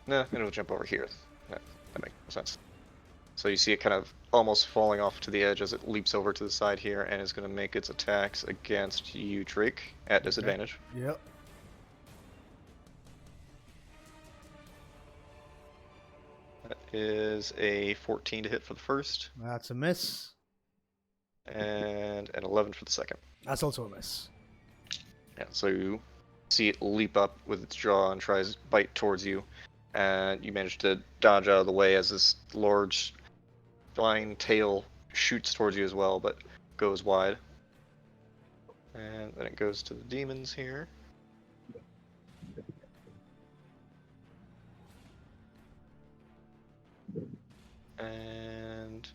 no, it'll jump over here. That makes sense. So you see it kind of almost falling off to the edge as it leaps over to the side here, and is going to make its attacks against you, Drake, at disadvantage. Yep. That is a 14 to hit for the first, That's a miss. and an 11 for the second. That's also a miss. Yeah, so you see it leap up with its jaw and tries to bite towards you, and you manage to dodge out of the way as this large flying tail shoots towards you as well, but goes wide. And then it goes to the demons here. And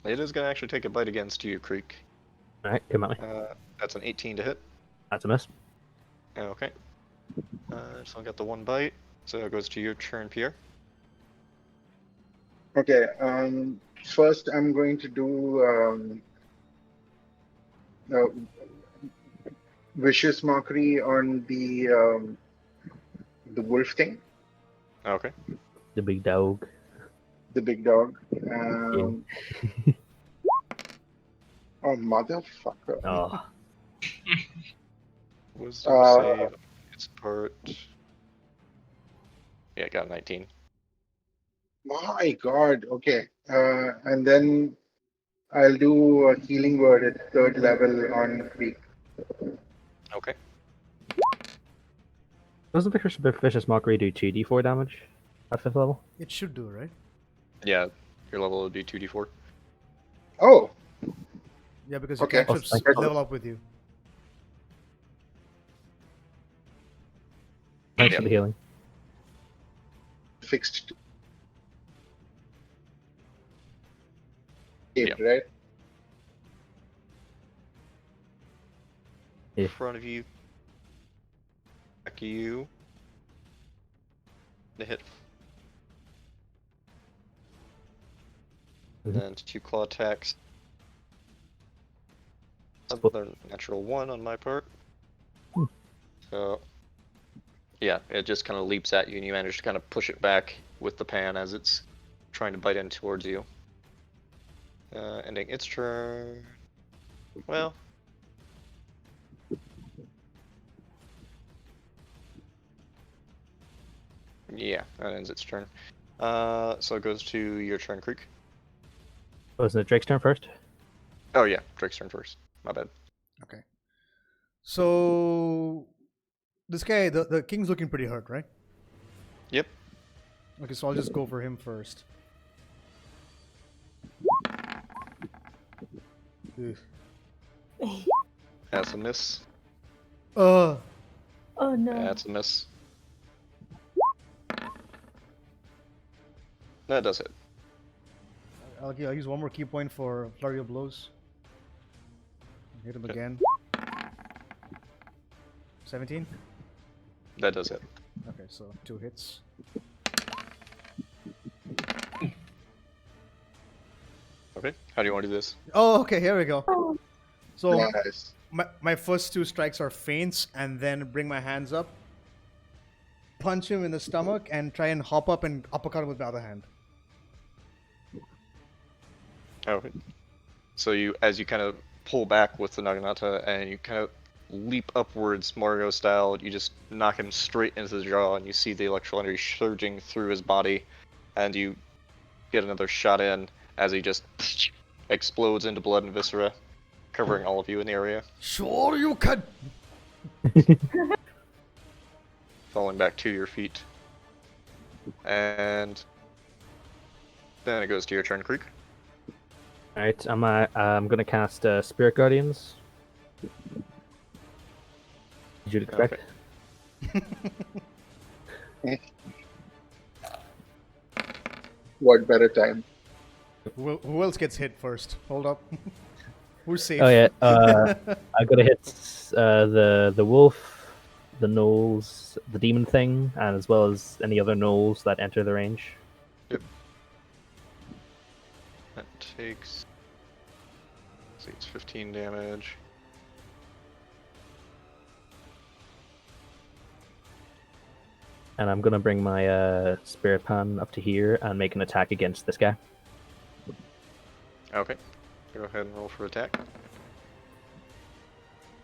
it is going to actually take a bite against you, Creek. Alright, come at me. That's an 18 to hit. That's a miss. Okay. So I got the one bite. So it goes to your turn, Pierre. Okay. First, I'm going to do vicious mockery on the wolf thing, Okay. The big dog. the big dog. Oh, motherfucker. Oh, Wisdom save. Its part. Yeah, got a 19. My God. Okay. And then I'll do a healing word at 3rd level on Creek. Okay. doesn't Vicious Mockery do 2d4 damage at 5th level? It should do, right? Yeah, your level would be 2d4. Oh, Yeah, because your Okay. cantrips Oh, thank you. level up with you. Thanks Yeah. for the healing. fixed. Yeah. Right? Yeah. In front of you. Back of you. The hit. Mhm. Then 2 claw attacks. Split. Another natural 1 on my part. Hmm. So, yeah, it just kind of leaps at you, and you manage to kind of push it back with the pan as it's trying to bite in towards you. Ending its turn. Well. Yeah, that ends its turn. So it goes to your turn, Creek. Wasn't it Drake's turn first? Oh yeah, Drake's turn first. My bad. Okay. So this guy, the king's looking pretty hurt, right? Yep. Okay, so I'll just go for him first. Ugh. That's a miss. Oh no. That's a miss. That does it. I'll use one more key point for flurry of blows. Hit him Okay. again. 17. That does it. Okay, so 2 hits. Okay. How do you want to do this? Oh, okay, here we go. So Nice. my first 2 strikes are feints, and then bring my hands up, punch him in the stomach, and try and hop up and uppercut him with the other hand. Okay. So as you kind of pull back with the Naginata, and you kind of leap upwards, Mario style, you just knock him straight into the jaw, and you see the electrical energy surging through his body, and you get another shot in as he just explodes into blood and viscera, covering all of you in the area, Sure you can. falling back to your feet. And then it goes to your turn, Creek. Alright, I'm gonna cast Spirit Guardians. Did you expect? What better time? Who else gets hit first? Hold up. Who's safe? Oh yeah, I gotta hit the wolf, the gnolls, the demon thing, and as well as any other gnolls that enter the range. That takes. Let's see, it's 15 damage. And I'm gonna bring my spirit pan up to here and make an attack against this guy. Okay. Go ahead and roll for attack.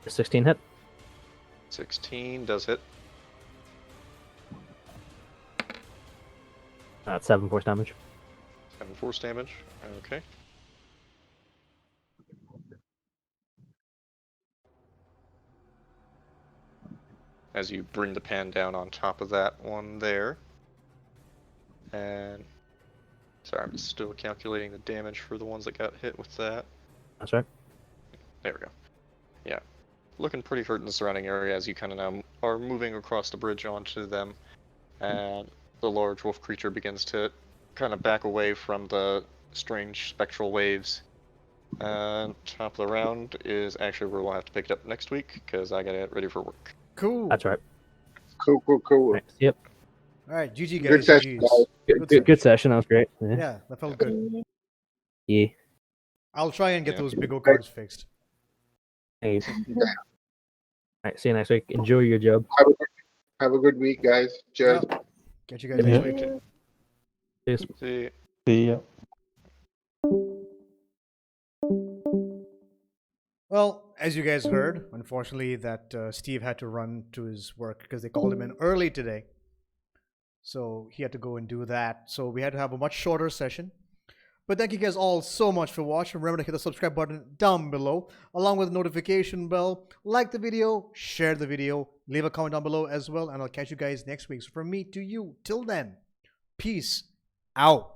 16 hit. 16 does hit. That's 7 force damage. 7 force damage. Okay. As you bring the pan down on top of that one there. And sorry, I'm still calculating the damage for the ones that got hit with that. That's right. There we go. Yeah. Looking pretty hurt in the surrounding area as you kind of now are moving across the bridge onto them. And the large wolf creature begins to kind of back away from the strange spectral waves. And top of the round is actually where we'll have to pick it up next week because I gotta get ready for work. Cool. That's right. Cool. Right. Yep. All right, GG guys. Good session, GGs. guys. Good session. That was great. Yeah. Yeah, that felt good. Yeah. I'll try and get Yeah. those big O cards fixed. Hey. Alright, see you next week. Enjoy your job. Have a good week, guys. Cheers. Yeah. Catch you guys Yeah. next week. Cheers. See. See ya. Well, as you guys heard, unfortunately, that Steve had to run to his work because they called him in early today. So he had to go and do that. So we had to have a much shorter session. But thank you guys all so much for watching. Remember to hit the subscribe button down below, along with the notification bell. Like the video, share the video, leave a comment down below as well, and I'll catch you guys next week. So from me to you, till then, peace out.